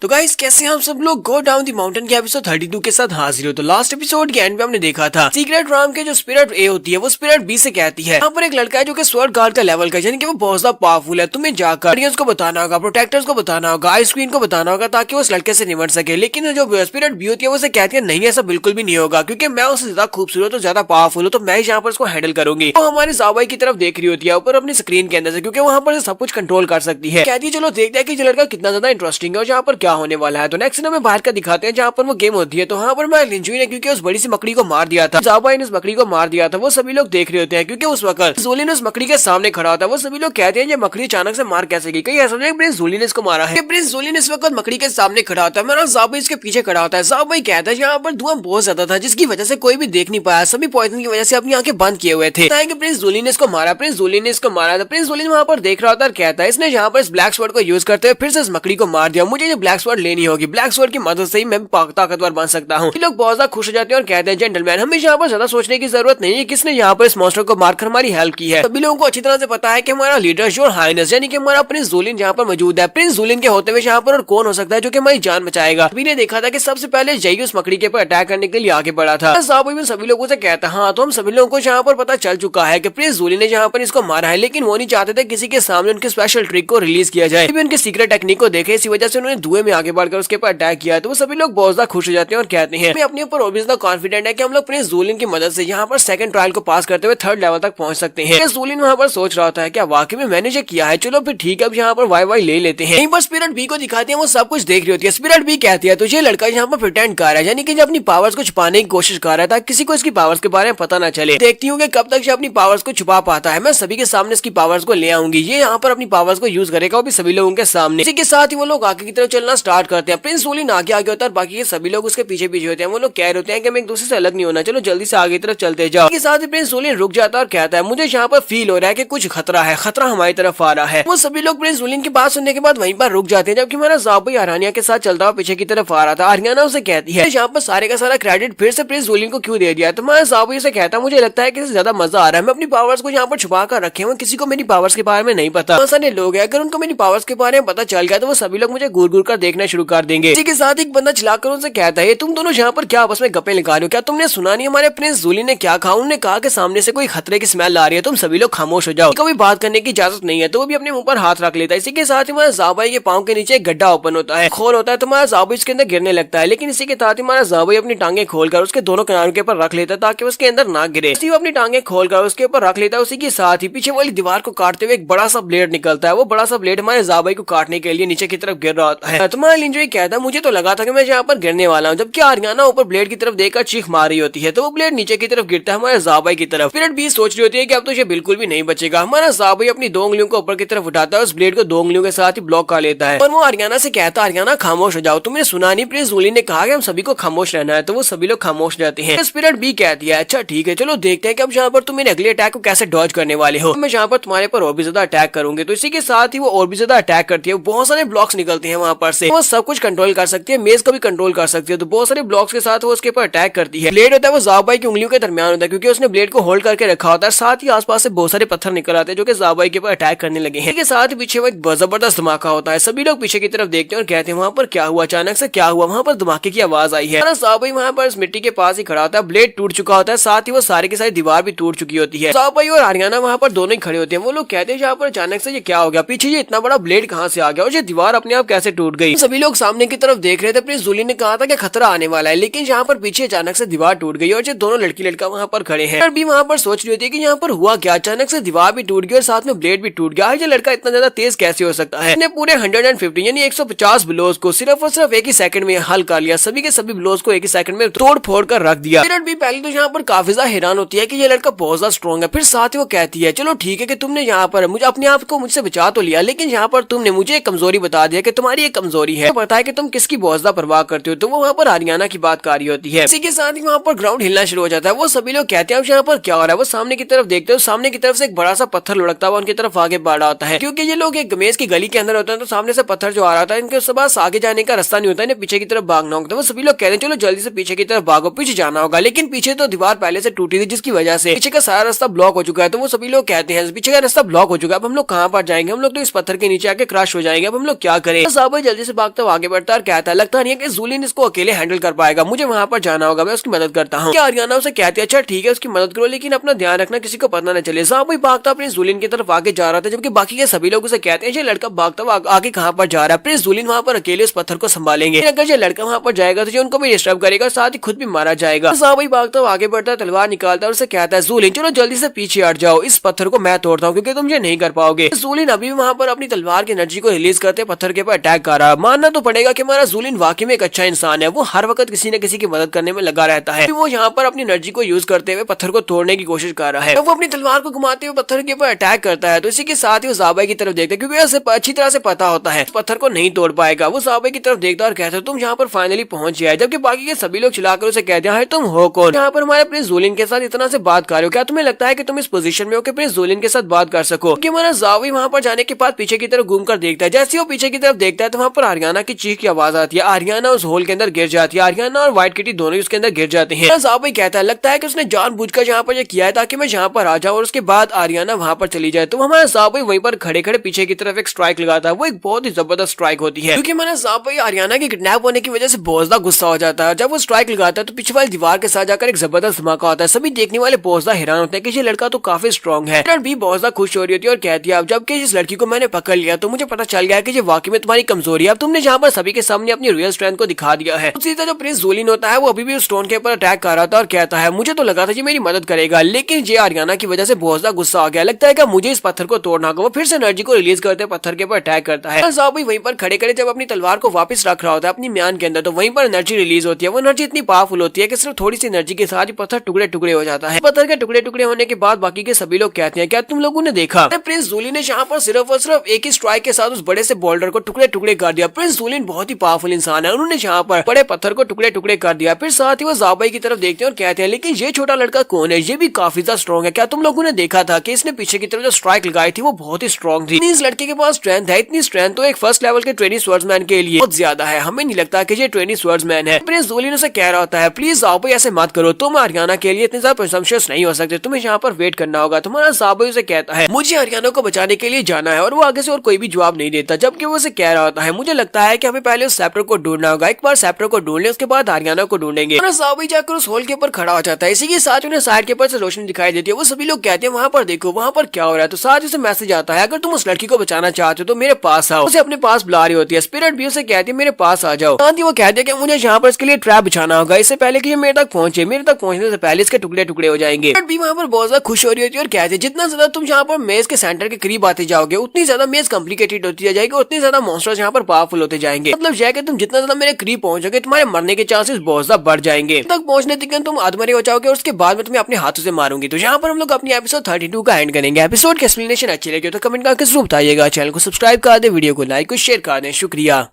तो गाइस कैसे हम सब लोग गो डाउन द माउंटेन के एपिसोड 32 के साथ हाजिर हो। तो लास्ट एपिसोड के एंड में हमने देखा था सीक्रेट राम के जो स्पिरिट ए होती है वो स्पिरिट बी से कहती है यहाँ पर एक लड़का है जो कि स्वर्ड गार्ड का लेवल का, यानी कि वो बहुत ज्यादा पावरफुल है। तुम्हें जाकर ऑडियंस को बताना होगा, प्रोटेक्टर्स को बताना होगा, आइस क्वीन को बताना होगा ताकि वो उस लड़के से निमट सके। लेकिन जो स्पिरिट बी होती है वो उसे कहती है नहीं ऐसा बिल्कुल भी नहीं होगा, क्योंकि मैं उससे ज्यादा खूबसूरत और ज्यादा पावरफुल हूँ, तो मैं यहाँ पर उसको हैंडल करूंगी। वो हमारे ज़ाबाई की तरफ देख रही होती है ऊपर अपनी स्क्रीन के अंदर से, क्योंकि वहाँ पर सब कुछ कंट्रोल कर सकती है। कहती है चलो देखते हैं कि लड़का कितना ज्यादा इंटरेस्टिंग है और यहाँ पर क्या होने वाला है। तो नेक्स्ट हमें बाहर का दिखाते हैं जहाँ पर वो गेम होती है। तो वहाँ पर मैं लिंजुई ने क्योंकि उस बड़ी सी मकड़ी को मार दिया था, ज़ाबाई ने उस मकड़ी को मार दिया था, वो सभी लोग देख रहे होते हैं क्योंकि उस वक्त ज़ोली ने उस मकड़ी के सामने खड़ा होता है। वो सभी लोग कहते हैं ये मकड़ी अचानक से मार कैसे गई, कहीं ऐसा नहीं प्रिंस ज़ोली ने इसको मारा है। प्रिंस ज़ोली ने इस वक्त मकड़ी के सामने खड़ा होता है, मेरा ज़ाबाई इसके पीछे खड़ा होता है। ज़ाबाई कहता है यहाँ पर धुआं बहुत ज्यादा था जिसकी वजह से कोई भी देख नहीं पाया, सभी पॉइजन की वजह से अपनी आंखें बंद किए हुए थे। प्रिंस ज़ोली ने इसको मारा, प्रिंस ज़ोली ने इसको मारा था। प्रिंस ज़ोली वहाँ पर देख रहा होता है, कहता है इसने यहाँ पर इस ब्लैक स्वॉर्ड को यूज करते हुए फिर से इस मकड़ी को मार दिया, मुझे ये ब्लैक स्वॉर्ड लेनी होगी, ब्लैक स्वॉर्ड की मदद से ही मैं ताकतवर बन सकता हूँ। लोग बहुत ज्यादा खुश हो जाते हैं और कहते हैं जेंटलमैन हमें यहाँ पर ज्यादा सोचने की जरूरत नहीं है किसने यहाँ पर इस मॉन्स्टर को मारकर हमारी हेल्प की है। सभी लोगों को अच्छी तरह से पता है कि हमारा लीडर योर हाइनेस यानी कि हमारा प्रिंस ज़ोलिन यहाँ पर मौजूद है। प्रिंस ज़ोलिन के होते हुए यहाँ पर और कौन हो सकता है जो कि हमारी जान बचाएगा। अभी ने देखा था कि सबसे पहले जई उस मकड़ी के ऊपर अटैक करने के लिए आगे बढ़ा था। सभी लोगों से कहता हाँ तो हम सभी लोगों को यहाँ पर पता चल चुका है कि प्रिंस ज़ोलिन ने यहाँ पर इसको मारा है, लेकिन वो नहीं चाहते थे किसी के सामने उनके स्पेशल ट्रिक को रिलीज किया जाए। उनके सीक्रेट टेक्निक को देखे, इसी वजह से उन्होंने धुएं में आगे बढ़कर उसके ऊपर अटैक किया। तो वो सभी लोग बहुत ज्यादा खुश हो जाते हैं और कहते हैं मैं अपने ऊपर और भी ज्यादा कॉन्फिडेंट है कि हम लोग प्रिंस ज़ोलिन की मदद से यहाँ पर सेकंड ट्रायल को पास करते हुए थर्ड लेवल तक पहुंच सकते हैं। ज़ोलिन वहाँ पर सोच रहा होता है क्या वाकई में मैंने जो किया है, चलो फिर ठीक है अब यहाँ पर वाई ले लेते हैं। यहीं पर स्पिरिट बी को दिखाती है, वो सब कुछ देख रही होती है। स्पिरिट बी कहती है तो ये लड़का यहाँ पर प्रिटेंड कर रहा है, यानी कि जो अपनी पावर्स को छुपाने की कोशिश कर रहा था, किसी को इसकी पावर्स के बारे में पता न चले। देखती हूँ कि कब तक ये अपनी पावर्स को छुपा पाता है, मैं सभी के सामने इसकी पावर्स को ले आऊंगी। ये यहाँ पर अपनी पावर्स को यूज करेगा वो भी सभी लोगों के सामने। इसी के साथ ही वो लोग आगे की तरफ चलना स्टार्ट करते हैं। प्रिंस ज़ोलिन आगे आगे होता है, बाकी के सभी लोग उसके पीछे पीछे होते हैं। वो लोग कह रहे होते हैं कि मैं एक दूसरे से अलग नहीं होना, चलो जल्दी से आगे की तरफ चलते जाओ। इसके साथ ही प्रिंस ज़ोलिन रुक जाता है और कहता है मुझे यहाँ पर फील हो रहा है कि कुछ खतरा है, खतरा हमारी तरफ आ रहा है। वो सभी लोग प्रिंस ज़ोलिन की बात सुनने के बाद वहीं पर रुक जाते हैं, जबकि हमारा ज़ाबाई आर्याना के साथ चलता हुआ पीछे की तरफ आ रहा था। आर्याना उसे कहती है यहाँ पर सारे का सारा क्रेडिट फिर से प्रिंस ज़ोलिन को क्यों दे दिया। तो हमारा ज़ाबाई से कहता है मुझे लगता है कि ज्यादा मजा आ रहा है, मैं अपनी पावर्स को यहाँ पर छुपा कर रखे हुए, किसी को मेरी पावर्स के बारे में नहीं पता। बहुत सारे लोग हैं अगर उनको मेरी पावर्स के बारे में पता चल गया तो वो सभी लोग मुझे घूर घूर कर देखना शुरू कर देंगे। इसी के साथ एक बंदा चिल्लाकर उनसे कहता है तुम दोनों यहाँ पर क्या आपस में गप्पे लगा रहे हो, क्या तुमने सुना नहीं हमारे प्रिंस ज़ोलिन ने क्या कहा, उन्होंने कहा कि सामने से कोई खतरे की स्मेल आ रही है, तुम सभी लोग खामोश हो जाओ, कोई बात करने की इजाजत नहीं है। तो वो भी अपने मुंह पर हाथ रख लेता है। इसी के साथ ही हमारा ज़ाबाई के पाँव के नीचे एक गड्ढा ओपन होता है, खोल होता है, तो हमारा ज़ाबाई इसके अंदर गिरने लगता है। लेकिन इसी के साथ ही हमारा ज़ाबाई अपनी टांगे खोलकर उसके दोनों किनारों के ऊपर रख लेता है ताकि उसके अंदर ना गिरे। वो अपनी टांगे खोलकर उसके ऊपर रख लेता है। उसी के साथ ही पीछे वाली दीवार को काटते हुए एक बड़ा सा ब्लेड निकलता है। वो बड़ा सा ब्लेड हमारे ज़ाबाई को काटने के लिए नीचे की तरफ गिर रहा होता है। तुम्हारा लिंजुई कहता है मुझे तो लगा था कि मैं यहाँ पर गिरने वाला हूँ, जबकि आर्याना ऊपर ब्लेड की तरफ देखकर चीख मार रही होती है। तो वो ब्लेड नीचे की तरफ गिरता है हमारे ज़ाबाई की तरफ। फिर भी सोच रही होती है कि अब तो ये बिल्कुल भी नहीं बचेगा। हमारा ज़ाबाई अपनी 2 उंगलियों को ऊपर की तरफ उठाता है, उस ब्लेड को 2 उंगलियों के साथ ही ब्लॉक कर लेता है और वो आर्याना से कहता है आर्याना खामोश हो जाओ, तुमने सुना नहीं प्रिंस ज़ोलिन ने कहा कि हम सभी को खामोश रहना है। तो वो सभी लोग खामोश रहते हैं। स्पिरिट बी कहती है अच्छा ठीक है चलो देखते हैं कि अब यहाँ पर तुम मेरे अगले अटैक को कैसे डॉज करने वाले हो, मैं यहाँ पर तुम्हारे पर और भी ज्यादा अटैक करूंगी। तो इसी के साथ ही वो और भी ज्यादा अटैक करती है, बहुत सारे ब्लॉक्स निकलते हैं वहाँ पर से, वो सब कुछ कंट्रोल कर सकती है, मेज को भी कंट्रोल कर सकती है। तो बहुत सारे ब्लॉक्स के साथ वो उसके ऊपर अटैक करती है। ब्लेड होता है वो ज़ाबाई की उंगलियों के दरमियान होता है क्योंकि उसने ब्लेड को होल्ड करके रखा होता है। साथ ही आसपास से बहुत सारे पत्थर निकल आते हैं जो कि ज़ाबाई के ऊपर अटैक करने लगे हैं। इसके साथ ही पीछे वो एक जबरदस्त धमाका होता है। सभी लोग पीछे की तरफ देखते हैं और कहते हैं वहाँ पर क्या हुआ, अचानक से क्या हुआ, वहाँ पर धमाके की आवाज आई है। ज़ाबाई वहाँ पर इस मिट्टी के पास ही खड़ा होता है, ब्लेड टूट चुका होता है, साथ ही वो सारी की सारी दीवार भी टूट चुकी होती है। ज़ाबाई और आर्याना वहाँ पर दोनों ही खड़े होते हैं। वो लोग कहते हैं यहाँ पर अचानक से ये क्या हो गया, पीछे ये इतना बड़ा ब्लेड कहाँ से आ गया और ये दीवार अपने आप कैसे टूट गई। सभी लोग सामने की तरफ देख रहे थे। प्रिंस ज़ोलिन ने कहा था कि खतरा आने वाला है, लेकिन यहाँ पर पीछे अचानक से दीवार टूट गई और ये दोनों लड़की लड़का वहाँ पर खड़े हैं। और भी वहाँ पर सोच रही होती है कि यहाँ पर हुआ क्या, अचानक से दीवार भी टूट गई और साथ में ब्लेड भी टूट गया। ये लड़का इतना ज्यादा तेज कैसे हो सकता है। पूरे 150 यानी 150 ब्लोज को सिर्फ और सिर्फ एक ही सेकंड में हल कर लिया, सभी के सभी ब्लोज को एक ही सेकंड में तोड़ फोड़ कर रख दिया। स्पिरिट भी पहले तो यहाँ पर काफी ज्यादा हैरान होती है कि ये लड़का बहुत ज्यादा स्ट्रॉन्ग है। फिर साथ ही वो कहती है चलो ठीक है कि तुमने यहाँ पर मुझे अपने आप को मुझसे बचा तो लिया, लेकिन यहाँ पर तुमने मुझे एक कमजोरी बता दिया कि तुम्हारी एक कमजोरी है, पता है कि तुम किसकी बहुत ज्यादा परवाह करते हो। तो वो वहाँ पर आर्याना की बात कर रही होती है। इसी के साथ ही वहाँ पर ग्राउंड हिलना शुरू हो जाता है। वो सभी लोग कहते हैं यहाँ पर क्या हो रहा है। वो सामने की तरफ देखते हो, सामने की तरफ से एक बड़ा सा पत्थर लुढ़कता हुआ उनकी तरफ आगे बढ़ रहा होता है। क्योंकि ये लोग एक गमेज की गली के अंदर होते हैं, तो सामने से पत्थर जो आ रहा था इनके उसके पास आगे जाने का रास्ता नहीं होता है, पीछे की तरफ भागना होता है। वो सभी लोग कह रहे हैं चलो जल्दी से पीछे की तरफ भागो, पीछे जाना होगा। लेकिन पीछे तो दीवार पहले से टूटी थी जिसकी वजह से पीछे का सारा रास्ता ब्लॉक हो चुका है। तो वो सभी लोग कहते हैं पीछे का रास्ता ब्लॉक हो चुका है, अब हम लोग कहाँ पर जाएंगे, हम लोग तो इस पत्थर के नीचे आके क्रश हो जाएंगे, अब हम लोग क्या करें। ज़ाबाई जल्दी से भागता हुआ आगे बढ़ता है और कहता है लगता नहीं है कि जूलिन इसको अकेले हैंडल कर पाएगा, मुझे वहाँ पर जाना होगा, मैं उसकी मदद करता हूँ। आरियाना उसे कहती है अच्छा ठीक है उसकी मदद करो लेकिन अपना ध्यान रखना किसी को पता न चले। ज़ाबई भागता अपनी जूलिन की तरफ आगे जा रहा था जबकि बाकी के सभी लोग उसे कहते हैं ये लड़का भागता हुआ आगे कहाँ पर जा रहा है, प्रिंस जूलिन वहाँ पर अकेले उस पत्थर को संभालेंगे, अगर ये लड़का वहाँ पर जाएगा तो उनको भी डिस्टर्ब करेगा साथ ही खुद भी मारा जाएगा। ज़ाबई भागता हुआ आगे बढ़ता है, तलवार निकालता है और उसे कहता है जूलिन चलो जल्दी से पीछे हट जाओ, इस पत्थर को मैं तोड़ता हूँ क्योंकि तुम ये नहीं कर पाओगे। जूलिन अभी वहाँ पर अपनी तलवार की एनर्जी को रिलीज करते पत्थर के ऊपर अटैक कर रहा है। मानना तो पड़ेगा कि हमारा जूलिन वाकई में एक अच्छा इंसान है, वो हर वक्त किसी न किसी की मदद करने में लगा रहता है। वो यहाँ पर अपनी एनर्जी को यूज करते हुए पत्थर को तोड़ने की कोशिश कर रहा है। वो अपनी तलवार को घुमाते हुए पत्थर के ऊपर अटैक करता है तो इसी के साथ ही वो ज़ाबई की तरफ देखता है क्योंकि उसे अच्छी तरह से पता होता है पत्थर को नहीं तोड़ पाएगा। वो ज़ाबई की तरफ देखता है और कहता है तुम यहाँ पर फाइनली पहुंच गए, जबकि बाकी के सभी लोग चिल्लाकर उसे कहते हैं तुम हो कौन, यहाँ पर हमारे प्रिंस जूलिन के साथ इतना से बात कर रहे हो, क्या तुम्हें लगता है कि तुम इस पोजीशन में हो कि प्रिंस जूलिन के साथ बात कर सको। कि हमारा ज़ाबई वहाँ पर जाने के बाद पीछे की तरफ घूमकर देखता है, जैसे वो पीछे की तरफ देखता है तो वहाँ पर आरियाना की चीख की आवाज आती है। आरियाना उस होल के अंदर गिर जाती है, आरियाना और व्हाइट किटी दोनों उसके अंदर गिर जाते हैं। ज़ाबई कहता है लगता है कि उसने जानबूझकर यहाँ पर किया है ताकि मैं यहाँ पर आ जाऊँ और उसके बाद आरियाना वहाँ पर चली जाए। तो हमारा ज़ाबई वहीं पर खड़े खड़े पीछे की तरफ एक स्ट्राइक लगाता है, वो एक बहुत ही जबरदस्त स्ट्राइक होती है क्योंकि हमारा ज़ाबई आरियाना के किडनैप होने की वजह से बहुत ज्यादा गुस्सा हो जाता है। जब वो स्ट्राइक लगाता है तो पीछे वाली दीवार के साथ जाकर एक जबरदस्त धमाका होता है। सभी देखने वाले बहुत ज्यादा हैरान होते हैं कि ये लड़का तो काफी स्ट्रॉन्ग है। भी बहुत ज्यादा खुश हो रही होती है और कहती है अब जबकि इस लड़की को मैंने पकड़ लिया तो मुझे पता चल गया कि ये वाकई में तुम्हारी कमजोरी है, अब तुमने जहाँ पर सभी के सामने अपनी रियल स्ट्रेंथ को दिखा दिया है। उसी तरह जो प्रिंस जूलिन होता है वो अभी भी उस स्टोन के ऊपर अटैक कर रहा था और कहता है मुझे तो लगा था ये मेरी मदद करेगा लेकिन ये आरियाना की वजह से बहुत ज्यादा गुस्सा हो गया, लगता है कि मुझे इस पत्थर को तोड़ना होगा। वो फिर से एनर्जी को रिलीज करते पत्थर के ऊपर अटैक करता है। ज़ाबई वहीं पर खड़े खड़े जब अपनी तलवार को वापस रख रहा होता है अपनी म्यान के अंदर तो वहीं पर एनर्जी रिलीज होती है। वो एनर्जी इतनी पावरफुल होती है कि सिर्फ थोड़ी सी एनर्जी के साथ ही पत्थर टुकड़े टुकड़े हो जाता है। पत्थर के टुकड़े टुकड़े होने के बाद बाकी के सभी लोग कहते हैं क्या तुम लोगों ने देखा प्रिंस जूलिन ने यहाँ पर सिर्फ और सिर्फ एक ही स्ट्राइक के साथ उस बड़े से बोल्डर को टुकड़े टुकड़े कर दिया। प्रिंस जूलिन बहुत ही पावरफुल इंसान है, उन्होंने यहाँ पर बड़े पत्थर को टुकड़े टुकड़े कर दिया। फिर साथ ही वो ज़ाबई की तरफ देखते हैं और कहते हैं लेकिन ये छोटा लड़का कौन है, ये भी काफी ज्यादा स्ट्रॉन्ग है, क्या तुम लोगों ने देखा था कि इसने पीछे की तरफ जो स्ट्राइक लगाई थी वो बहुत ही स्ट्रॉन्ग थी। इस लड़के के पास स्ट्रेंथ है, इतनी स्ट्रेंथ तो एक फर्स्ट लेवल के ट्रेनिंग स्वर्ड्समैन के लिए बहुत ज्यादा है, हमें नहीं लगता कि ये ट्रेनिंग स्वर्ड्समैन है। प्रिंस जूलिन उसे कह रहा होता है प्लीज ज़ाबई ऐसे मत करो, तुम आरियाना के लिए इतने ज्यादा प्रेसम्पशियस नहीं हो सकते, तुम्हें यहाँ पर वेट करना होगा। तुम्हारा ज़ाबई उसे कहता है मुझे आरियाना को बचाने के लिए जाना है और वो आगे से और कोई भी जवाब नहीं देता, जबकि वो उसे कह रहा होता है मुझे लगता है कि हमें पहले उस सेप्टर को ढूंढना होगा, एक बार सेप्टर को ढूंढ ले उसके बाद आरियाना को ढूंढेंगे। ज़ाबई जाकर उस होल के ऊपर खड़ा हो जाता है, इसी के साथ उन्हें साइड के ऊपर से रोशनी दिखाई देती है। वो सभी लोग कहते हैं वहाँ पर देखो वहाँ पर क्या हो रहा है, तो साथ उसे मैसेज आता है अगर तुम उस लड़की को बचाना चाहते हो तो मेरे पास आओ। उसे अपने पास बुला रही होती है, स्पिरिट भी उसे कहती है मेरे पास आ जाओ। साथ ही वो कहते हैं कि मुझे यहाँ पर इसके लिए ट्रैप बिछाना होगा इससे पहले कि ये मेरे तक पहुंचे, मेरे तक पहुंचने से पहले इसके टुकड़े टुकड़े हो जाएंगे। भी वहाँ पर बहुत ज्यादा खुश हो रही होती है और कहते हैं जितना ज्यादा तुम यहाँ पर मेज के सेंटर के करीब आते जाओगे उतनी ज्यादा मेज कॉम्प्लिकेटेड होती जाएगी, उतनी ज्यादा मॉन्स्टर्स यहाँ पर पावरफुल होते जाएंगे। मतलब यह कि तुम जितना ज्यादा मेरे करीब पहुंचोगे तुम्हारे मरने के चांसेस बहुत ज्यादा बढ़ जाएंगे। तक पहुंचने तक तुम आधमरे हो जाओगे और उसके बाद में तुम्हें अपने हाथों से मारूंगी। तो यहाँ पर हम लोग अपनी एपिसोड 32 का एंड करेंगे। एपिसोड की एक्सप्लेनेशन अच्छी लगी तो कमेंट करके जरूर बताइएगा, चैनल को सब्सक्राइब कर दे, वीडियो को लाइक और शेयर कर दें, शुक्रिया।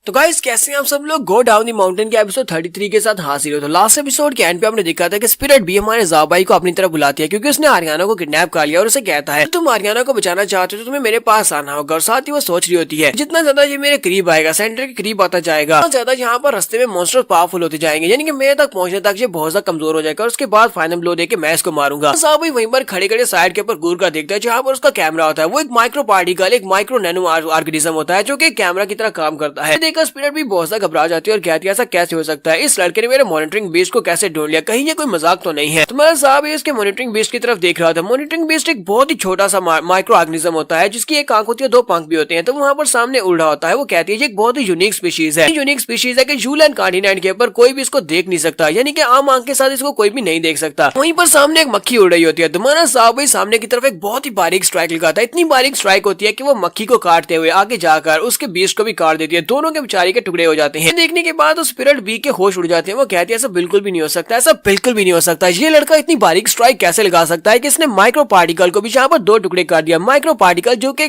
तो गाइस कैसे हैं आप सब लोग। गो डाउन द माउंटेन के एपिसोड 33 के साथ हाजिर हो। तो लास्ट एपिसोड के एंड पे हमने देखा था कि स्पिरिट भी हमारे ज़ाबई को अपनी तरफ बुलाती है क्योंकि उसने आरियाना को किडनैप कर लिया और उसे कहता है तुम आरियाना को बचाना चाहते हो तो तुम्हें मेरे पास आना होगा। और साथ ही वो सोच रही होती है जितना ज्यादा ये मेरे करीब आएगा, सेंटर के करीब आता जाएगा, ज्यादा यहाँ पर रास्ते में मॉन्स्टर पावरफुल होते जाएंगे, यानी कि मेरे तक पहुंचने तक ये बहुत ज्यादा कमजोर हो जाएगा और उसके बाद फाइनल ब्लो देके मैं इसको मारूंगा। ज़ाबई वहीं पर खड़े खड़े साइड के ऊपर घूर कर देखता है जहाँ पर उसका कैमरा होता है। वो एक माइक्रो पार्टिकल, एक माइक्रो नैनो ऑर्गेनिज्म होता है जो कि कैमरा की तरह काम करता है। देखकर स्पिरिट भी बहुत घबरा जाती है और कहती है ऐसा कैसे हो सकता है, इस लड़के ने मेरे मॉनिटरिंग बीस्ट को कैसे ढूंढ लिया, कहीं ये कोई मजाक तो नहीं है। तुम्हारा साहब इसके मॉनिटरिंग बीस्ट की तरफ देख रहा था। मॉनिटरिंग बीस्ट एक बहुत ही छोटा सा माइक्रो ऑर्गेनिज्म होता है जिसकी एक आंख होती है, दो पंख भी होते हैं। तो वहाँ पर सामने उड़ रहा होता है। वो कहती है ये एक बहुत ही यूनिक स्पीशीज है, यूनिक स्पीशीज है कि जूलियन कॉन्टिनेंट के ऊपर कोई भी इसको देख नहीं सकता, यानी कि आम आंख के साथ इसको कोई भी नहीं देख सकता। वहीं पर सामने एक मक्खी उड़ रही होती है। तुम्हारा साहब सामने की तरफ एक बहुत ही बारीक स्ट्राइक लगाता है, इतनी बारीक स्ट्राइक होती है कि वो मक्खी को काटते हुए आगे जाकर उसके बीस्ट को भी काट देती है, दोनों के बेचारे के टुकड़े हो जाते हैं। देखने के बाद स्पिरिट बी के होश उड़ जाते हैं। वो कहती है ऐसा बिल्कुल भी नहीं हो सकता, ऐसा बिल्कुल भी नहीं हो सकता, ये लड़का इतनी बारीक स्ट्राइक कैसे लगा सकता है कि इसने माइक्रो पार्टिकल को भी यहाँ पर दो टुकड़े कर दिया। माइक्रो पार्टिकल जो कि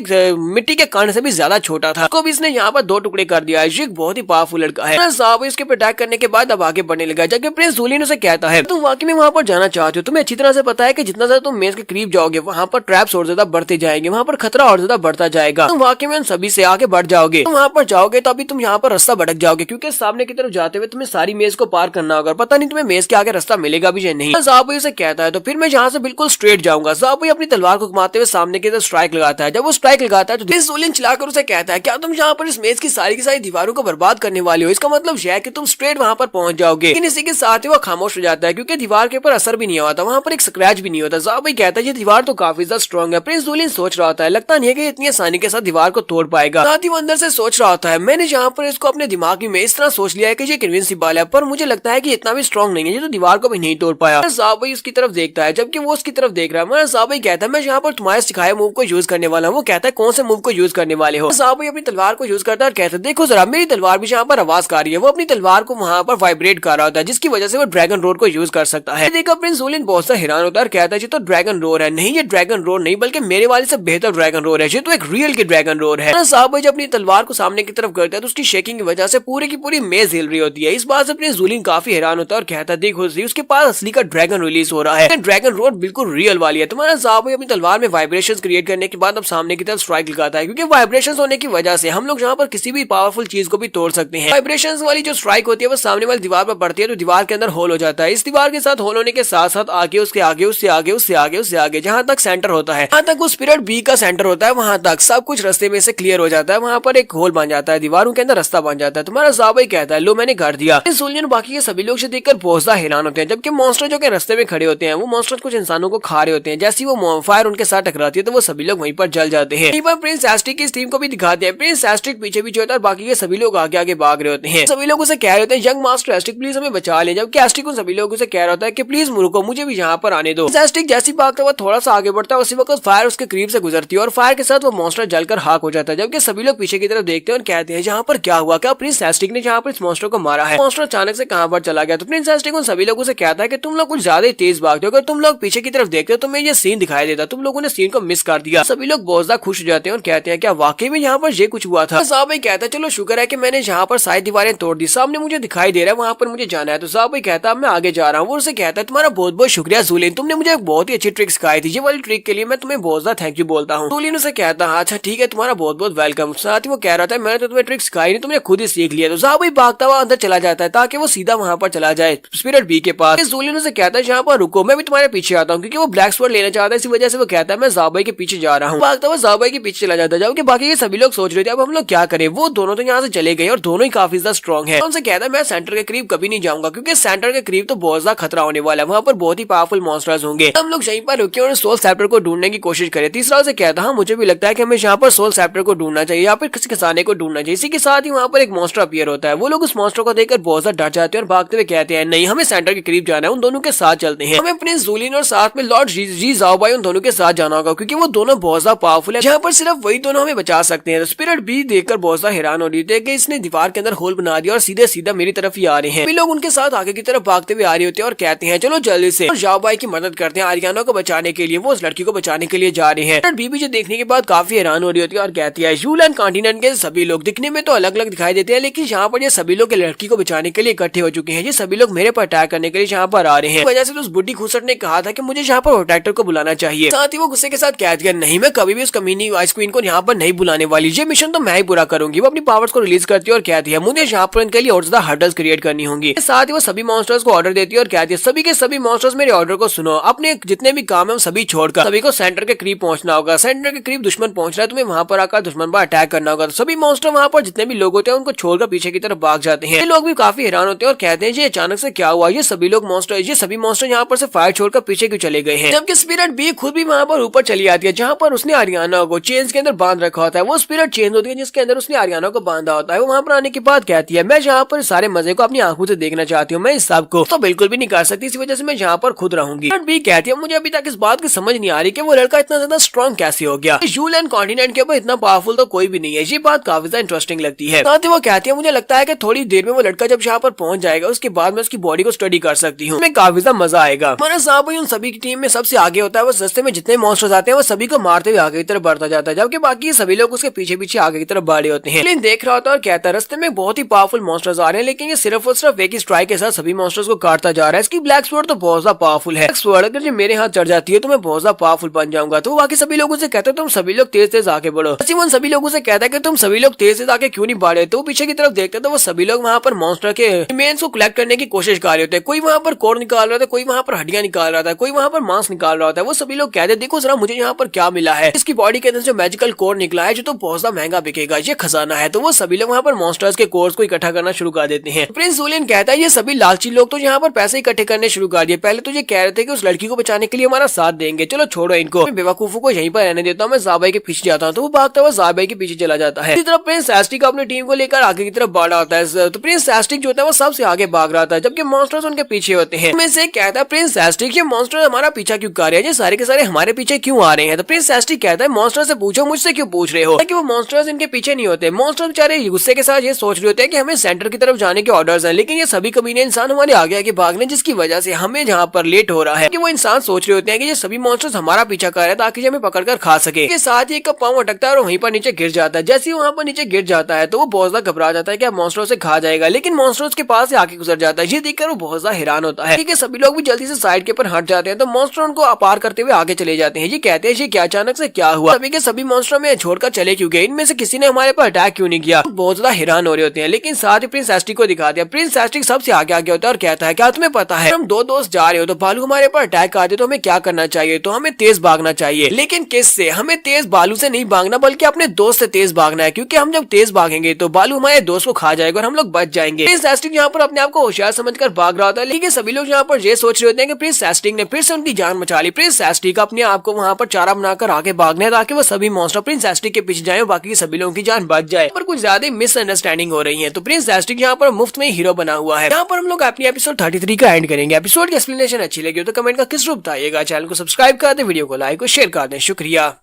मिट्टी के कण से भी ज्यादा छोटा था को भी इसने यहाँ पर दो टुकड़े कर दिया है। ये बहुत ही पावरफुल लड़का है। साहब इसके अटैक करने के बाद अब आगे बढ़ने लगा, जबकि प्रिंस जूलिन उसे कहता है तुम वाकई में वहाँ पर जाना चाहते हो, तुम्हें अच्छी तरह से पता है कि जितना ज्यादा तुम मेज के करीब जाओगे वहाँ पर ट्रैप्स और ज्यादा बढ़ते जाएंगे, वहाँ पर खतरा और ज्यादा बढ़ता जाएगा, तुम वाकई में उन सभी से आगे बढ़ जाओगे। तुम वहाँ पर जाओगे तो अभी तुम यहाँ पर रास्ता भटक जाओगे, क्योंकि सामने की तरफ जाते हुए तुम्हें सारी मेज को पार करना होगा, पता नहीं तुम्हें मेज के आगे रास्ता मिलेगा भी या नहीं। ज़ाबुई उसे कहता है तो फिर मैं यहाँ से बिल्कुल स्ट्रेट जाऊंगा। ज़ाबुई अपनी तलवार को घुमाते हुए सामने की तरफ स्ट्राइक लगाता है। जब वो स्ट्राइक लगाता है तो प्रिंस जूलियन चिल्लाकर उसे कहता है, क्या तुम यहाँ पर इस मेज की सारी दीवारों को बर्बाद करने वाले हो? इसका मतलब यह है कि तुम स्ट्रेट वहाँ पर पहुंच जाओगे। लेकिन इसी के साथ ही वो खामोश हो जाता है, क्योंकि दीवार के ऊपर असर भी नहीं होता, वहाँ पर एक स्क्रैच भी नहीं होता। ज़ाबुई कहता है ये दीवार तो काफी ज्यादा स्ट्रॉन्ग है। प्रिंस जूलियन सोच रहा होता है, लगता नहीं है कि इतनी आसानी के साथ दीवार को तोड़ पाएगा। साथ ही वो अंदर से सोच रहा होता है, मैंने यहाँ पर इसको अपने दिमाग में इस तरह सोच लिया है कि ये इनविंसिबल है, पर मुझे लगता है कि इतना भी स्ट्रॉन्ग नहीं है, ये तो दीवार को भी नहीं तोड़ पाया। ज़ाबुई उसकी तरफ देखता है, जबकि वो उसकी तरफ देख रहा है। ज़ाबुई कहता है, मैं यहाँ पर तुम्हारे सिखाए मूव को यूज करने वाला हूँ। वो कहता है, कौन से मूव को यूज करने वाले हो? ज़ाबुई अपनी तलवार को यूज करता है और कहता है, देखो जरा मेरी तलवार भी यहाँ पर आवाज कर रही है। वो अपनी तलवार को वहाँ पर वाइब्रेट कर रहा होता है, जिसकी वजह से वो ड्रैगन रोड को यूज कर सकता है। देखकर प्रिंस जूलियन बहुत सा हैरान होता है और कहता है, ये तो ड्रैगन रोड है। नहीं, ये ड्रैगन रोड नहीं, बल्कि मेरे वाले से बेहतर ड्रैगन रोड है। ये तो एक रियल की ड्रैगन रोड है। ज़ाबुई जब अपनी तलवार को सामने की तरफ करता है तो उसकी शेकिंग की वजह से पूरी की पूरी मेज हिल रही होती है। इस बात से प्रिंस जूलियन काफी हैरान होता है और कहता है, देखो उसके पास असली का ड्रैगन रिलीज हो रहा है। ड्रैगन रोड बिल्कुल रियल वाली है। तुम्हारा ज़ाबुई अपनी तलवार में वाइब्रेशन क्रिएट करने के बाद अब सामने की तरफ स्ट्राइक लगाता है, क्योंकि वाइब्रेशन होने की वजह से हम लोग यहाँ पर किसी भी पावरफुल चीज को भी तोड़ सकते हैं। वाइब्रेशन वाली जो स्ट्राइक होती है वो सामने वाली दीवार पर पड़ती है तो दीवार के अंदर होल हो जाता है। इस दीवार के साथ होल होने के साथ साथ आगे उसके आगे उससे आगे उससे आगे उससे आगे जहाँ तक सेंटर होता है, जहाँ तक वो स्पिरिट बी का सेंटर होता है, वहाँ तक सब कुछ रास्ते में से क्लियर हो जाता है। वहाँ पर एक होल बन जाता है, दीवारों के अंदर रास्ता बन जाता है। तुम्हारा ज़ाबुई कहता है, लो मैंने कर दिया। जूलियन बाकी के सभी लोग से देखकर बहुत ज्यादा हैरान होते हैं, जबकि मॉन्स्टर जो के रास्ते में खड़े होते हैं वो मॉन्स्टर कुछ इंसानों को खा रहे होते हैं। जैसे वो फायर उनके साथ टकराती है तो वो सभी लोग वहीं पर जल जाते हैं। प्रिंस एस्ट्रिक की इस टीम को भी दिखाते हैं। प्रिंस एस्ट्रिक पीछे पीछे होता है और बाकी के सभी लोग आगे आगे भाग रहे होते हैं। सभी लोग उसे कह रहे होते हैं, यंग मास्टर एस्ट्रिक प्लीज हमें बचा ले, जबकि एस्ट्रिक उन सभी लोगों से कह रहा होता है कि प्लीज मुझको, मुझे भी यहाँ पर आने दो। एस्ट्रिक जैसी भागता हुआ थोड़ा सा आगे बढ़ता है, उसी वक्त फायर उसके करीब से गुजरती है और फायर के साथ वो मॉन्स्टर जलकर खाक हो जाता है। जबकि सभी लोग पीछे की तरफ देखते हैं और कहते हैं, यहाँ पर क्या हुआ? क्या प्रिंस एस्ट्रिक ने यहाँ पर इस मॉन्स्टर को मारा है? मॉन्स्टर अचानक से कहाँ पर चला गया? तो प्रिंस एस्ट्रिक उन सभी लोगों से कहता है कि तुम लोग कुछ ज्यादा तेज भागते हो, अगर तुम लोग पीछे की तरफ देखते हो तो मैं ये सीन दिखाई देता, तुम लोगों ने सीन को मिस कर दिया। सभी लोग बहुत ज्यादा खुश हो जाते हैं और कहते हैं, क्या वाकई में यहाँ पर ये कुछ हुआ था? ज़ाबुई कहता है, चलो शुक्र है कि मैंने यहाँ पर सारी दीवारें तोड़ दी, सामने मुझे दिखाई दे रहा है, वहाँ पर मुझे जाना है। तो ज़ाबुई कहता है, मैं आगे जा रहा हूँ। वो उसे कहता है, तुम्हारा बहुत बहुत शुक्रिया जूलियन, तुमने मुझे एक बहुत ही अच्छी ट्रिक सिखाई थी, ये वाली ट्रिक के लिए मैं तुम्हें बहुत ज्यादा थैंक यू बोलता हूँ। जूलियन उसे कहता है, अच्छा ठीक है, तुम्हारा बहुत बहुत वेलकम। साथ ही वो कह रहा था, मैंने तो तुम्हें ट्रिक सिखाई नहीं, तुमने खुद ही सीख लिया। तो ज़ाबुई भागता हुआ अंदर चला जाता है ताकि वो सीधा वहाँ पर चला जाए स्पिरिट बी के पास। जूलियन उसे कहता है, यहाँ पर रुको, मैं भी तुम्हारे पीछे आता हूँ, क्योंकि वो ब्लैक स्वॉर्ड लेना चाहता है। इसी वजह से वो कहता है, मैं ज़ाबुई के पीछे जा रहा हूँ। भागता हुआ ज़ाबुई के पीछे चला जाता है, जबकि बाकी के सभी लोग सोच रहे थे अब हम लोग क्या करें। वो दोनों तो यहाँ से चले गए और दोनों ही काफी ज्यादा स्ट्रॉन्ग है। उनसे कहता है, मैं सेंटर के करीब कभी नहीं जाऊंगा, क्योंकि सेंटर के करीब तो बहुत ज्यादा खतरा होने वाला है, वहाँ पर बहुत ही पावरफुल मॉन्स्टर्स होंगे। हम लोग यहीं पर रुके और सोल सेप्टर को ढूंढने की कोशिश करें। तीसरा उसे कहता है, मुझे भी लगता है कि हमें यहाँ पर सोल सेप्टर को ढूंढना चाहिए या फिर किसी खजाने को ढूंढना चाहिए। इसी के साथ ही वहाँ पर एक मॉन्स्टर अपीयर होता है। वो लोग उस मॉन्स्टर को देखकर बहुत ज्यादा डर जाते हैं और भागते हुए कहते हैं, नहीं हमें सेंटर के करीब जाना है, उन दोनों के साथ चलते हैं। हमें प्रिंस जूलियन और साथ में लॉर्ड जी ज़ाओबाई उन दोनों के साथ जाना होगा, क्योंकि वो दोनों बहुत ज्यादा पावरफुल है, जहाँ पर सिर्फ वही दोनों हमें बचा सकते हैं। स्पिरिट बी देखकर बहुत ज्यादा हैरान हो रही थी कि इसने दीवार के अंदर होल बना दिया और सीधे सीधा मेरी तरफ ही आ रहे हैं। भी लोग उनके साथ आगे की तरफ भागते हुए आ रहे होते हैं और कहते हैं, चलो जल्दी से ज़ाओबाई की मदद करते हैं, आरियाना को बचाने के लिए, वो उस लड़की को बचाने के लिए जा रहे हैं। बीबी जो देखने के बाद काफी हैरान हो रही होती है और कहती है, यूलैंड कॉन्टिनेंट के सभी लोग दिखने में तो अलग अलग दिखाई देते हैं, लेकिन यहाँ पर ये सभी लोग लड़की को बचाने के लिए इकट्ठे हो चुके हैं। ये सभी लोग मेरे पर अटैक करने के लिए यहाँ पर आ रहे हैं। वजह से तो उस बुढ़ी घुसट ने कहा था कि मुझे यहाँ पर प्रोटेक्टर को बुलाना चाहिए। साथ ही वो गुस्से के साथ कह दिया, नहीं मैं कभी भी उस कमीनी वाइस क्वीन को यहाँ पर नहीं बुलाने वाली, ये मिशन तो मैं ही पूरा करूंगी। वो अपनी पावर्स को रिलीज करती है और कहती है, मुझे यहाँ पर इनके लिए और ज्यादा हर्डल्स क्रिएट करनी होंगी। साथ ही वो सभी मॉन्स्टर्स को ऑर्डर देती है और कहती है, सभी के सभी मॉन्स्टर्स मेरे ऑर्डर को सुनो, अपने जितने भी काम है सभी छोड़कर सभी को सेंटर के करीब पहुंचना होगा। सेंटर के करीब दुश्मन पहुंच रहा है, तुम्हें वहां पर आकर दुश्मन पर अटैक करना होगा। तो सभी मॉन्स्टर वहां पर जितने भी लोग होते हैं उनको छोड़कर पीछे की तरफ भाग जाते हैं। ये लोग भी काफी हैरान होते हैं और कहते हैं, ये अचानक से क्या हुआ, ये सभी मॉन्स्टर यहाँ पर से फायर छोड़कर पीछे क्यों चले गए हैं। जबकि स्पिरिट बी खुद भी वहां पर ऊपर चली आती है, जहाँ पर उसने आरियाना को चेन्स के अंदर बांध रखा होता है। वो स्पिरिट चेन होती है जिसके अंदर उसने आरियाना को बांधा होता है। वो वहां पर आने के बाद कहती है, मैं यहाँ पर सारे मजे को अपनी आंखों से देखना चाहती हूँ, मैं इस सब को तो बिल्कुल भी नहीं कर सकती, इसी वजह से मैं यहाँ पर खुद रहूंगी। बी कहती है, मुझे अभी तक इस बात की समझ नहीं आ रही कि वो लड़का इतना ज्यादा स्ट्रॉन्ग कैसे हो गया। यूलैंड कॉन्टिनेंट के ऊपर इतना पावरफुल तो कोई भी नहीं है। ये बात काफी ज्यादा इंटरेस्टिंग लगती है। साथ ही वो कहती है, मुझे लगता है कि थोड़ी देर में वो लड़का जब यहाँ पर पहुंच जाएगा उसके बाद मैं उसकी बॉडी को स्टडी कर सकती हूँ, काफी ज्यादा मजा आएगा। हमारा ज़ाओबाई उन सभी की टीम में सबसे आगे होता है। वो रास्ते में जितने मॉन्स्टर्स आते हैं वो सभी को मारते हुए आगे की तरफ बढ़ता जाता है, जबकि बाकी सभी लोग उसके पीछे पीछे आगे की तरफ बढ़े होते हैं। लेकिन देख रहा होता है और कहता है, रास्ते में बहुत ही पावरफुल मॉन्स्टर्स आ रहे हैं, लेकिन ये सिर्फ और सिर्फ एक ही स्ट्राइक के साथ सभी मॉन्स्टर्स को काटता जा रहा है। इसकी ब्लैक स्वॉर्ड तो बहुत ज्यादा पावरफुल है। स्वॉर्ड अगर ये मेरे हाथ चढ़ जाती है तो मैं बहुत ज्यादा पावरफुल बन जाऊंगा। तो बाकी सभी लोगों से कहते हैं, तुम सभी लोग तेज तेज आगे बढ़ो। उन सभी लोगों से कहता है कि तुम सभी लोग तेज तेज आगे क्यों नहीं बढ़े। तो पीछे की तरफ देखते तो वो सभी लोग वहाँ पर मॉन्स्टर के रिमेन्स को कलेक्ट करने की कोशिश कर रहे होते हैं। कोई वहाँ पर कोर निकाल रहा था, कोई वहाँ पर हड्डियां निकाल रहा था, कोई वहाँ पर मांस निकाल रहा था। वो सभी लोग कहते देखो जरा मुझे यहाँ पर क्या मिला है, इसकी बॉडी के अंदर जो मैजिकल कोर निकला है जो तो बहुत ज्यादा महंगा बिकेगा, ये खजाना है। तो वो सभी लोग वहाँ पर मॉन्स्टर्स के कोर्स को इकट्ठा करना शुरू कर देते हैं। प्रिंस जूलियन कहता है ये सभी लालची लोग तो यहाँ पर पैसे इकट्ठे करने शुरू कर दिए। पहले तो ये कह रहे थे कि उस लड़की को बचाने के लिए हमारा साथ देंगे, चलो छोड़ो इनको, बेवकूफों को यहीं पर रहने देता हूँ, मैं ज़ाबाई के पीछे जाता हूँ। तो वो भागता हुआ ज़ाबाई के पीछे चला जाता है। इसी तरफ प्रिंस एस्टिक अपनी टीम को लेकर आगे की तरफ बढ़ आता है। तो प्रिंस एस्टिक जो होता है वो सबसे आगे भाग रहा था, जबकि मॉन्स्टर्स उनके पीछे होते हैं। में से कहता है प्रिंस एस्टिक ये मॉन्स्टर हमारा पीछा क्यों कर रहे हैं, ये सारे के सारे हमारे पीछे क्यों आ रहे हैं। तो प्रिंस एस्टिक कहता है मॉन्स्टर से पूछो, मुझसे क्यों पूछ रहे हो, कि वो मॉन्स्टर्स इनके पीछे नहीं होते। मॉन्स्टर बेचारे गुस्से के साथ ये सोच रहे होते हैं कि हमें सेंटर की तरफ जाने के ऑर्डर्स हैं, लेकिन ये सभी कमीने इंसान हमारे आगे आगे भाग रहे हैं, जिसकी वजह से हमें जहाँ पर लेट हो रहा है। कि वो इंसान सोच रहे होते हैं कि ये सभी मॉन्स्टर्स हमारा पीछा कर रहे हैं ताकि हमें पकड़कर खा सके। के साथ ही एक पाँव अटकता है और वहीं पर नीचे गिर जाता है। जैसे ही वहाँ पर नीचे गिर जाता है तो वो बहुत ज्यादा घबरा जाता है कि अब मॉन्स्टर से खा जाएगा, लेकिन मॉन्स्टर उसके पास से आके गुजर जाता है। ये देखकर वो बहुत ज्यादा हैरान होता है। ठीक है, सभी लोग भी जल्दी से साइड के ऊपर हट जाते हैं। तो मॉन्स्टर उनको अपार करते हुए आगे चले जाते हैं। ये कहते हैं ये क्या अचानक से क्या हुआ, सभी के सभी मॉन्स्टर में छोड़कर चले क्यों गए, इनमें से किसी ने हमारे पर अटैक क्यों नहीं किया। बहुत ज्यादा हैरान हो रहे होते हैं, लेकिन साथ ही प्रिंस एस्टिक को दिखा दिया। प्रिंस एस्टिक सबसे आगे आगे होता है और कहता है क्या तुम्हें पता है हम दो दोस्त जा रहे हो तो भालू हमारे पर अटैक कर दे तो हमें क्या करना चाहिए, तो हमें तेज भागना चाहिए। लेकिन किससे, हमें तेज बालू से नहीं भागना बल्कि अपने दोस्त से तेज भागना है, क्योंकि हम जब तेज भागेंगे तो बालू हमारे दोस्त को खा जाएगा और हम लोग बच जाएंगे। प्रिंस एस्टिक यहाँ पर अपने आप को होशियार समझकर भाग रहा होता है, लेकिन सभी लोग यहाँ पर ये सोच रहे होते हैं कि प्रिंस एस्टिक ने फिर से उनकी जान बचा ली। प्रिंस एस्टिक अपने आप को वहाँ पर चारा बनाकर आगे भागने है ताकि वो सभी मॉन्स्टर प्रिंस एस्टिक के पीछे जाए और बाकी सभी लोगों की जान बच जाए। पर कुछ ज्यादा मिसअंडरस्टैंडिंग हो रही है। तो प्रिंस एस्टिक यहाँ पर मुफ्त में हीरो बना हुआ है। यहाँ पर हम लोग अपनी एपिसोड 33 का एंड करेंगे। एपिसोड की एक्सप्लेनेशन अच्छी लगी हो तो कमेंट का किस रूप बताइएगा। चैनल को सब्सक्राइब कर दे, वीडियो को लाइक और शेयर कर दें। शुक्रिया।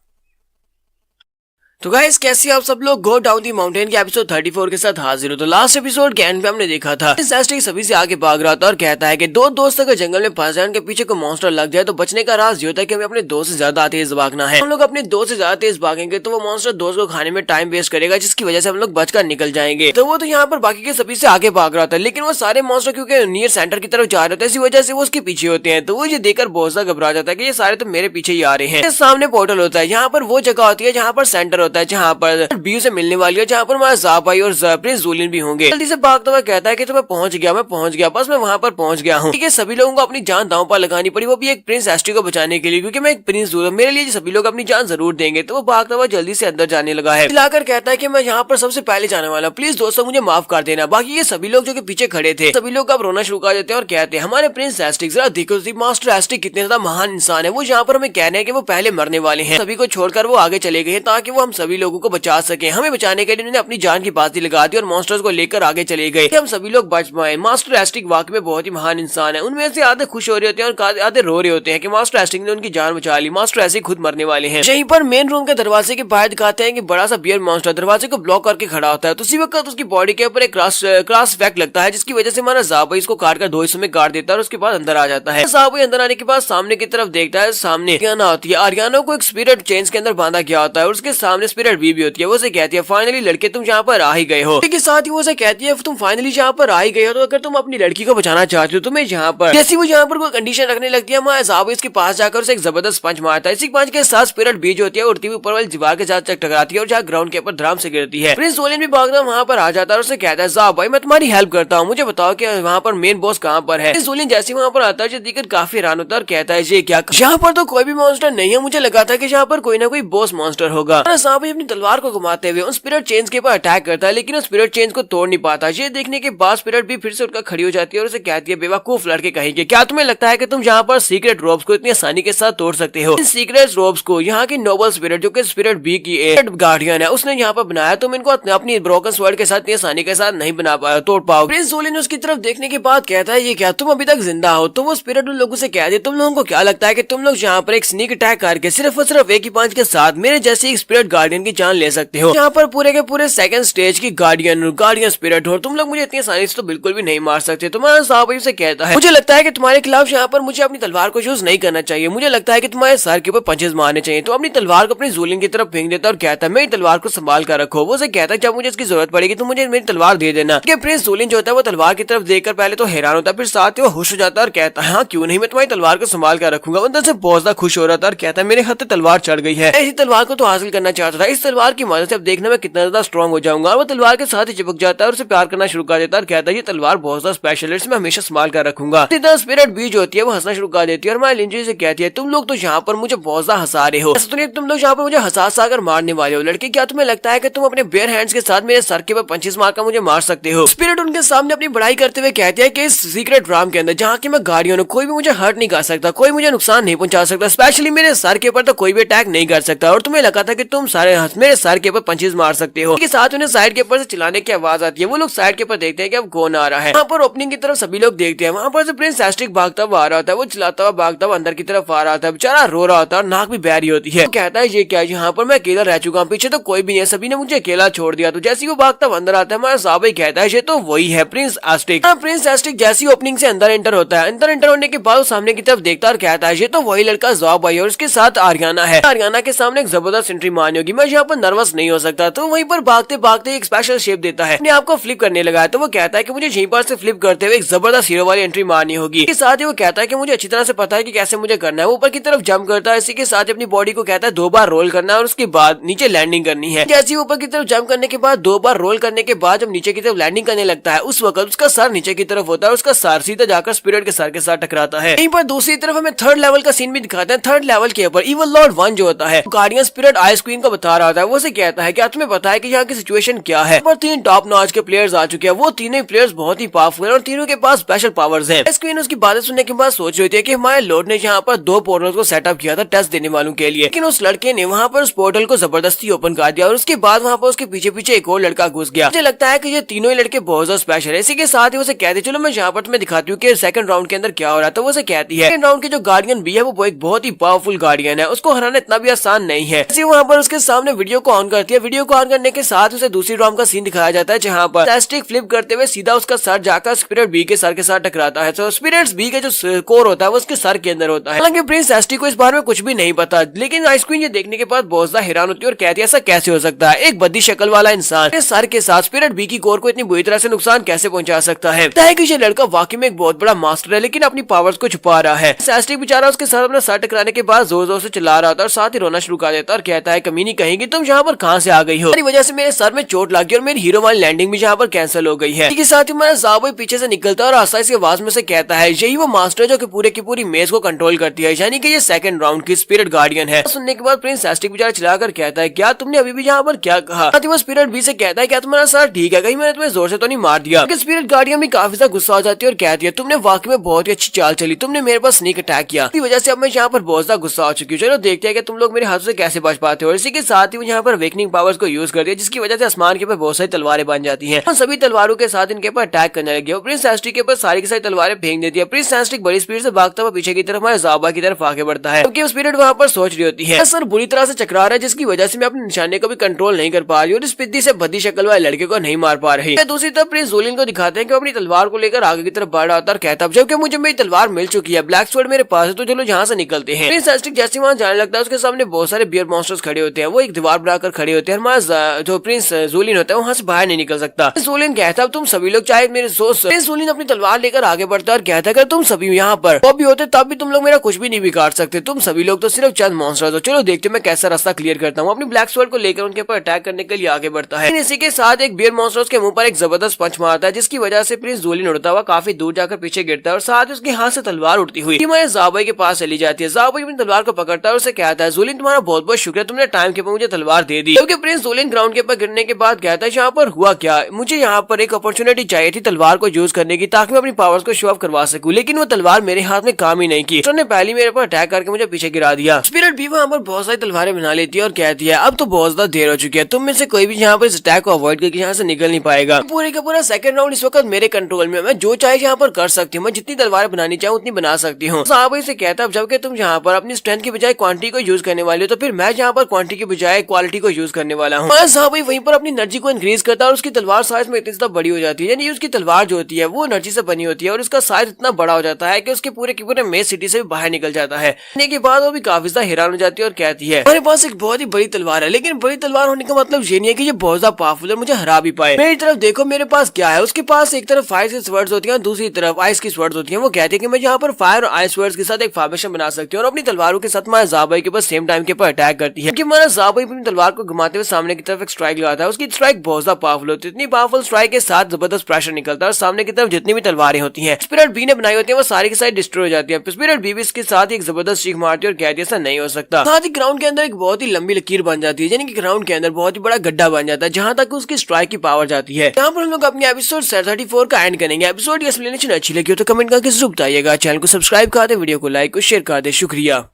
तो गाइस कैसे आप सब लोग गो डाउन दी माउंटेन के एपिसोड 34 के साथ हाजिर हो। तो लास्ट एपिसोड के एंड पे हमने देखा था एस्टिक सभी से आगे भाग रहा था और कहता है कि दो दोस्त अगर जंगल में फंस जाए, उनके पीछे कोई मॉन्स्टर लग जाए तो बचने का राज ये होता है कि हमें अपने दोस्त से ज्यादा तेज भागना है। हम लोग अपने दोस्त से ज्यादा तेज भागेंगे तो वो मॉन्स्टर दोस्त को खाने में टाइम वेस्ट करेगा, जिसकी वजह से हम लोग बचकर निकल जाएंगे। तो वो तो यहाँ पर बाकी के सभी से आगे भाग रहा था, लेकिन वो सारे मॉन्स्टर क्योंकि नियर सेंटर की तरफ जा रहे थे, इसी वजह से वो उसके पीछे होते हैं। तो वो ये देखकर बहुत ज्यादा घबरा जाता है कि ये सारे तो मेरे पीछे ही आ रहे हैं। सामने पोर्टल होता है, यहाँ पर वो जगह होती है जहाँ पर सेंटर होता है, जहाँ पर व्यू से मिलने वाली है, जहाँ पर हमारा ज़ाबाई और प्रिंस जूलियन भी होंगे। जल्दी से भागता हुआ कहता है कि तो मैं पहुंच गया, बस मैं वहाँ पर पहुंच गया हूँ। ठीक है, सभी लोगों को अपनी जान दांव पर लगानी पड़ी, वो भी एक प्रिंस एस्टिक को बचाने के लिए, क्योंकि मैं एक प्रिंस हूँ, मेरे लिए सभी लोग अपनी जान जरूर देंगे। तो वो भागता हुआ जल्दी से अंदर जाने लगा है। चिल्लाकर कहता है कि मैं यहाँ पर सबसे पहले जाने वाला हूँ, प्लीज दोस्तों मुझे माफ कर देना। बाकी ये सभी लोग जो कि पीछे खड़े थे, सभी लोग अब रोना शुरू कर देते हैं और कहते हैं हमारे प्रिंस एस्टिक जरा देखो मास्टर एस्टिक कितने ज्यादा महान इंसान है। वो यहाँ पर हमें कहने हैं कि वो पहले मरने वाले हैं, सभी को छोड़कर वो आगे चले गए हैं ताकि वो हम सभी लोगों को बचा सके। हमें बचाने के लिए उन्होंने अपनी जान की बाजी लगा दी और मॉन्स्टर्स को लेकर आगे चले गए कि हम सभी लोग बच पाए। मास्टर एस्टिक वाकई में बहुत ही महान इंसान है। उनमें से आधे खुश हो रहे होते हैं और आधे रो रहे होते हैं कि मास्टर एस्टिक ने उनकी जान बचा ली, मास्टर ऐसे खुद मरने वाले हैं। यहीं पर मेन रूम के दरवाजे के बाहर दिखाते हैं कि बड़ा सा बियर मॉन्स्टर दरवाजे को ब्लॉक करके खड़ा होता है। तो उसी वक्त उसकी बॉडी के ऊपर एक क्रॉस इफेक्ट लगता है, जिसकी वजह से हमारा ज़ाबाई इसको काट कर 2 हिस्सों में काट देता है और उसके बाद अंदर आ जाता है। ज़ाबाई अंदर आने के बाद सामने की तरफ देखता है, सामने आरियाना होती है। आरियाना को एक स्पिरिट चेंज के अंदर बांधा गया होता है और उसके सामने स्पिरिट भी होती है। वो उसे कहती है फाइनली लड़के तुम यहाँ पर आ ही गए हो। के साथ ही वो उसे कहती है तुम फाइनली यहाँ पर आ ही गए हो, तो अगर तुम अपनी लड़की को बचाना चाहते हो तुम्हें यहाँ पर, जैसे वो यहाँ पर कोई कंडीशन रखने लगती है, हमारा ज़ाबाई इसके पास जाकर उसे एक जबरदस्त पंच मारता है। इसी पंच के साथ स्पिरिट बीज होती है, उड़ती हुई ऊपर वाली दीवार के साथ टकराती है और जहाँ ग्राउंड के ऊपर धड़ाम से गिरती है। प्रिंस जूलियन भी भागना वहाँ पर आ जाता है और उसे कहता है ज़ाबाई मैं तुम्हारी हेल्प करता हूँ, मुझे बताओ कि वहाँ पर मेन बॉस कहाँ पर है। प्रिंस जूलियन जैसे वहाँ पर आता है देखकर काफी हैरान होता है और कहता है ये क्या, यहाँ पर तो कोई भी मॉन्स्टर नहीं है, मुझे लगा था कि यहाँ पर कोई ना कोई बॉस मॉन्स्टर होगा। ज़ाबाई अपनी तलवार को घुमाते हुए उन स्पिरिट चेंज के ऊपर अटैक करता है, लेकिन उस स्पिरिट चेंज को तोड़ नहीं पाता। ये देखने के बाद स्पिरिट भी फिर से उठकर खड़ी हो जाती है और उसे कहती है बेवकूफ लड़के कहेंगे, क्या तुम्हें लगता है कि तुम यहाँ पर सीक्रेट रोब्स को इतनी आसानी के साथ तोड़ सकते हो। इन सीक्रेट रोब्स को यहाँ की नोबल स्पिरिट जो कि स्पिरिट बी की गार्डियन है उसने यहाँ पर बनाया, तुम इनको अपनी ब्रोकन स्वर्ड के साथ इतनी आसानी के साथ नहीं बना पाए तोड़ पाओ। प्रिंस जूलियन उसकी तरफ देखने के बाद कहता है ये क्या, तुम अभी तक जिंदा हो। तो वो स्पिरिट उन लोगों से कह दे तुम लोगों को क्या लगता है कि तुम लोग यहाँ पर एक स्नीक अटैक करके सिर्फ और सिर्फ एक ही पंच के साथ मेरे जैसे एक स्पिरिट गार्डियन की जान ले सकते हो। यहाँ पर पूरे के पूरे सेकंड स्टेज की गार्डियन स्पिरिट हो, तुम लोग मुझे इतनी आसानी से तो बिल्कुल भी नहीं मार सकते। तुम्हारा ज़ाबाई से कहता है मुझे लगता है कि तुम्हारे खिलाफ यहाँ पर मुझे अपनी तलवार को यूज नहीं करना चाहिए, मुझे लगता है कि तुम्हारे सर के ऊपर पंचेस मारने चाहिए। तो अपनी तलवार को अपनी जूलियन की तरफ फेंक देता और कहता है मेरी तलवार को संभाल कर रखो। वो उसे कहता है जब मुझे इसकी जरूरत पड़ेगी तो मुझे मेरी तलवार दे देना। प्रिंस जूलियन जो होता है वो तलवार की तरफ देखकर पहले तो हैरान होता है, फिर साथ ही वो खुश हो जाता है और कहता है हाँ क्यों नहीं, मैं तुम्हारी तलवार को संभाल कर रखूंगा। अंदर से बहुत ज्यादा खुश हो रहा था और कहता है मेरे हाथ तलवार चढ़ गई है, ऐसी तलवार को तो हासिल करना चाहता चाहता था। इस तलवार की मदद से अब देखना मैं कितना ज्यादा स्ट्रॉन्ग हो जाऊंगा। और वो तलवार के साथ ही चिपक जाता है और उसे प्यार करना शुरू कर देता है और कहता है ये तलवार बहुत ज्यादा स्पेशल है, मैं हमेशा संभाल कर रखूंगा। स्पिरिट बी जो होती है वो हंसना शुरू कर देती है और हमारी लिंजी से कहती है तुम लोग तो यहाँ पर मुझे बहुत ज्यादा हंसा रहे हो, ऐसा तो नहीं तुम लोग यहाँ पर मुझे हंसा कर मारने वाले हो। लड़की क्या तुम्हें लगता है कि तुम अपने बेयर हैंड्स के साथ मेरे सर के ऊपर पंचेस मारकर मुझे मार सकते हो? स्पिरिट उनके सामने अपनी बड़ाई करते हुए कहती है कि इस सीक्रेट राम के अंदर जहाँ की मैं गाड़ियों ने कोई भी मुझे हर्ट नहीं कर सकता, कोई मुझे नुकसान नहीं पहुंचा सकता, स्पेशली मेरे सर के ऊपर तो कोई भी अटैक नहीं कर सकता। और तुम्हें लगा था कि तुम सारे मेरे सर के ऊपर पंचेस मार सकते हो। के साथ उन्हें साइड के ऊपर से चिल्लाने की आवाज आती है। वो लोग साइड के ऊपर देखते हैं कि अब कौन आ रहा है। वहाँ पर ओपनिंग की तरफ सभी लोग देखते हैं। वहाँ पर से प्रिंस एस्ट्रिक भागता हुआ आ रहा था, वो चिल्लाता हुआ भागता हुआ अंदर की तरफ आ रहा था, बेचारा रो रहा था और नाक भी बह रही होती है। कहता है ये क्या है, यहाँ पर मैं अकेला रह चुका हूँ, पीछे तो कोई भी नहीं, सभी ने मुझे अकेला छोड़ दिया। तो जैसे वो भागता हुआ अंदर आता है हमारा साहब कहता है ये तो वही है प्रिंस एस्ट्रिक। प्रिंस एस्ट्रिक जैसी ओपनिंग से अंदर एंटर होता है, अंदर एंटर होने के बाद सामने की तरफ देखता और कहता है ये तो वही लड़का ज़ॉब भाई और उसके साथ आरियाना है। आरियाना के सामने एक जबरदस्त एंट्री मारनी होगी, मैं यहाँ पर नर्वस नहीं हो सकता। तो वहीं पर भागते भागते एक स्पेशल शेप देता है, अपने आप को फ्लिप करने लगा है। तो वो कहता है कि मुझे यहीं पर से फ्लिप करते हुए एक जबरदस्त हीरो वाली एंट्री मारनी होगी। इसके साथ ही वो कहता है कि मुझे अच्छी तरह से पता है कि कैसे मुझे करना है। वो ऊपर की तरफ जंप करता है, इसी के साथ अपनी बॉडी को कहता है 2 बार रोल करना है और उसके बाद नीचे लैंडिंग करनी है। जैसे ऊपर की तरफ जंप करने के बाद 2 बार रोल करने के बाद जब नीचे की तरफ लैंडिंग करने लगता है उस वक्त उसका सर नीचे की तरफ होता है और उसका सर सीधा जाकर स्पिरिट के सर के साथ टकराता है। यहीं पर दूसरी तरफ हमें थर्ड लेवल का सीन भी दिखाते हैं। थर्ड लेवल के ऊपर इवल लॉर्ड 1 जो होता है गार्डियन स्पिरिट आइस क्वीन को बता रहा था। वो से कहता है क्या तुम्हें पता है कि यहाँ की सिचुएशन क्या है? पर 3 टॉप नॉच के प्लेयर्स आ चुके हैं, वो तीनों प्लेयर्स बहुत ही पावरफुल है और तीनों के पास स्पेशल पावर्स हैं। आइस क्वीन उसकी बातें सुनने के बाद सोच रही थी कि हमारे लॉर्ड ने यहाँ पर 2 पोर्टल्स को सेटअप किया था टेस्ट देने वालों के लिए, लेकिन उस लड़के ने वहाँ पर उस पोर्टल को जबरदस्ती ओपन कर दिया और उसके बाद वहाँ पर उसके पीछे पीछे एक और लड़का घुस गया। मुझे लगता है कि ये तीनों ही लड़के बहुत ज्यादा स्पेशल है। इसी के साथ ही उसे कहते चलो मैं यहाँ पर तुम्हें दिखाती हूँ कि सेकंड राउंड के अंदर क्या हो रहा है। तो वो कहती है सेकंड राउंड के जो गार्डियन बी है वो एक बहुत ही पावरफुल गार्डियन है, उसको हराना इतना भी आसान नहीं है। वहाँ पर उसके सामने वीडियो को ऑन करती है। वीडियो को ऑन करने के साथ उसे दूसरी राउंड का सीन दिखाया जाता है जहाँ पर एस्ट्रिक फ्लिप करते हुए सीधा उसका सर जाकर स्पिरिट बी के सर के साथ टकराता है। तो स्पिरिट बी के जो कोर होता है वो उसके सर के अंदर होता है। हालांकि प्रिंस एस्ट्रिक को इस बारे में कुछ भी नहीं पता, लेकिन आइस क्वीन ये देखने के बाद बहुत ज्यादा हैरान होती है और कहती है ऐसा कैसे हो सकता है, एक बद्दी शक्ल वाला इंसान सर के साथ स्पिरिट बी की कोर को इतनी बुरी तरह से नुकसान कैसे पहुंचा सकता है? कि ये लड़का वाकई में एक बहुत बड़ा मास्टर है लेकिन अपनी पावर्स को छुपा रहा है। एस्ट्रिक बेचारा उसके साथ अपना सर टकराने के बाद जोर जोर से चिल्ला रहा था और साथ ही रोना शुरू कर देता और कहता है कमीनी कहेंगी तुम यहाँ पर कहाँ से आ गई हो, मेरी वजह से मेरे सर में चोट लगी और मेरी हीरो वाली लैंडिंग भी यहाँ पर कैंसिल हो गई है। इसके साथ ही हमारा ज़ाबोई पीछे से निकलता है और आस्ता इसकी आवाज में से कहता है यही वो मास्टर जो कि पूरे की पूरी मेज को कंट्रोल करती है, यानी कि ये सेकंड राउंड की स्पिरिट गार्डियन है। सुनने के बाद प्रिंस एस्ट्रिक बेचारा चिल्लाकर कहता है क्या तुमने अभी भी यहाँ पर क्या कहा? वो स्पिरिट बी से कहता है क्या तुम्हारा सर ठीक है, कहीं मैंने तुम्हें जोर से तो नहीं मार दिया? स्पिरिट गार्डियन भी काफी ज्यादा गुस्सा हो जाती है और कहती है तुमने वाकई में बहुत ही अच्छी चाल चली, तुमने मेरे पास स्नीक अटैक किया, इसी वजह से अब मैं यहाँ पर बहुत ज्यादा गुस्सा हो चुकी हूँ। चलो देखते हैं कि तुम लोग मेरे हाथों से कैसे बच पाते हो। और इसी के साथ ही वो यहाँ पर वेकनिंग पावर्स को यूज करती है जिसकी वजह से आसमान के ऊपर बहुत सारी तलवारें बन जाती हैं और सभी तलवारों के साथ इनके ऊपर अटैक करने लगी है। प्रिंस एस्ट्रिक के ऊपर सारी की सारी तलवारें फेंक देती है। प्रिंस एस्ट्रिक बड़ी स्पीड से भागता हुआ पीछे की तरफ हमारे ज़ाबा की तरफ आगे बढ़ता है क्योंकि स्पिरिट वहाँ पर सोच रही होती है सर बुरी तरह से चकरा रहा है जिसकी वजह से मैं अपने निशाने को भी कंट्रोल नहीं कर पा रही और इस पिद्दी से भद्दी शक्ल वाले लड़के को नहीं मार पा रही। दूसरी तरफ प्रिंस ज़ोलिन को दिखाते हैं कि अपनी तलवार को लेकर आगे की तरफ बढ़ रहा था और कहता जबकि मुझे मेरी तलवार मिल चुकी है, ब्लैक स्वॉर्ड मेरे पास है, तो चलो यहाँ से निकलते हैं। प्रिंस एस्ट्रिक जैसे वहाँ जाने लगता है उसके सामने बहुत सारे बियर मॉन्स्टर्स खड़े होते हैं, वो एक दीवार बनाकर खड़े होते हैं। हमारा जो प्रिंस ज़ोलिन होता है वहाँ से बाहर नहीं निकल सकता। ज़ोलिन कहता है तुम सभी लोग चाहे मेरे प्रिंस ज़ोलिन अपनी तलवार लेकर आगे बढ़ता है और कहता है तुम सभी यहाँ पर वो भी होते तब भी तुम लोग मेरा कुछ भी नहीं बिगाड़ सकते, तुम सभी लोग तो सिर्फ चंद मॉन्स्टर्स हो। चलो देखते मैं कैसा रास्ता क्लियर करता हूँ। अपनी ब्लैक स्वॉर्ड को लेकर उनके ऊपर अटैक करने के लिए आगे बढ़ता है। इसी के साथ एक बियर मॉन्स्टर के मुंह पर एक जबरदस्त पंच मारता है जिसकी वजह से प्रिंस ज़ोलिन उड़ता हुआ काफी दूर जाकर पीछे गिरता है और साथ ही उसके हाथ से तलवार उड़ती हुई हमारे ज़ाबोई के पास चली जाती है। ज़ाबोई अपनी तलवार को पकड़ता है और उसे कहता है ज़ोलिन तुम्हारा बहुत बहुत शुक्रिया, तुमने टाइम के ऊपर मुझे तलवार दे दी। क्योंकि प्रिंस ज़ोलिन ग्राउंड के ऊपर गिरने के बाद कहता है यहाँ पर हुआ क्या, मुझे यहाँ पर एक अपॉर्चुनिटी चाहिए थी तलवार को यूज करने की ताकि मैं अपनी पावर्स को शो ऑफ करवा सकूं, लेकिन वो तलवार मेरे हाथ में काम ही नहीं की, उसने पहले मेरे पर अटैक करके मुझे पीछे गिरा दिया। स्पिरिट भी वहाँ पर बहुत सारी तलवारें बना लेती है और कहती है अब तो बहुत ज्यादा देर हो चुकी है, तुम में से कोई भी यहाँ पर इस अटैक को अवॉइड करके यहाँ से निकल नहीं पाएगा। पूरे का पूरा सेकंड राउंड इस वक्त मेरे कंट्रोल में, मैं जो चाहे यहाँ पर कर सकती हूँ, मैं जितनी तलवारें बनानी चाहूँ उतनी बना सकती हूँ। साहब से कहता है जबकि तुम यहाँ पर अपनी स्ट्रेंथ की बजाय क्वांटिटी को यूज करने वाले हो तो फिर मैं यहाँ पर क्वांटिटी की बजाय क्वालिटी को यूज करने वाला हूँ। साहब वहीं पर अपनी एनर्जी को इंक्रीज करता है और उसकी तलवार साइज में इतनी ज्यादा बड़ी हो जाती है, यानी उसकी तलवार जो होती है वो एनर्जी से बनी होती है और उसका साइज इतना बड़ा हो जाता है कि उसके पूरे के पूरे मेज सिटी से भी बाहर निकल जाता है। के बाद वो भी काफी ज्यादा हैरान हो जाती है और कहती है हमारे पास एक बहुत ही बड़ी तलवार है, लेकिन बड़ी तलवार होने का मतलब ये नहीं है कि ये बहुत ज्यादा पावरफुल है, मुझे हरा भी पाए। मेरी तरफ देखो मेरे पास क्या है। उसके पास एक तरफ फायर की स्वर्ड्स होती है, दूसरी तरफ आइस की स्वर्ड्स होती है। वो कहती है कि मैं यहाँ पर फायर और आइस स्वर्ड्स के साथ एक फॉर्मेशन बना सकती हूँ और अपनी तलवारों के साथ हमारे ज़ाबोई के पास सेम टाइम के ऊपर अटैक करती है। हमारा ज़ाओ भाई अपनी तलवार को घुमाते हुए सामने की तरफ एक स्ट्राइक लगाता है। उसकी स्ट्राइक बहुत ज्यादा पावरफुल होती है, इतनी पावरफुल स्ट्राइक के साथ जबरदस्त प्रेशर निकलता है और सामने की तरफ जितनी भी तलवारें होती हैं स्पिरिट बी ने बनाई होती है वो सारी की सारी डिस्ट्रॉय हो जाती है। स्पिरिट बी भी इसके साथ एक जबरदस्त चीख मारती है और कहती है ऐसा नहीं हो सकता। साथ ही ग्राउंड के अंदर एक बहुत ही लंबी लकीर बन जाती है, यानी कि ग्राउंड के अंदर बहुत ही बड़ा गड्ढा बन जाता है जहां तक उसकी स्ट्राइक की पावर जाती है। यहाँ पर हम लोग अपने एपिसोड 34 का एंड करेंगे। एपिसोड की एक्सप्लेनेशन अच्छी लगी हो तो कमेंट करके जरूर बताइएगा। चैनल को सब्सक्राइब कर दे, वीडियो को लाइक और शेयर कर दे। शुक्रिया।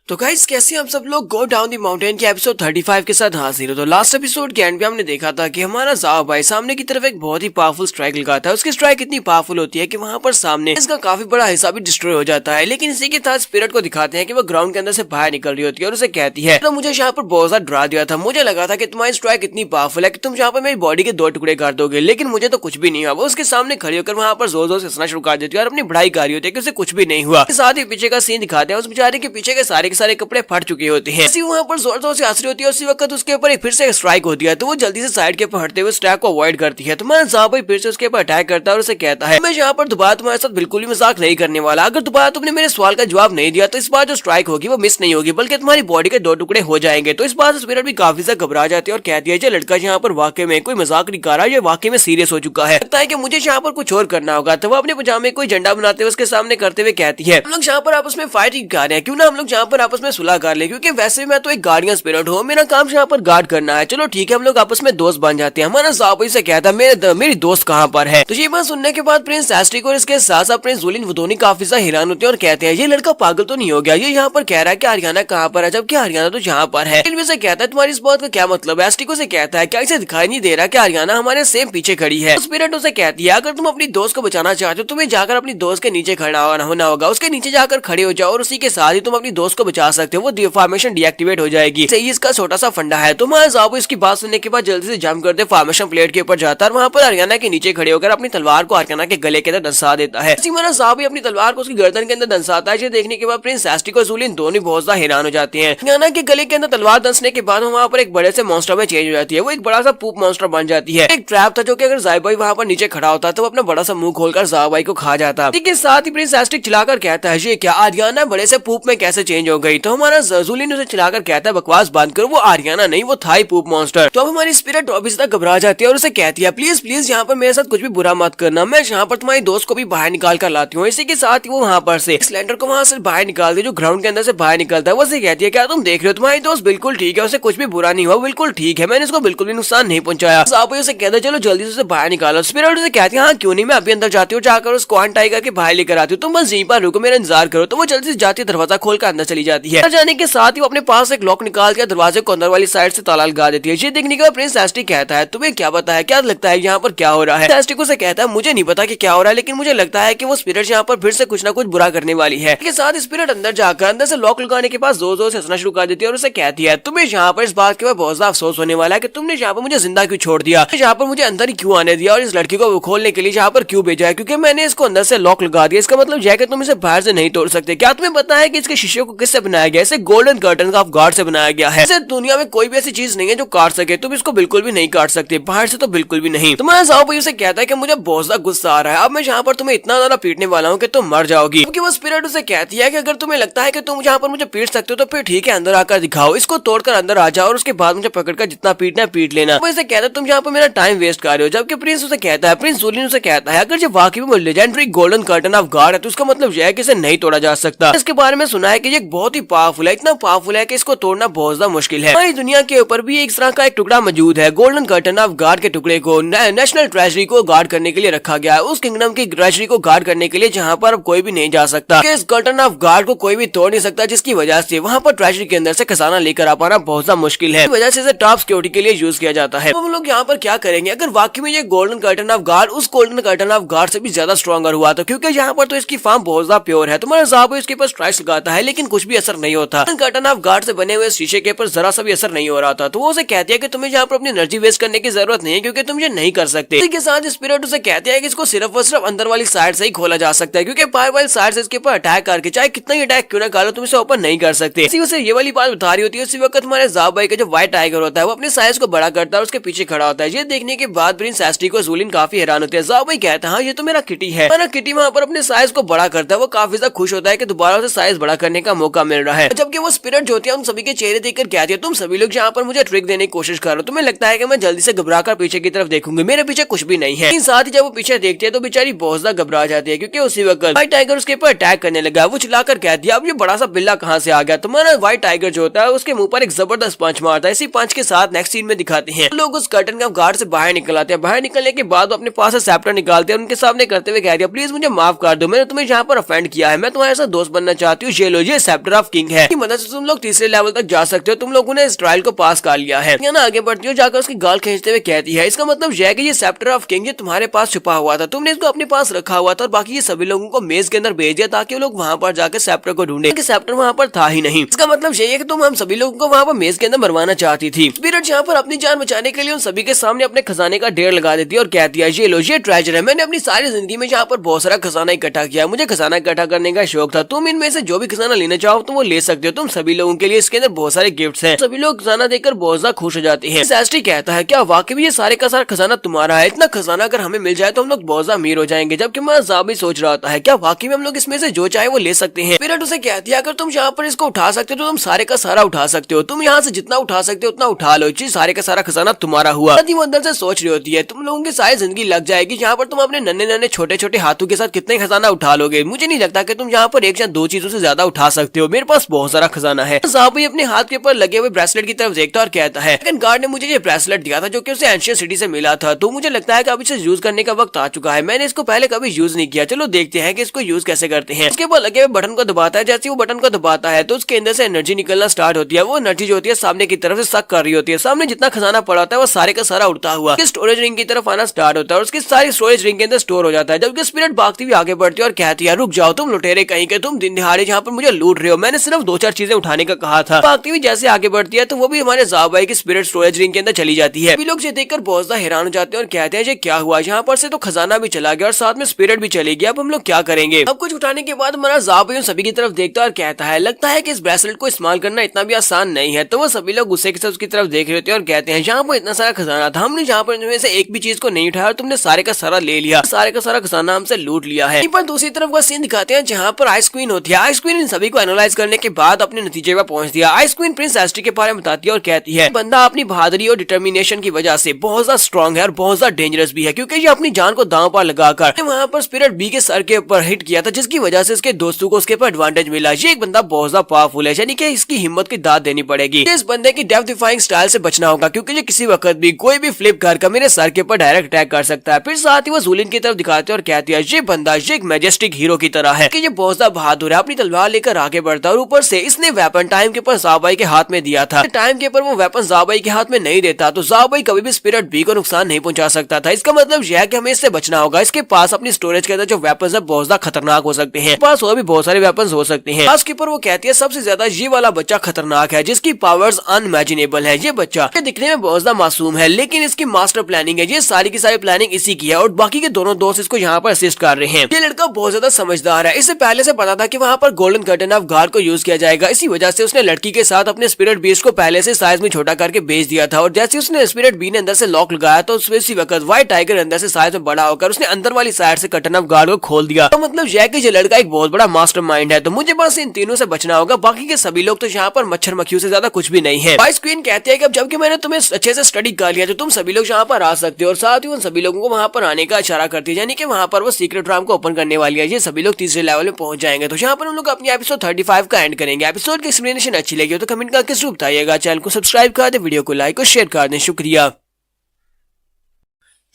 तो गाइस कैसे हम सब लोग गो डाउन दी माउंटेन के एपिसोड 35 के साथ हाजिर हो। तो लास्ट एपिसोड के एंड पे हमने देखा था कि हमारा ज़ाओ भाई सामने की तरफ एक बहुत ही पावरफुल स्ट्राइक लगाता है। उसकी स्ट्राइक इतनी पावरफुल होती है कि वहां पर सामने इसका काफी बड़ा हिस्सा भी डिस्ट्रॉय हो जाता है। लेकिन इसी के साथ स्पिरिट को दिखाते हैं कि वो ग्राउंड के अंदर से बाहर निकल रही होती है और उसे कहती है तो मुझे यहाँ पर बहुत ज्यादा डरा दिया था। मुझे लगा था कि तुम्हारी स्ट्राइक इतनी पावरफुल है कि तुम यहाँ पर मेरी बॉडी के 2 टुकड़े कर दोगे, लेकिन मुझे तो कुछ भी नहीं हुआ। वो उसके सामने खड़ी होकर वहां पर जोर जोर से हंसना शुरू कर देती है और अपनी बढ़ाई कर रही होती है कि उसे कुछ भी नहीं हुआ। साथ ही पीछे का सीन दिखाते हैं, उस बेचारे के पीछे के सारे कपड़े फट चुके होते हैं। वहां पर जोर जोर से हंस रही होती है। उसी वक्त उसके ऊपर फिर से स्ट्राइक होती है तो वो जल्दी से साइड के ऊपर हटते हुए स्ट्राइक को अवॉइड करती है। तो हमारा ज़ाओ भाई फिर से उसके ऊपर अटैक करता है और उसे कहता है मैं यहाँ पर दोबारा तुम्हारे साथ बिल्कुल भी मजाक नहीं करने वाला। अगर दोबारा तुमने मेरे सवाल का जवाब नहीं दिया तो इस बार जो स्ट्राइक होगी वो मिस नहीं होगी बल्कि तुम्हारी बॉडी के 2 टुकड़े हो जाएंगे। तो इस बात से स्पिरिट भी काफी ज्यादा घबरा जाती है और कहती है लड़का यहाँ पर वाकई में कोई मजाक नहीं कर रहा, ये वाकई में सीरियस हो चुका है, लगता है कि मुझे यहाँ पर कुछ और करना होगा। तो वो अपने पजामे कोई झंडा बनाते हुए उसके सामने करते हुए कहती है हम लोग यहाँ पर आपस में फाइटिंग कर रहे हैं, क्यों ना हम लोग यहाँ पर आपस में सुलह कर ले, क्योंकि वैसे भी मैं तो एक गार्डियन स्पिरिट हूँ, मेरा काम यहाँ पर गार्ड करना है। चलो ठीक है हम लोग आपस में दोस्त बन जाते हैं। हमारा ज़ाओ भाई से कहता है मेरी दोस्त कहाँ पर है। तो ये बात सुनने के बाद प्रिंस एस्ट्रिक और इसके साथ साथ प्रिंस ज़ुलिन वो दोनों काफी ज्यादा हैरान होते हैं और कहते हैं ये लड़का पागल तो नहीं हो गया, ये यहाँ पर कह रहा है कि आर्याना कहाँ पर है जबकि आर्याना तो यहाँ पर है। इनमें से कहता है तुम्हारी इस बात का क्या मतलब है। एस्ट्रिक से कहता है क्या इसे दिखाई नहीं दे रहा कि आर्याना हमारे सेम पीछे खड़ी है। स्पिरिट उसे कहती है अगर तुम अपनी दोस्त को बचाना चाहते हो तुम्हें जाकर अपनी दोस्त के नीचे खड़ा होना होगा, उसके नीचे जाकर खड़े हो जाओ और उसी के साथ ही तुम अपनी दोस्त को बचा सकते हो, वो फॉर्मेशन डीएक्टिवेट हो जाएगी। सही इसका छोटा सा फंडा है। तुम्हारा ज़ाओ भाई इसकी बात सुनने के बाद जल्दी से जंप करते फॉर्मेशन प्लेट के ऊपर जाता है और वहां पर आर्याना के नीचे खड़े होकर अपनी तलवार को आर्याना के गले के अंदर दंसा देता है। हमारा ज़ाओ भाई अपनी तलवार को उसकी गर्दन के अंदर दंसाता है। देखने के बाद प्रिंस एस्ट्रिक और ज़ुलिन दोनों बहुत ज्यादा हैरान हो जाते हैं। आर्याना के गले के अंदर तलवार दंसने के बाद वहां पर एक बड़े से मॉन्स्टर में चेंज हो जाती है। वो एक बड़ा सा पूप मॉन्स्टर बन जाती है। एक ट्रैप था जो कि अगर ज़ाओ भाई वहां पर नीचे खड़ा होता तो वो अपना बड़ा सा मुंह खोलकर ज़ाओ भाई को खा जाता। ठीक है साथ ही प्रिंस एस्ट्रिक चिल्लाकर कहता है ये क्या आर्याना बड़े से पूप में कैसे चेंज हो गई। तो हमारा ज़ुलिन उसे चिल्लाकर कहता है बकवास बंद करो, वो आर्याना नहीं वो था ही पूप मॉन्स्टर। तो अब हमारी स्पिरिट अभी तक घबरा जाती है और उसे कहती है प्लीज प्लीज यहाँ पर मेरे साथ कुछ भी बुरा मत करना, मैं यहाँ पर तुम्हारी दोस्त को भी बाहर निकाल कर लाती हूँ। इसी के साथ ही वो वहाँ पर से सिलेंडर को वहाँ से बाहर निकालती है जो ग्राउंड के अंदर से बाहर निकलता है। वो उसे कहती है क्या तुम देख रहे हो तुम्हारी दोस्त बिल्कुल ठीक है, उसे कुछ भी बुरा नहीं हुआ, बिल्कुल ठीक है, मैंने उसको बिल्कुल भी नुकसान नहीं पहुंचाया। ज़ाओ भाई उसे कहता है चलो जल्दी से उसे बाहर निकालो। स्पिरिट उसे कहती है हाँ क्यों नहीं, मैं अभी अंदर जाती हूँ, जाकर उस क्वान टाइगर के बाहर लेकर आती हूँ, तुम बस यहीं पर रुको मेरा इंतजार करो। तो वो जल्दी से जाती है, दरवाजा खोलकर अंदर चली जाती है। जाने के साथ ही वो अपने पास एक लॉक निकाल के दरवाजे को अंदर वाली साइड से ताला लगा देती है। ये देखने के बाद प्रिंस एस्ट्रिक कहता है तुम्हें क्या पता है, क्या लगता है यहाँ पर क्या हो रहा है। एस्ट्रिक उसे कहता है मुझे नहीं पता कि क्या हो रहा है, लेकिन मुझे लगता है कि वो स्पिरिट यहाँ पर फिर से कुछ ना कुछ बुरा करने वाली है। इसके साथ स्पिरिट अंदर जाकर अंदर से लॉक लगाने के बाद जोर जोर से हंसना शुरू कर देती है और उसे कहती है तुम्हें यहाँ पर इस बात के बाद बहुत ज्यादा अफसोस होने वाला है कि तुमने यहाँ पर मुझे जिंदा क्यों छोड़ दिया, यहाँ पर मुझे अंदर ही क्यों आने दिया और इस लड़की को खोलने के लिए यहाँ पर क्यों भेजा है, क्योंकि मैंने इसको अंदर से लॉक लगा दिया। इसका मतलब यह है कि तुम इसे बाहर से नहीं तोड़ सकते। क्या तुम्हें पता है कि इसके शीशे को किससे बनाया गया, इसे गोल्डन कर्टन ऑफ गॉड से बनाया गया है। इसे दुनिया में कोई भी ऐसी चीज नहीं है जो काट सके, तुम इसको बिल्कुल भी नहीं काट सकते, बाहर से तो बिल्कुल भी नहीं। तुम्हारा ज़ाओ भाई उसे कहता है कि मुझे बहुत ज्यादा गुस्सा आ रहा है, अब मैं यहाँ पर तुम्हें इतना ज्यादा पीटने वाला हूँ कि तुम मर जाओगी। क्योंकि वो स्पिरिट उसे कहती है कि अगर तुम्हें लगता है कि तुम यहाँ पर मुझे पीट सकते हो तो फिर ठीक है अंदर आकर दिखाओ, इसको तोड़कर अंदर आ जाओ और उसके बाद मुझे पकड़कर जितना पीटना है पीट लेना। वो इसे कहता है तुम यहाँ पर मेरा टाइम वेस्ट कर रहे हो। जबकि प्रिंस उसे कहता है, प्रिंस ज़ुलिन उसे कहता है अगर ये वाकई में legendary golden curtain of God है तो उसका मतलब यह है कि इसे नहीं तोड़ा जा सकता। इसके बारे में सुना है कि ये बहुत ही पावरफुल है, इतना पावरफुल है कि इसको तोड़ना बहुत ज्यादा मुश्किल है। हमारी दुनिया के ऊपर भी एक तरह का एक टुकड़ा मौजूद है, गोल्डन कर्टन ऑफ गॉड के टुकड़े को नेशनल ट्रेजरी को गार्ड करने के लिए रखा गया है, उस किंगडम की ट्रेजरी को गार्ड करने के लिए जहाँ पर अब कोई भी नहीं जा सकता। इस कर्टन ऑफ गॉड को कोई भी तोड़ नहीं सकता, जिसकी वजह से वहाँ पर ट्रेजरी के अंदर से खजाना लेकर आ पाना बहुत ज्यादा मुश्किल है। वजह से इसे टॉप सिक्योरिटी के लिए यूज किया जाता है। तो हम लोग यहाँ पर क्या करेंगे अगर वाकई में ये गोल्डन कर्टन ऑफ गॉड उस गोल्डन कर्टन ऑफ गॉड से भी ज्यादा स्ट्रॉन्गर हुआ तो, क्योंकि यहाँ पर तो इसकी फार्म बहुत ज्यादा प्योर है। तुम्हारा ज़ाओ भाई इसके ऊपर स्ट्राइक्स लगाता है लेकिन कुछ भी असर नहीं होता। कर्टन ऑफ गॉड से बने हुए शीशे के ऊपर जरा सा भी असर नहीं हो रहा था। तो वो उसे कहती है कि तुम्हें यहाँ पर अपनी एनर्जी वेस्ट करने की जरूरत नहीं है क्योंकि तुम ये नहीं कर सकते। इसके साथ स्पिरिट उसे कहते हैं कि इसको सिर्फ और सिर्फ अंदर वाली साइड से ही खोला जा सकता है, क्योंकि बाहर वाली साइड से इसके ऊपर अटैक करके चाहे कितना ही अटैक क्यों ना कर लो तुम इसे ओपन नहीं कर सकते। इसी वजह से ये वाली बात बता रही होती है। उसी वक्त हमारे ज़ाओ भाई का जो व्हाइट टाइगर होता है वो अपने साइज को बड़ा करता है और उसके पीछे खड़ा होता है। ये देखने के बाद प्रिंस एस्ट्रिक और ज़ुलिन काफी हैरान होते हैं। ज़ाओ भाई कहता है हाँ ये तो मेरा किटी है। किटी वहाँ पर अपने साइज को बड़ा करता है, वो काफी ज्यादा खुश होता है कि दोबारा उसे साइज बड़ा करने का मौका मिल रहा है। जबकि वो स्पिरिट जो होती है उन सभी के चेहरे देखकर कहती है तुम सभी लोग यहाँ पर मुझे ट्रिक देने की कोशिश कर रहे हो, तुम्हें लगता है कि मैं जल्दी से घबराकर पीछे की तरफ देखूंगी, मेरे पीछे कुछ भी नहीं है। साथ ही जब वो पीछे देखती है तो बेचारी बहुत ज्यादा घबरा जाती है क्योंकि उसी वक्त व्हाइट टाइगर उसके ऊपर अटैक करने लगा। वो चिल्लाकर कह दिया अब ये बड़ा सा बिल्ला कहाँ से आ गया। तुम्हारा व्हाइट टाइगर जो होता है उसके मुंह पर एक जबरदस्त पंच मारता है। इसी पंच के साथ नेक्स्ट सीन में दिखाते हैं लोग उस कर्टन का गार्ड से बाहर निकल आते हैं। बाहर निकलने के बाद अपने पास से सेप्टर निकालते हैं, उनके सामने करते हुए कह दिया प्लीज मुझे माफ कर दो, मैंने तुम्हें यहाँ पर ऑफेंड किया है, मैं तुम्हारे साथ दोस्त बनना चाहती हूँ, ये लो ये सेप्टर ऑफ किंग है, मदद से तुम लोग तीसरे लेवल तक जा सकते हो, तुम लोगों ने इस ट्रायल को पास कर लिया है। ना आगे बढ़ती हो जाकर उसकी गाल खींचते हुए कहती है इसका मतलब यह है कि ये सेप्टर ऑफ किंग ये तुम्हारे पास छुपा हुआ था, तुमने इसको अपने पास रखा हुआ था और बाकी ये सभी लोगों को मेज के अंदर भेज दिया ताकि वो लोग वहाँ पर जाकर सेप्टर को ढूंढे। सेप्टर वहाँ पर था ही नहीं। इसका मतलब यही है कि तुम हम सभी लोगों को वहाँ पर मेज के अंदर मरवाना चाहती थी। स्पिरिट यहाँ पर अपनी जान बचाने के लिए उन सभी के सामने अपने खजाने का ढेर लगा देती है और कहती है ये लो ये ट्रेजर है, मैंने अपनी सारी जिंदगी में यहाँ पर बहुत सारा खजाना इकट्ठा किया, मुझे खजाना इकट्ठा करने का शौक था, तुम इनमें से जो भी खजाना लेना चाहो तुम वो ले सकते हो, तुम सभी लोगों के लिए इसके अंदर बहुत सारे गिफ्ट्स हैं। सभी लोग खजाना देखकर बहुत ज्यादा खुश हो जाते हैं। एस्ट्री कहता है क्या वाकई में ये सारे का सारा खजाना तुम्हारा है, इतना खजाना अगर हमें मिल जाए तो हम लोग बहुत ज्यादा अमीर हो जाएंगे। जबकि मैं ज़ाबी सोच रहा था क्या वाकई में हम लोग इसमें से जो चाहे वो ले सकते हैं। स्पिरिट उसे कहती है अगर तुम यहाँ पर इसको उठा सकते हो तो तुम सारे का सारा उठा सकते हो, तुम यहाँ से जितना उठा सकते हो उतना उठा लो, सारे का सारा खजाना तुम्हारा हुआ। वो अंदर से सोच रही होती है तुम लोगों की सारी जिंदगी लग जाएगी यहाँ पर तुम अपने नन्हे नन्हे छोटे छोटे हाथों के साथ कितने खजाना उठा लोगे, मुझे नहीं लगता कि तुम यहाँ पर एक या दो चीजों से ज्यादा उठा सकते हो, मेरे पास बहुत सारा खजाना है। ज़ाबी अपने हाथ के ऊपर लगे हुए ब्रेसलेट की तरफ देखता और कहता है लेकिन गार्ड ने मुझे ये ब्रेसलेट दिया था जो कि उसे एंशियंट सिटी से मिला था, तो मुझे लगता है कि अब इसे यूज करने का वक्त आ चुका है, मैंने इसको पहले कभी यूज नहीं किया, चलो देखते हैं कि इसको यूज कैसे करते हैं। उसके बाद लगे हुए बटन को दबाता है, जैसे वो बटन को दबाता है तो उसके अंदर से एनर्जी निकलना स्टार्ट होती है। वो एनर्जी जो होती है सामने की तरफ से सक कर रही होती है, सामने जितना खजाना पड़ा होता है वो सारे का सारा उड़ता हुआ स्टोरेज रिंग की तरफ आना स्टार्ट होता है और उसकी सारी स्टोरेज रिंग के अंदर स्टोर हो जाता है। जबकि स्पिरिट भागती हुई आगे बढ़ती है और कहती है रुक जाओ तुम लुटेरे कहीं के, तुम दिन दिहाड़े यहाँ पर मुझे लूट रहे हो, मैंने सिर्फ दो चार चीजें उठाने का कहा था। भागती हुई जैसे आगे बढ़ती है तो वो भी हमारे ज़ाबाई की स्पिरिट स्टोरेज रिंग के अंदर चली जाती है। लोग ये देखकर बहुत ज्यादा हैरान हो जाते हैं और कहते हैं ये क्या हुआ, यहाँ पर से तो खजाना भी चला गया और साथ में स्पिरिट भी चली गया, अब हम लोग क्या करेंगे। अब कुछ उठाने के बाद हमारा ज़ाबाई सभी की तरफ देखता है और कहता है लगता है कि इस ब्रेसलेट को इस्तेमाल करना इतना भी आसान नहीं है। तो वो सभी लोग गुस्से के साथ उसकी तरफ देख रहे होते हैं और कहते हैं यहाँ पर इतना सारा खजाना था, हमने यहाँ पर से एक भी चीज को नहीं उठाया और तुमने सारे का सारा ले लिया, सारे का सारा खजाना हमसे लूट लिया है। पर दूसरी तरफ का सीन दिखाते हैं जहाँ पर आइस क्वीन होती है। आइस क्वीन इन सभी को एनालाइज करने के बाद अपने नतीजे पर पहुंच दिया। आइस क्वीन प्रिंस एस्ट्री के बारे में बताती है और कहती है बंदा अपनी बहादुरी और डिटर्मिनेशन की वजह से बहुत ज्यादा स्ट्रॉन्ग है और बहुत ज्यादा डेंजरस भी है, क्योंकि ये अपनी जान को दांव पर लगाकर वहाँ पर स्पिरिट बी के सर के ऊपर हिट किया था, जिसकी वजह से उसके दोस्तों को उसके ऊपर एडवांटेज मिला। ये एक बंदा बहुत ज्यादा पावरफुल है, यानी कि इसकी हिम्मत की दाद देनी पड़ेगी। इस बंदे की डेथ डिफाइंग स्टाइल से बचना होगा क्योंकि ये किसी वक्त भी कोई भी फ्लिप कर मेरे सर के ऊपर डायरेक्ट अटैक कर सकता है। फिर साथ ही वो जूलिन की तरफ दिखाते और कहती है ये बंदा ये एक मैजेस्टिक हीरो की तरह है कि ये बहुत ज्यादा बहादुर है, अपनी तलवार लेकर आगे बढ़ता है और ऊपर से इसने वेपन टाइम के ऊपर ज़ाबाई के हाथ में दिया था। टाइम के ऊपर वो वेपन ज़ाबाई के हाथ में नहीं देता तो ज़ाबाई कभी भी स्पिरिट बी को नुकसान नहीं पहुंचा सकता था। इसका मतलब यह है कि हमें इससे बचना होगा। इसके पास अपनी स्टोरेज के अंदर जो वेपन है बहुत ज्यादा खतरनाक हो सकते हैं, पास और भी बहुत सारे वेपन हो सकते हैं। खास के ऊपर वो कहती है सबसे ज्यादा ये वाला बच्चा खतरनाक है जिसकी पावर्स अनइमेजिनेबल है। ये बच्चा दिखने में बहुत ज्यादा मासूम है लेकिन इसकी मास्टर प्लानिंग है, ये सारी की सारी प्लानिंग इसी की है और बाकी के दोनों दोस्त इसको यहाँ पर असिस्ट कर रहे हैं। ये लड़का बहुत ज्यादा समझदार है, इससे पहले से पता था कि वहाँ पर गोल्डन कर्टन ऑफ गार्ड को यूज किया जाएगा, इसी वजह से उसने लड़की के साथ अपने स्पिरिट बीस्ट को पहले से साइज में छोटा करके बेच दिया था। और जैसे उसने स्पिरिट बी ने अंदर से लॉक लगाया तो उसी वक्त व्हाइट टाइगर अंदर से साइज में बड़ा होकर उसने अंदर वाली साइड से कर्टन ऑफ गार्ड को खोल दिया। तो मतलब यह कि ये लड़का एक बहुत बड़ा मास्टरमाइंड है, तो मुझे बस इन तीनों से बचना होगा, बाकी के सभी लोग तो यहाँ पर मच्छर मक्खियों से ज्यादा कुछ भी नहीं है। वाइस क्वीन कहती है कि अब जबकि मैंने तुम्हें अच्छे से स्टडी कर लिया तो तुम सभी लोग यहाँ पर आ सकते हो और साथ ही उन सभी लोगों को वहाँ पर आने का इशारा करती है, यानी कि वहाँ पर वो सीक्रेट रूम को ओपन करने वाली है। ये सभी लोग तीसरे लेवल में पहुंच जाएंगे तो यहाँ पर हम लोग अपनी एपिसोड 35 का एंड करेंगे। एपिसोड की एक्सप्लेनेशन अच्छी लगी हो तो कमेंट करके जरूर बताइएगा, चैनल को सब्सक्राइब कर दे, वीडियो को लाइक और शेयर कर दें, शुक्रिया।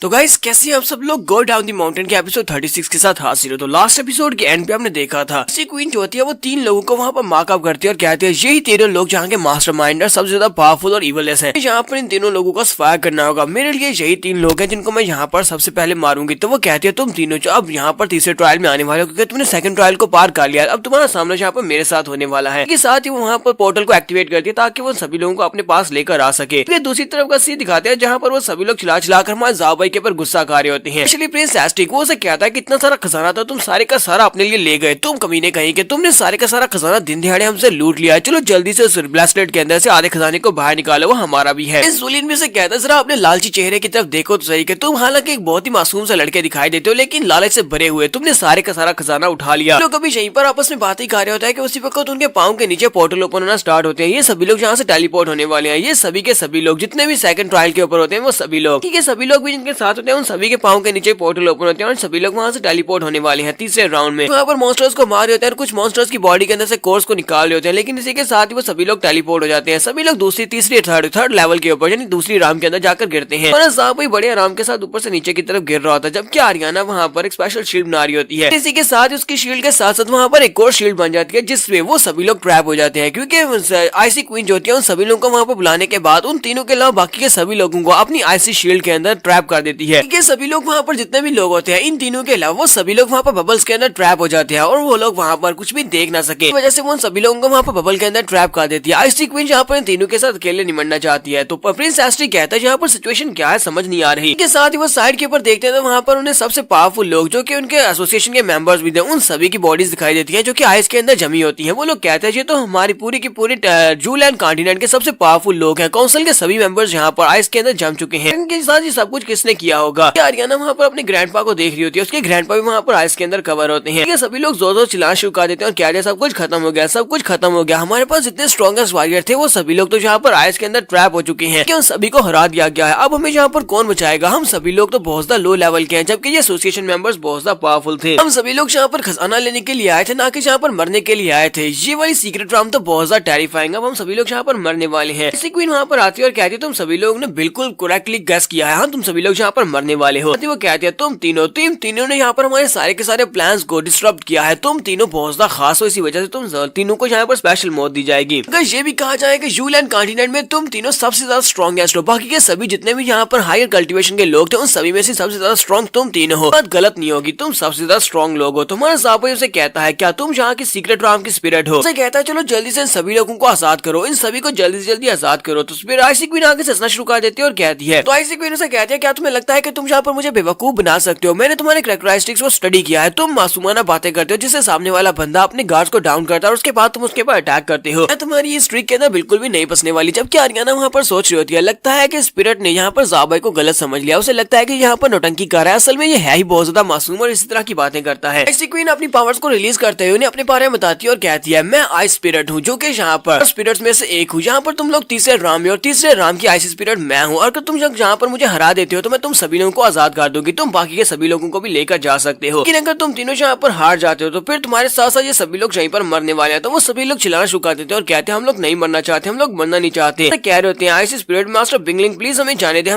तो गाइस कैसे आप सब लोग गो डाउन दी माउंटेन के एपिसोड 36 के साथ हाजिर हो। तो लास्ट एपिसोड के एंड पे हमने देखा था क्वीन जो होती है वो 3 लोगों को वहाँ पर मार्कअप करती है और कहती है यही 13 लोग जहाँ के मास्टरमाइंड और सबसे ज्यादा पावरफुल और इवलनेस हैं। यहाँ पर इन तीनों लोगों को फायर करना होगा, मेरे लिए यही 3 लोग हैं जिनको मैं यहाँ पर सबसे पहले मारूंगी। तो वो कहती है तुम तीनों जो अब यहाँ पर तीसरे ट्रायल में आने वाले हो क्योंकि तुमने सेकंड ट्रायल को पार कर लिया, अब तुम्हारा सामना यहाँ पर मेरे साथ होने वाला है। साथ ही वो वहाँ पर पोर्टल को एक्टिवेट करती है ताकि वो सभी लोगों को अपने पास लेकर आ सके। फिर दूसरी तरफ का सीन दिखाते हैं जहाँ पर वो सभी लोग चिल्ला चिल्लाकर हमारे ज़ाबाई के ऊपर गुस्सा खा रहे होते हैं। इसलिए प्रिंस एस्टिक वो उसे कहता है कि इतना सारा खजाना था, तुम सारे का सारा अपने लिए ले गए, तुम कमीने कहीं के, तुमने सारे का सारा खजाना दिन दिहाड़े हमसे लूट लिया है, चलो जल्दी से उस ब्रेसलेट के अंदर से आधे खजाने को बाहर निकालो, वो हमारा भी है। जुलियन भी से कहता है जरा अपने लालची चेहरे की तरफ देखो तो सही, कि तुम हालांकि एक बहुत ही मासूम सा लड़के दिखाई देते हो, लेकिन लालच से भरे हुए तुमने सारे का सारा खजाना उठा लिया। लोग अभी यहीं पर आपस में बात ही कर रहे होता है कि उसी वक्त उनके पाँव के नीचे पोर्टल ओपन होना स्टार्ट होते हैं। ये सभी लोग जहाँ से टेलीपोर्ट होने वाले हैं, ये सभी के सभी लोग जितने भी सेकंड ट्रायल के ऊपर होते हैं वो सभी लोग, ठीक है, सभी लोग भी जिनके साथ होते हैं उन सभी के पाँव के नीचे पोर्टल ओपन होते हैं और सभी लोग वहाँ से टेलीपोर्ट होने वाले हैं तीसरे राउंड में। वहाँ पर मॉन्स्टर्स को मार रहे होते हैं और कुछ मॉन्स्टर्स की बॉडी के अंदर से कोर्स को निकाल रहे होते हैं, लेकिन इसी के साथ ही वो सभी लोग टेलीपोर्ट हो जाते हैं। सभी लोग दूसरी तीसरी थर्ड लेवल के ऊपर यानी दूसरी राम के अंदर जाकर गिरते हैं और साहब भी बड़े आराम के साथ ऊपर से नीचे की तरफ गिर रहा होता है, जबकि आरियाना वहाँ पर एक स्पेशल शील्ड बना रही होती है। इसी के साथ उसकी शील्ड के साथ साथ वहाँ पर एक और शील्ड बन जाती है जिसमें वो सभी लोग ट्रैप हो जाते हैं, क्योंकि आईसी क्वीन जो होती है उन सभी लोगों को वहाँ पर बुलाने के बाद उन तीनों के अलावा बाकी के सभी लोगों को अपनी आईसी शील्ड के अंदर ट्रैप कर देती है। क्योंकि सभी लोग वहाँ पर जितने भी लोग होते हैं इन तीनों के अलावा वो सभी लोग वहाँ पर बबल्स के अंदर ट्रैप हो जाते हैं और वो लोग वहाँ पर कुछ भी देख ना सके, वजह से वो उन सभी लोगों को वहाँ पर बबल के अंदर ट्रैप कर देती है। आईसी क्वीन यहाँ पर इन तीनों के साथ अकेले निमटना चाहती है, तो प्रिंस एस्ट्रिक कहता है यहाँ पर सिचुएशन क्या है समझ नहीं आ रही। के साथ ही वो साइड के ऊपर देखते हैं तो वहाँ पर उन्हें सबसे पावरफुल लोग जो कि उनके एसोसिएशन के मेंबर्स भी थे उन सभी की बॉडीज दिखाई देती है जो कि आइस के अंदर जमी होती है। वो लोग कहते हैं ये तो हमारी पूरी की पूरी जूलैंड कॉन्टिनेंट के सबसे पावरफुल लोग हैं, काउंसिल के सभी मेंबर्स यहाँ पर आइस के अंदर जम चुके हैं। इनके साथ ही सब कुछ किसने किया होगा। आरियाना वहाँ पर अपने ग्रैंडपा को देख रही होती है, उसके ग्रैंडपा भी वहाँ पर आइस के अंदर कवर होते हैं। सभी लोग जोर जोर चिल्लाना शुरू कर देते हैं और क्या सब कुछ खत्म हो गया, सब कुछ खत्म हो गया, हमारे पास जितने स्ट्रॉन्गेस्ट वॉरियर थे वो सभी लोग तो यहाँ पर आइस के अंदर ट्रैप हो चुके हैं, उन सभी को हरा दिया गया है। अब हमें यहाँ पर कौन बचाएगा, हम सभी लोग तो बहुत ज्यादा लो लेवल के हैं, जबकि ये एसोसिएशन मेंबर्स बहुत ज्यादा पावरफुल थे। हम सभी लोग यहाँ पर खजाना लेने के लिए आए थे, ना कि यहाँ पर मरने के लिए आए थे। ये वाली सीक्रेट राम तो बहुत ज्यादा टेरिफाइंग, अब हम सभी लोग यहाँ पर मरने वाले हैं। क्वीन वहाँ पर आती है और कहती है तुम सभी लोग ने बिल्कुल करेक्टली गेस किया है, हाँ तुम सभी लोग यहाँ पर मरने वाले हो। वो कहती है तुम तीनों ने यहाँ पर हमारे सारे के सारे प्लान्स को डिस्टर्ब किया है, तुम तीनों बहुत ज्यादा खास हो, इसी वजह से तुम तीनों को यहाँ पर स्पेशल मौत दी जाएगी। अगर ये भी कहा जाए कि जूलैंड कॉन्टिनेंट में तुम तीनों सबसे ज्यादा स्ट्रॉन्गेस्ट हो, बाकी के सभी जितने भी यहाँ पर हायर कल्टीवेशन के लोग थे उन सभी में से सबसे ज्यादा स्ट्रॉन्ग तुम तीनों हो। बात गलत नहीं होगी, तुम सबसे ज्यादा स्ट्रॉन्ग लोग हो। तुम्हारा साहब उसे कहता है क्या तुम यहाँ की सीक्रेट राम की स्पिरिट हो। उसे कहता है चलो जल्दी से इन सभी लोगों को आजाद करो, इन सभी को जल्दी से जल्दी आजाद करो। तो फिर आईसी क्वीन आगे से हंसना शुरू कर देती है और कहती है, तो आईसी क्वीन उसे कहती है क्या तुम्हें लगता है कि तुम यहाँ पर मुझे बेवकूफ बना सकते हो, मैंने तुम्हारे कैरेक्टरिस्टिक्स को स्टडी किया है, तुम मासूमाना बातें करते हो जिससे सामने वाला बंदा अपने गार्ड्स को डाउन करता है और उसके बाद तुम उसके ऊपर अटैक करते हो। मैं तुम्हारी इस ट्रिक के अंदर बिल्कुल भी नहीं बसने वाली। जबकि आरियाना वहाँ पर सोच रही होती है, लगता है कि स्पिरिट ने यहाँ पर ज़ाबाई को गलत समझ लिया, उसे लगता है कि यहाँ पर नौटंकी कर रहा है, असल में ये है ही बहुत ज्यादा मासूम और इसी तरह की बातें करता है। आईसी क्वीन अपनी पावर्स को रिलीज करते हुए उन्हें अपने बारे में बताती है और कहती है मैं आइस स्पिरिट हूँ जो कि यहाँ पर स्पिरिट्स में से एक हूँ, यहाँ पर तुम लोग तीसरे राम और तीसरे राम की आइस स्पिरिट मैं हूँ, और अगर तुम जहाँ पर मुझे हरा देते हो तो मैं तुम सभी लोगों को आजाद कर दूंगी, तुम बाकी के सभी लोगों को भी लेकर जा सकते हो। लेकिन अगर तुम तीनों यहाँ पर हार जाते हो तो फिर तुम्हारे साथ साथ ये सभी लोग यहीं पर मरने वाले हैं। तो वो सभी लोग चिल्लाना शुरू कर देते हैं और कहते हैं हम लोग नहीं मरना चाहते, हम लोग मरना नहीं चाहते। कह रहे होते हैं आइस स्पिरिट मास्टर बिंगलिंग प्लीज हमें जाने दे,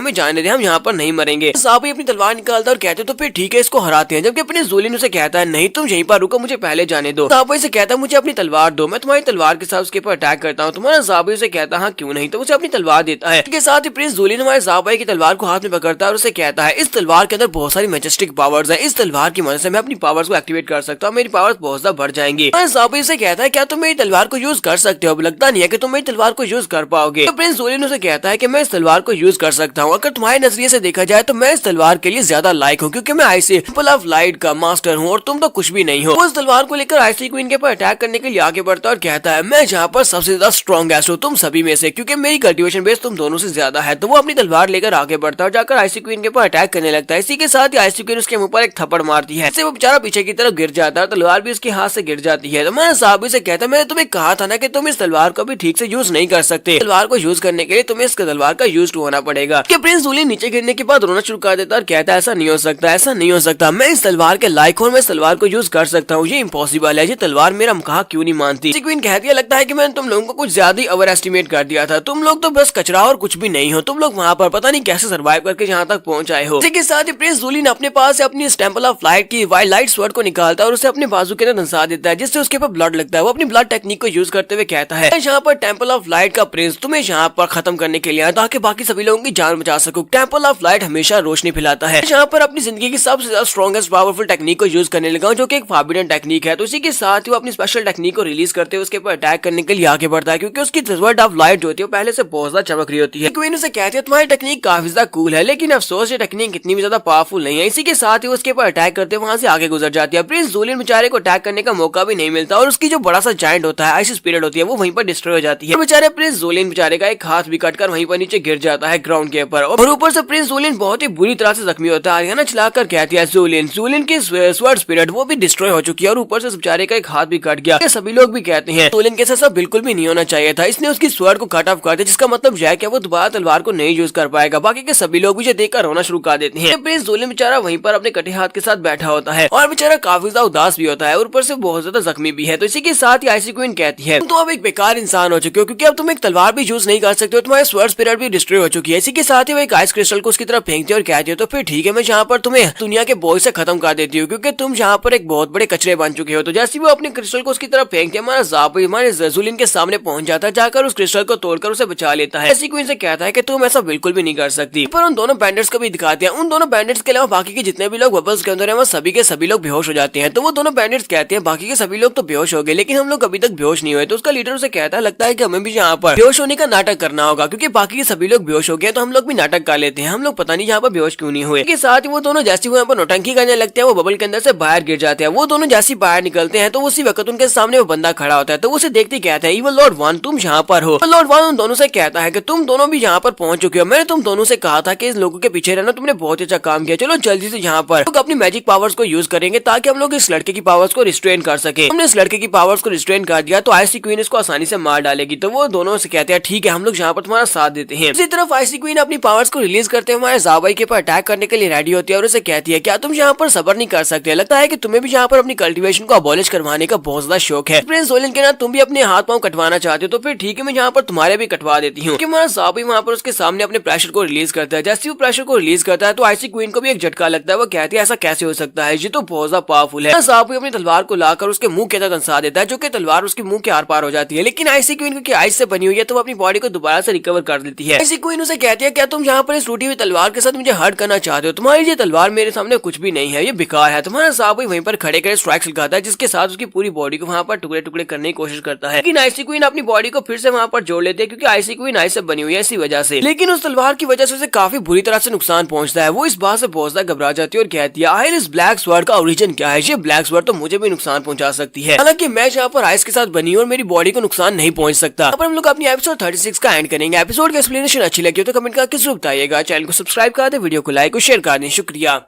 हम यहाँ पर नहीं मरेंगे। साहब अपनी तलवार निकालता और कहते तो फिर ठीक है इसको हराते हैं, जबकि अपने जुलिन उसे कहता है नहीं तुम यहीं पर रुको, मुझे पहले जाने दो। साहब से कहता है मुझे अपनी तलवार दो, मैं तुम्हारी तलवार के साथ उसके ऊपर अटैक करता हूँ। तुम्हारा साहब से कहता है हाँ क्यों नहीं, तो उसे अपनी तलवार देता है। इसके साथ ही प्रिंस जुलिन हमारे साहब की तलवार को हाथ में पकड़ता है और उसे कहता है इस तलवार के अंदर बहुत सारी मैजेस्टिक पावर्स है, इस तलवार की मदद से मैं अपनी पावर्स को एक्टिवेट कर सकता हूँ, मेरी पावर्स बहुत ज्यादा बढ़ जाएंगी। साहब से कहता है क्या तुम मेरी तलवार को यूज कर सकते हो, लगता नहीं है कि तुम मेरी तलवार को यूज कर पाओगे। तो प्रिंस जुलिन उसे कहता है कि मैं इस तलवार को यूज कर सकता हूँ, अगर तुम्हारे नजरिए से देखा जाए तो मैं इस तलवार के लिए ज्यादा लायक हूँ, क्योंकि मैं आईसी टेंपल ऑफ लाइट का मास्टर हूँ और तुम तो कुछ भी नहीं हो। उस तलवार को लेकर आईसी क्वीन के ऊपर अटैक करने के लिए आगे बढ़ता है और कहता है मैं यहाँ पर सबसे ज्यादा स्ट्रॉन्गेस्ट हूँ तुम सभी में से, क्योंकि मेरी कल्टीवेशन बेस तुम दोनों से ज्यादा है। तो वो अपनी तलवार लेकर आगे बढ़ता है और जाकर आईसी क्वीन के ऊपर अटैक करने लगता है। इसी के साथ ही आईसी क्वीन उसके मुंह पर एक थप्पड़ मारती है, वो बेचारा पीछे की तरफ गिर जाता है, तलवार भी उसके हाथ से गिर जाती है। तो मैंने साहब से कहता है मैंने तुम्हें कहा था ना कि तुम इस तलवार को भी ठीक से यूज नहीं कर सकते, तलवार को यूज करने के लिए तुम्हें इस तलवार का यूज होना पड़ेगा। प्रिंस जुलिन नीचे गिरने के बाद रोना शुरू कर देता है और कहता है ऐसा नहीं हो सकता, ऐसा नहीं हो सकता, मैं इस तलवार के लायक हूँ, मैं इस तलवार को यूज कर सकता हूँ, ये इम्पॉसिबल है, ये तलवार मेरा कहा क्यों नहीं मानती। क्वीन कहती है लगता है कि मैंने तुम लोगों को कुछ ज्यादा ही ओवर एस्टिमेट कर दिया था, तुम लोग तो बस कचरा और कुछ भी नहीं हो, तुम लोग वहाँ पर पता नहीं कैसे सर्वाइव करके यहाँ तक पहुँच आए हो। इसके साथ ही प्रिंस जुलिन अपने पास अपनी टेंपल ऑफ लाइट की वाइल्ड लाइट स्वॉर्ड को निकालता है और उसे अपने बाजू के अंदर धंसा देता है, जिससे उसके ऊपर ब्लड लगता है। वो अपनी ब्लड टेक्निक को यूज करते हुए कहता है यहाँ पर टेंपल ऑफ लाइट का प्रिंस तुम्हें यहाँ पर खत्म करने के लिए आया ताकि बाकी सभी लोगों की जान बचा सको। टेंपल ऑफ लाइट हमेशा रोशनी फैलाता है। यहाँ पर अपनी जिंदगी की सबसे ज्यादा स्ट्रॉन्गेस्ट पावरफुल टेक्निक को यूज करने लगा जो कि एक फॉरबिडन टेक्निक है। तो इसी के साथ ही वो अपनी स्पेशल टेक्निक को रिलीज करते हुए उसके ऊपर अटैक करने के लिए आगे बढ़ता है, क्योंकि उसकी वर्ड ऑफ लाइट जो होती है पहले से बहुत ज्यादा चमक रही होती है। क्वीन उसे कहती है तुम्हारी टेक्निक काफी ज्यादा कूल है, लेकिन अफसोस ये टेक्निक इतनी भी ज्यादा पावरफुल नहीं है। इसी के साथ ही उसके ऊपर अटैक करते वहां से आगे गुजर जाती है। प्रिंस जूलियन बेचारे को अटैक करने का मौका भी नहीं मिलता और उसकी जो बड़ा सा जायंट होता है, आइस स्पिरिट होती है, वो वहीं पर डिस्ट्रॉय हो जाती है। बेचारे प्रिंस जूलियन बेचारे का एक हाथ भी कटकर वहीं पर नीचे गिर जाता है ग्राउंड के ऊपर। और ऊपर से प्रिंस जूलियन बहुत ही बुरी तरह से जख्मी होता है। आरियाना चलाकर कहती है जूलियन की स्वर्ड स्पिरिट वो भी डिस्ट्रॉय हो चुकी है और ऊपर से बेचारे का एक हाथ भी कट गया। सभी लोग भी कहते हैं जूलियन के साथ सब बिल्कुल भी नहीं होना चाहिए था, इसने उसकी स्वर्ड को कट ऑफ कर दिया, जिसका मतलब यह है वो दोबारा तलवार को नहीं यूज कर पाएगा। बाकी के सभी लोग भी देखकर रोना शुरू कर देते हैं। प्रिंस जूलियन बेचारा वहीं पर अपने कटे हाथ के साथ बैठा होता है और बेचारा काफी ज्यादा उदास भी होता है और ऊपर से बहुत ज्यादा जख्मी भी है। तो इसी के साथ ही आइसी क्वीन कहती है तुम तो अब एक बेकार इंसान हो चुके हो, क्योंकि अब तुम एक तलवार भी यूज नहीं कर सकते हो, तुम्हारे स्वर्ड स्पिरिट भी डिस्ट्रॉय हो चुकी है। इसी के साथ ही वो एक आइस क्रिस्टल को उसकी तरफ फेंकती है और कहती है तो फिर ठीक है, मैं यहाँ पर तुम्हें दुनिया के बॉय से खत्म कर देती हूँ, क्योंकि तुम यहाँ पर एक बहुत बड़े कचरे बन चुके हो। तो जैसे वो अपने क्रिस्टल को उसकी तरफ फेंकती है, हमारा ज़ाबी हमारे जूलियन के सामने पहुंच जाता है, जाकर उस क्रिस्टल को तोड़कर उसे बचा लेता है। आइसी क्वीन से कहता है कि तुम ऐसा बिल्कुल भी नहीं कर सकती। पर उन दोनों बैंडर्स को भी दिखाते हैं। उन दोनों बैंडर्स के अलावा बाकी के जितने भी लोग बबल्स के अंदर है वो सभी के सभी लोग बेहोश हो जाते हैं। तो वो दोनों बैंडर्स कहते हैं बाकी के सभी लोग तो बेहोश हो गए, लेकिन हम लोग अभी तक बेहोश नहीं हुए। तो उसका लीडर उसे कहता है लगता है कि हमें भी यहाँ पर बेहोश होने का नाटक करना होगा, क्योंकि बाकी के सभी लोग बेहोश हो गए तो हम लोग भी नाटक कर लेते हैं। हम लोग पता नहीं यहाँ पर बेहोश क्यों नहीं हुए। इसके साथ ही वो दोनों जैसे वो यहाँ पर नौटंकी करने लगते हैं, वो बबल के अंदर से बाहर गिर जाते हैं। वो दोनों जैसे बाहर निकलते हैं तो उसी वक्त उनके सामने वो बंदा खड़ा होता है। तो उसे देखते कहता है इवल लॉर्ड वन तुम यहाँ पर हो। लॉर्ड वन उन दोनों से कहता है कि तुम दोनों भी यहाँ पर पहुंच चुके हो। मैंने तुम दोनों से कहा था कि इस लोगों के पीछे रहना, तुमने बहुत अच्छा काम किया। चलो जल्दी से यहाँ पर लोग अपनी मैजिक पावर्स को यूज करेंगे ताकि हम लोग इस लड़के की पावर्स को रिस्ट्रेन कर सके। हमने इस लड़के की पावर्स को रिस्ट्रेन कर दिया तो आइसी क्वीन इसको आसानी से मार डालेगी। तो वो दोनों से कहते हैं ठीक है, हम लोग यहाँ पर तुम्हारा साथ देते हैं। इसी तरफ आइसी क्वीन अपनी पावर्स को रिलीज करते हुए हमारे ज़ाबाई के ऊपर अटैक करने के लिए रेडी होती है और उसे कहती है क्या तुम यहाँ पर सबर नहीं कर सकते? लगता है कि तुम्हें भी यहाँ पर अपनी कल्टीवेशन को अबॉलिश करवाने का बहुत ज्यादा शौक है। प्रिंस जूलियन के ना तुम भी अपने हाथ पांव कटवाना चाहते हो तो फिर ठीक है, मैं यहाँ पर तुम्हारे भी कटवा देती हूँ। हमारा ज़ाबाई वहाँ पर उसके सामने अपने प्रेशर को रिलीज करता है। जैसे वो प्रेशर को रिलीज करता है तो आइसी क्वीन को भी एक झटका लगता है। वो कहती है ऐसा कैसे हो सकता है, ये तो बहुत ज्यादा पावरफुल है। ज़ाबाई अपनी तलवार को लाकर उसके मुंह के तक अंसा देता है, जो कि तलवार उसके मुंह के आर पार हो जाती है। लेकिन आइसी क्वीन क्योंकि आइस से बनी हुई है तो वो अपनी बॉडी को दोबारा से रिकवर कर लेती है। आइसी क्वीन उसे कहती है क्या तुम यहाँ पर इस टूटी हुई तलवार के साथ मुझे हर्ट करना चाहते हो? तुम्हारी ये तलवार मेरे सामने कुछ भी नहीं है, ये बेकार है। तुम्हारा ज़ाबाई वहीं पर खड़े खड़े स्ट्राइक्स लगाता है, जिसके साथ उसकी पूरी बॉडी को वहाँ पर टुकड़े टुकड़े करने की कोशिश करता है। लेकिन आइसी क्वीन अपनी बॉडी को फिर से वहाँ पर जोड़ लेते हैं, क्योंकि आइसी क्वीन आइस से बनी हुई है इसी वजह से। लेकिन उस तलवार की वजह से उसे काफी बुरी तरह से नुकसान पहुंचता है। वो इस बात से बहुत ज्यादा घबरा जाती है और कहती है आखिर इस ब्लैक स्वर्ड का ओरिजिन क्या है? ये ब्लैक स्वर्ड तो मुझे भी नुकसान पहुंचा सकती है, हालांकि मैं यहाँ पर आइस के साथ बनी और मेरी बॉडी को नुकसान नहीं पहुंच सकता। अब हम लोग अपनी एपिसोड 36 का एंड करेंगे। एपिसोड की एक्सप्लेनेशन अच्छी लगी हो तो कमेंट करके जरूर बताइएगा। चैनल को सब्सक्राइब कर दे, वीडियो को लाइक और शेयर कर दें। शुक्रिया।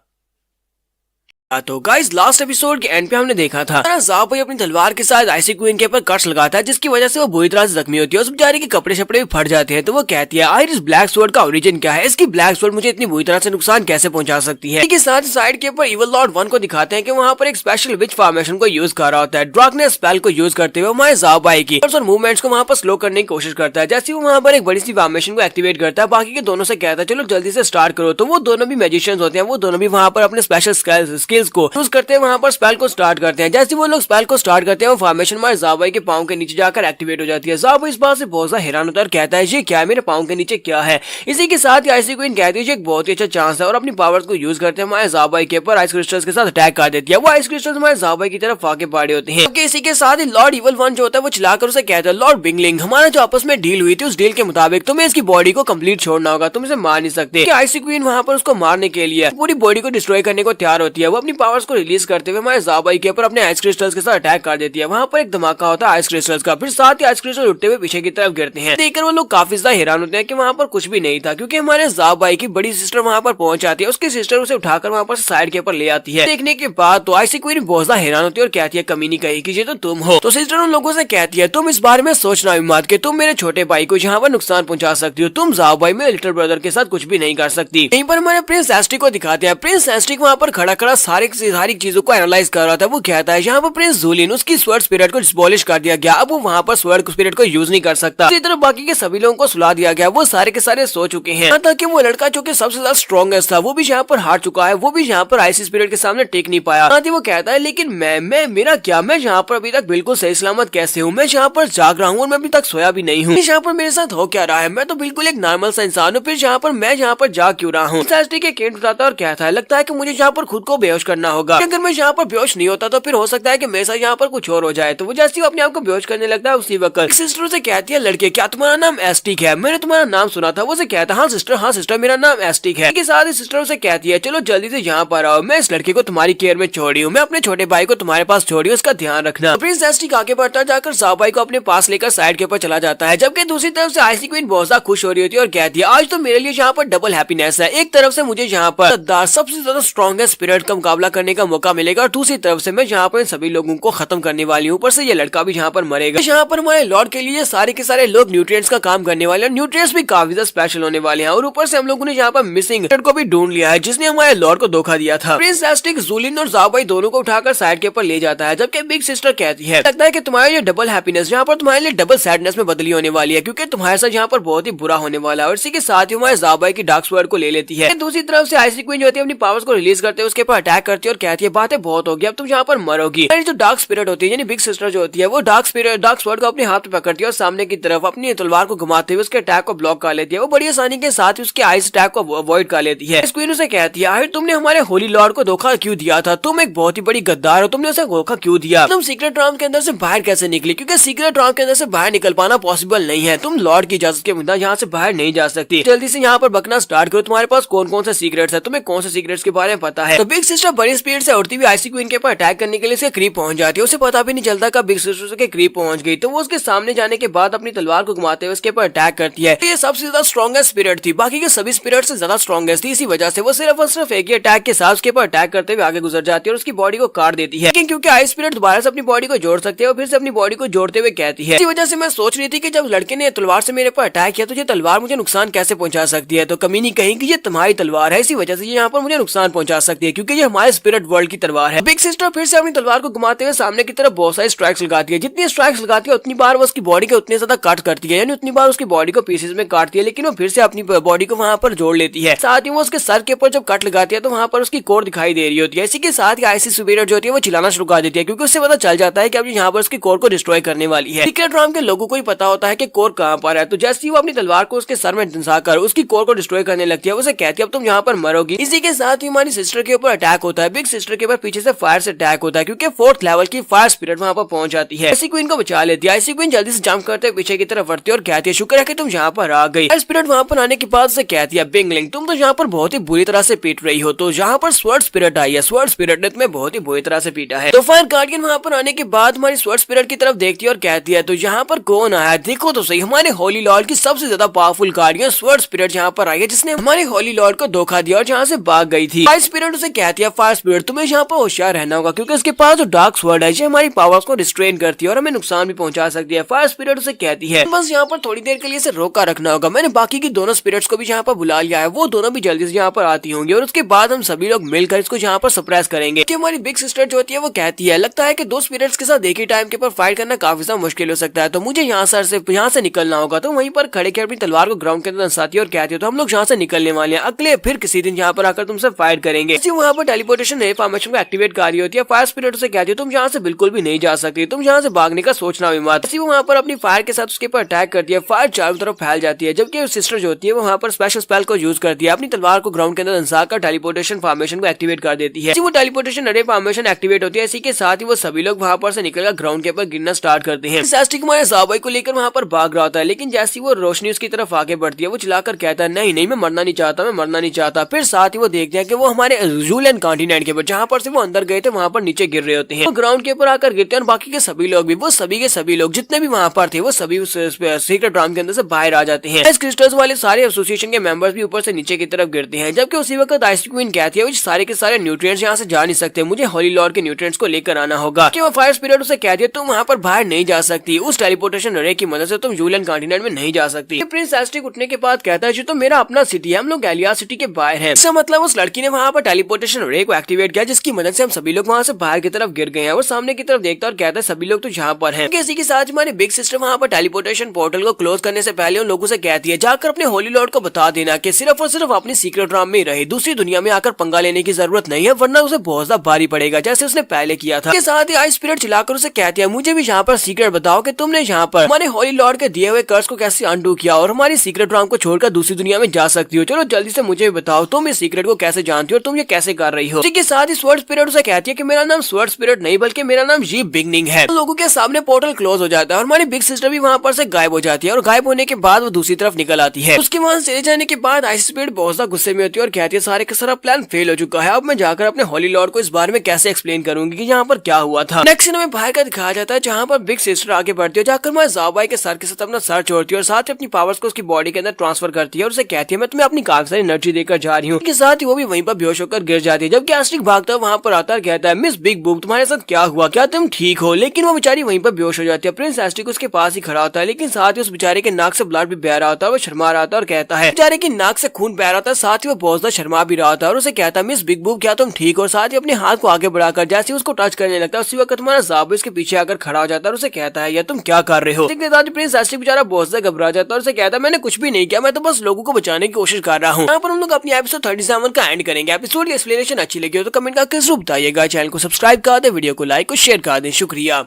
तो गाइस लास्ट एपिसोड के एंड पे हमने देखा था ज़ाबाई अपनी तलवार के साथ आइसी क्वीन के ऊपर कट्स लगाता है, जिसकी वजह से वो बुरी तरह से जख्मी होती है। उस बेचारे के कपड़े शपड़े भी फट जाते हैं। तो वो कहती है आखिर इस ब्लैक स्वॉर्ड का ओरिजिन क्या है? इसकी ब्लैक स्वॉर्ड मुझे इतनी बुरी तरह से नुकसान कैसे पहुंचा सकती है? इसके साथ साइड के ऊपर इवल लॉर्ड वन को दिखाते हैं कि वहाँ पर एक स्पेशल विच फॉर्मेशन को यूज कर रहा होता है। डार्कनेस स्पेल को यूज करते हुए हमारे ज़ाबाई की मूवमेंट्स को वहाँ पर स्लो करने की कोशिश करता है। जैसे वो वहाँ पर एक बड़ी सी फॉर्मेशन को एक्टिवेट करता है, बाकी के दोनों से कहता है चलो जल्दी से स्टार्ट करो। तो वो दोनों भी मैजिशियंस होते हैं, वो दोनों भी वहाँ पर अपने स्पेशल स्किल्स को यूज करते हैं, वहाँ पर स्पेल को स्टार्ट करते हैं। जैसे वो लोग स्पेल को स्टार्ट करते हैं वो फॉर्मेशन हमारे ज़ाबाई के पाँव के नीचे जाकर एक्टिवेट हो जाती है। ज़ाबाई इस बात से बहुत ज्यादा हैरान होता है और कहता है ये क्या है, मेरे पाँव के नीचे क्या है? इसी के साथ ही आइसी क्वीन कहती है एक बहुत ही अच्छा चांस है और अपनी पावर्स को यूज करते हैं हमारे ज़ाबाई के ऊपर आइस क्रिस्टल्स के साथ अटैक कर देती है। वो आइस क्रिस्टल्स हमारे ज़ाबाई की तरफ आके पड़े होते हैं। इसी के साथ ही लॉर्ड इवल वन जो होता है वो चिल्लाकर उसे कहता है लॉर्ड बिंगलिंग, हमारा जो आपस में डील हुई थी उस डील के मुताबिक तुम्हें इसकी बॉडी को कंप्लीट छोड़ना होगा, तुम इसे मार नहीं सकते। आइसी क्वीन वहाँ पर उसको मारने के लिए पूरी बॉडी को डिस्ट्रॉय करने को तैयार होती है। वो अपनी पावर्स को रिलीज करते हुए हमारे ज़ाबाई के ऊपर अपने आइस क्रिस्टल्स के साथ अटैक कर देती है। वहाँ पर एक धमाका होता है आइस क्रिस्टल्स का, फिर साथ ही आइस क्रिस्टल उठते हुए पीछे की तरफ गिरते हैं। देखकर वो लोग काफी ज्यादा हैरान होते हैं कि वहाँ पर कुछ भी नहीं था, क्योंकि हमारे ज़ाबाई की बड़ी सिस्टर वहाँ पर पहुंच जाती है। उसकी सिस्टर उसे उठाकर वहाँ पर साइड के ऊपर ले आती है। देखने के बाद तो आइसी क्वीन बहुत ज्यादा हैरान होती है और कहती है कमी नहीं कही कि ये तो तुम हो। तो सिस्टर उन लोगों से कहती है तुम इस बारे में सोचना भी मत कि तुम मेरे छोटे भाई को यहाँ पर नुकसान पहुंचा सकती हो, तुम ज़ाबाई में लिटिल ब्रदर के साथ कुछ भी नहीं कर सकती। यहीं पर हमारे प्रिंस एस्ट्रिक को दिखाते हैं। प्रिंस एस्ट्रिक वहाँ पर खड़ा खड़ा सारी चीजों को एनालाइज कर रहा था। वो कहता है यहाँ पर प्रिंस जूलियन उसकी स्वर्ड स्पिरिट को डिस्बॉलिश कर दिया गया, अब वो वहाँ पर स्वर्ड स्पिरिट को यूज नहीं कर सकता। इसी तरह बाकी के सभी लोगों को सुला दिया गया, वो सारे के सारे सो चुके हैं। ताकि वो लड़का जो कि सबसे ज्यादा स्ट्रॉन्गेस्ट था वो भी यहाँ पर हार चुका है, वो भी यहाँ पर आइस स्पिरिट के सामने टेक नहीं पाया। वो कहता है लेकिन मैं मेरा क्या, मैं यहाँ पर अभी तक बिल्कुल सही सलामत कैसे हूँ? मैं यहाँ पर जाग रहा हूँ और मैं अभी तक सोया भी नहीं हूँ। यहाँ पर मेरे साथ हो क्या रहा है? मैं तो बिल्कुल एक नॉर्मल सा इंसान हूँ, फिर यहाँ पर मैं यहाँ पर जाग क्यों रहा हूँ? के केंट उठाता है और कहता है लगता है कि मुझे यहाँ पर खुद को बेहोश करना होगा। अगर मैं यहाँ पर बेहोश नहीं होता तो फिर हो सकता है कि मेरे साथ यहाँ पर कुछ और हो जाए। तो वो जैसे ही अपने आप को बेहोश करने लगता है उसी वक्त सिस्टर से कहती है, लड़के क्या तुम्हारा नाम एस्टिक है? मैंने तुम्हारा नाम सुना था। वो से कहता है, हाँ सिस्टर मेरा नाम एस्टिक है। इसके साथ ही सिस्टर से कहती है, चलो जल्दी से यहाँ पर आओ, मैं इस लड़के को तुम्हारी केयर में छोड़ी हूँ, मैं अपने छोटे भाई को तुम्हारे पास छोड़ी हूँ, इसका ध्यान रखना। प्रिंस एस्टिक आगे बढ़ता जाकर ज़ाओबाई को अपने पास लेकर साइड के ऊपर चला जाता है, जबकि दूसरी तरफ से आइसी क्वीन बहुत ज्यादा खुश हो रही होती है और कहती है, आज तो मेरे लिए यहाँ पर डबल हैप्पीनेस है। एक तरफ से मुझे यहाँ पर सद्दार सबसे ज्यादा स्ट्रॉन्गेस्ट स्पिरिट का मुकाबला करने का मौका मिलेगा और दूसरी तरफ से मैं यहाँ पर सभी लोगों को खत्म करने वाली हूँ, ऊपर से ये लड़का भी यहाँ पर मरेगा। यहाँ पर हमारे लॉर्ड के लिए सारे के सारे लोग न्यूट्रिएंट्स का काम करने वाले हैं, न्यूट्रिएंट्स भी काफी ज्यादा स्पेशल होने वाले हैं और ऊपर से हम लोगों ने यहाँ पर मिसिंग को भी ढूंढ लिया है जिसने हमारे लॉर्ड को धोखा दिया था। प्रिंस एस्टिक जूलिन और ज़ाओबाई दोनों को उठाकर साइड के ऊपर ले जाता है, जबकि बिग सिस्टर कहती है, लगता है कि तुम्हारे ये डबल हैप्पीनेस यहाँ पर तुम्हारे लिए डबल सैडनेस में बदली होने वाली है, क्योंकि तुम्हारे साथ यहाँ पर बहुत ही बुरा होने वाला है। और इसी के साथ ही हमारे ज़ाओबाई की डार्क स्वर्ड को ले लेती है। दूसरी तरफ से आइसी क्वीन जो होती है अपनी पावर्स को रिलीज करते हैं, उसके ऊपर अटैक करती है और कहती है, बातें बहुत होगी, अब तुम यहाँ पर मरोगी। जो डार्क स्पिरिट होती है यानी बिग सिस्टर जो होती है वो डार्क स्वर्ड को अपने हाथ में पकड़ती है और सामने की तरफ अपनी तलवार को घुमाते हुए उसके अटैक को ब्लॉक कर लेती है। वो बड़ी आसानी के साथ उसके आइस अटैक को अवॉइड कर लेती है। क्वीन उसे कहती है, आखिर तुमने हमारे होली लॉर्ड को धोखा क्यों दिया था? तुम एक बहुत ही बड़ी गद्दार हो, तुमने उसे धोखा क्यों दिया? तुम सीक्रेट राउंड के अंदर से बाहर कैसे निकली? क्योंकि सीक्रेट राउंड के अंदर से बाहर निकल पाना पॉसिबल नहीं है, तुम लॉर्ड की इजाजत के बिना यहाँ से बाहर नहीं जा सकती। जल्दी से यहाँ पर बकना स्टार्ट करो, तुम्हारे पास कौन कौन से सीक्रेट्स है, तुम्हें कौन से सीक्रेट्स के बारे में पता है? तो बिग सिस्टर बड़ी स्पीड से उड़ती हुई आइसी क्वीन के ऊपर अटैक करने के लिए उसके करीब पहुंच जाती है। उसे पता भी नहीं चलता कब बिग सिस्टर के करीब पहुंच गई। तो वो उसके सामने जाने के बाद अपनी तलवार को घुमाते हुए उसके ऊपर अटैक करती है। तो ये सबसे ज्यादा स्ट्रॉन्गेस्ट स्पिरिट थी, बाकी के सभी स्पिरिट से ज्यादा स्ट्रॉन्गेस्ट थी। इसी वजह से वो सिर्फ और सिर्फ एक ही अटैक के साथ उसके ऊपर अटैक करते हुए आगे गुजर जाती है और उसकी बॉडी को काट देती है। लेकिन क्योंकि आइस स्पिरिट दोबारा से अपनी बॉडी को जोड़ सकते हैं और फिर से अपनी बॉडी को जोड़ते हुए कहती है, इसी वजह से मैं सोच रही थी कि जब लड़के ने तलवार से मेरे पर अटैक किया तो ये तलवार मुझे नुकसान कैसे पहुंचा सकती है? तो कमीनी कहेंगी ये तुम्हारी तलवार है, इसी वजह से ये यहाँ पर मुझे नुकसान पहुंचा सकती है, क्योंकि ये हमारे स्पिरिट वर्ल्ड की तलवार है। बिग सिस्टर फिर से अपनी तलवार को घुमाते हुए सामने की तरफ बहुत सारी स्ट्राइक्स लगाती है। जितनी स्ट्राइक्स लगाती है उतनी बार वो उसकी बॉडी को उतने ज्यादा कट करती है, यानी उतनी बार उसकी बॉडी को पीसेस में काटती है, लेकिन वो फिर से अपनी बॉडी को वहाँ पर जोड़ लेती है। साथ ही वो उसके सर के ऊपर जब कट लगाती है तो वहाँ पर उसकी कोर दिखाई दे रही होती है। इसी के साथ ही आईसी सुपीरियर जो होती है वो चिल्लाना शुरू कर देती है, क्योंकि उससे पता चल जाता है कि अब यहाँ पर उसकी कोर को डिस्ट्रॉय करने वाली है। सीक्रेट राउंड के लोगों को ही पता होता है कि कोर कहाँ पर है। तो जैसे ही वो अपनी तलवार को उसके सर में धंसाकर उसकी कोर को डिस्ट्रॉय करने लगती है, उसे कहती है अब तुम यहाँ पर मरोगी। इसी के साथ ही हमारी सिस्टर के ऊपर अटैक होता है। बिग सिस्टर के ऊपर पीछे से फायर से अटैक होता है, क्योंकि 4th लेवल की फायर स्पिरिट वहाँ पर पहुंच जाती है। आइसी क्वीन को बचा लेती है। आइसी क्वीन जल्दी से जंप करते पीछे की तरफ बढ़ती है और कहती है, शुक्र है कि तुम यहाँ पर आ गई। स्पिरिट वहाँ पर आने के बाद से कहती है, बिंगलिंग तुम तो यहाँ पर बहुत ही बुरी तरह से पीट रही हो। तो यहाँ पर स्वर्ड स्पिरिट आई है, स्वर्ड स्पिरिट ने तुम्हें बहुत ही बुरी तरह से पीटा है। तो फायर गार्डियन वहाँ पर आने के बाद हमारी स्वर्ड स्पिरिट की तरफ देखती है और कहती है, तो यहाँ पर कौन आया? देखो तो सही, हमारे होली लॉर्ड की सबसे ज्यादा पावरफुल गार्डियन स्वर्ड स्पिरिट यहाँ पर आई है, जिसने हमारे होली लॉर्ड को धोखा दिया और जहाँ से भाग गई थी। फायर स्पिरिट उसे कहती है, फायर स्पिरिट तुम्हें यहाँ पर होशियार रहना होगा, क्योंकि उसके पास जो डार्क स्वर्ड है जो हमारी पावर्स को रिस्ट्रेन करती है और हमें नुकसान भी पहुंचा सकती है। फायर स्पिरिट उसे कहती है, बस यहाँ पर थोड़ी देर के लिए इसे रोका रखना होगा। मैंने बाकी की दोनों स्पिरिट्स को भी यहाँ पर बुला लिया है, वो दोनों भी जल्दी से यहाँ पर आती होंगी और उसके बाद हम सभी लोग मिलकर इसको यहाँ पर सरप्राइज करेंगे। कि हमारी बिग सिस्टर जो होती है वो कहती है, लगता है कि दो स्पिरिट्स के साथ एक ही टाइम के ऊपर फाइट करना काफी ज्यादा मुश्किल हो सकता है, तो मुझे यहाँ से निकलना होगा। तो वहीं पर खड़े के अपनी तलवार को ग्राउंड के अंदर दंसाती है और कहती है, तो हम लोग यहाँ से निकलने वाले हैं, अगले फिर किसी दिन यहाँ पर आकर तुमसे फाइट करेंगे। वहाँ पर टेलीपोर्टेशन रे फॉर्मेशन को एक्टिवेट कर रही होती है। फायर स्पिरिट से कहती है, तुम यहाँ से बिल्कुल भी नहीं जा सकती, तुम यहाँ से भागने का सोचना भी मत। वो वहाँ पर अपनी फायर के साथ उसके ऊपर अटैक करती है। फायर चारों तरफ फैल जाती है, जबकि सिस्टर जो होती है वहाँ पर स्पेशल स्पेल को यूज करती है, अपनी तलवार को ग्राउंड के अंदर दंसाकर टेलीपोर्टेशन फॉर्मेशन को एक्टिवेट कर देती है। वो टेलीपोर्टेशन रे फॉर्मेशन एक्टिवेट होती है। इसी के साथ ही वो सभी लोग वहाँ पर से निकलकर ग्राउंड के ऊपर गिरना स्टार्ट करते हैं। एस्टिक हमारे ज़ाओबाई को लेकर वहाँ पर भाग रहा होता है, लेकिन जैसी वो रोशनी उसकी तरफ आगे बढ़ती है वो चिल्लाकर कहता है, नहीं नहीं मैं मरना नहीं चाहता, मैं मरना नहीं चाहता। फिर साथ ही वो देखते हैं कि वो हमारे जूलियन कॉन्टिनेंट के ऊपर जहाँ पर से वो अंदर गए थे वहाँ पर नीचे गिर रहे होते हैं। वो ग्राउंड के ऊपर आकर गिरते हैं और बाकी के सभी लोग भी, वो सभी के सभी लोग जितने भी वहाँ पर थे वो सभी सीक्रेट राउंड के अंदर से बाहर आ जाते हैं। इस क्रिस्टल्स वाले सारे एसोसिएशन के मेंबर्स भी ऊपर से नीचे की तरफ गिरते हैं, जबकि उसी वक्त आइसी क्वीन कहती है, सारे के सारे न्यूट्रिएंट्स यहाँ से जा नहीं सकते, मुझे होली लॉर्ड के न्यूट्रिएंट्स को लेकर आना होगा। कि वो फायर स्पिरिट उसे कहती है, तुम वहाँ पर बाहर नहीं जा सकती, उस टेलीपोर्टेशन रे की मदद से तुम जूलियन कॉन्टिनेंट में नहीं जा सकती। प्रिंस एस्टिक उठने के बाद कहता है, जो तो मेरा अपना सिटी है, हम लोग गैलिया सिटी के बाहर हैं। इसका मतलब उस लड़की ने वहाँ पर टेलीपोर्टेशन रे को एक्टिवेट किया, जिसकी मदद से हम सभी लोग वहाँ से बाहर की तरफ गिर गए हैं। और सामने की तरफ देखता और कहता है, सभी लोग तो यहाँ पर हैं। इसी के साथ हमारी बिग सिस्टर वहाँ पर टेलीपोर्टेशन पोर्टल को क्लोज करने से पहले उन लोगों से कहती है, जाकर अपने होली लॉर्ड को बता देना कि सिर्फ और सिर्फ अपनी सीक्रेट राम में ही रहे, दूसरी दुनिया में आकर पंगा लेने की जरूरत नहीं है, वरना उसे बहुत ज्यादा भारी पड़ेगा, जैसे उसने पहले किया था। इसके साथ ही आई स्पिरिट चिल्लाकर उसे कहती है, मुझे भी यहाँ पर सीक्रेट बताओ कि तुमने यहाँ पर हमारे होली लॉर्ड के दिए हुए कर्ज को कैसे अनडू किया और हमारी सीक्रेट राम को छोड़कर दूसरी दुनिया में जा सकती हो। चलो जल्दी से मुझे भी बताओ, तुम इस सीक्रेट को कैसे जानती हो और तुम ये कैसे कर रही हो। हो। इसी के साथ ही स्वर्ड स्पिरिट उसे कहती है कि मेरा नाम स्वर्ड स्पिरिट नहीं बल्कि मेरा नाम जी बिगनिंग है। तो लोगों के सामने पोर्टल क्लोज हो जाता है और हमारी बिग सिस्टर भी वहाँ पर से गायब हो जाती है और गायब होने के बाद वो दूसरी तरफ निकल आती है। उसके वहाँ चले जाने के बाद आइस स्पिरिट बहुत ज्यादा गुस्से में होती है और कहती है सारे का सारा प्लान फेल हो चुका है, अब मैं जाकर अपने होली लॉर्ड को इस बारे में कैसे एक्सप्लेन करूंगी कि यहाँ पर क्या हुआ था। नेक्स्ट सीन में बाहर का दिखाया जाता है जहाँ पर बिग सिस्टर आगे बढ़ती है, जाकर मैं ज़ाबाई के सर के साथ अपना सर छोड़ती है और साथ ही अपनी पावर्स को उसकी बॉडी के अंदर ट्रांसफर करती है और उसे कहती है मैं तुम्हें अपनी काफी सारी एनर्जी देकर जा रही हूँ। इसके साथ ही वो भी वहीं पर बेहोश होकर गिर जाती है। जबकि एस्ट्रिक भागता है वहाँ पर आता है, कहता है मिस बिग बूम तुम्हारे साथ क्या हुआ, क्या तुम ठीक हो? लेकिन वो बेचारी वहीं पर बेहोश हो जाती है। प्रिंस एस्ट्रिक उसके पास ही खड़ा होता है, लेकिन साथ ही उस बेचारे के नाक से ब्लड भी बह रहा होता है। वो शर्मा रहा था और कहता है बेचारे की नाक से खून बह रहा था, साथ ही वो बहुत ज्यादा शर्मा भी रहा था और उसे कहता है मिस बिग बूम क्या तुम ठीक हो? साथ ही अपने हाथ को आगे बढ़ाकर जैसे उसको टच करने लगता है उसी वक्त तुम्हारा ज़ाबा उसके पीछे आकर खड़ा हो जाता है और उसे कहता है यार तुम क्या कर रहे हो? प्रिंस एस्ट्रिक बेचारा बहुत ज्यादा घबरा जाता है और उसे कहता है मैंने कुछ भी नहीं किया, मैं तो बस लोगों को बचाने की कोशिश कर रहा हूँ। यहाँ पर हम लोग अपनी एपिसोड 37 का एंड करेंगे। एपिसोड की एक्सप्लेनेशन अच्छी लगी हो तो कमेंट करके जरूर बताइएगा। चैनल को सब्सक्राइब कर दे, वीडियो को लाइक और शेयर कर दें। शुक्रिया।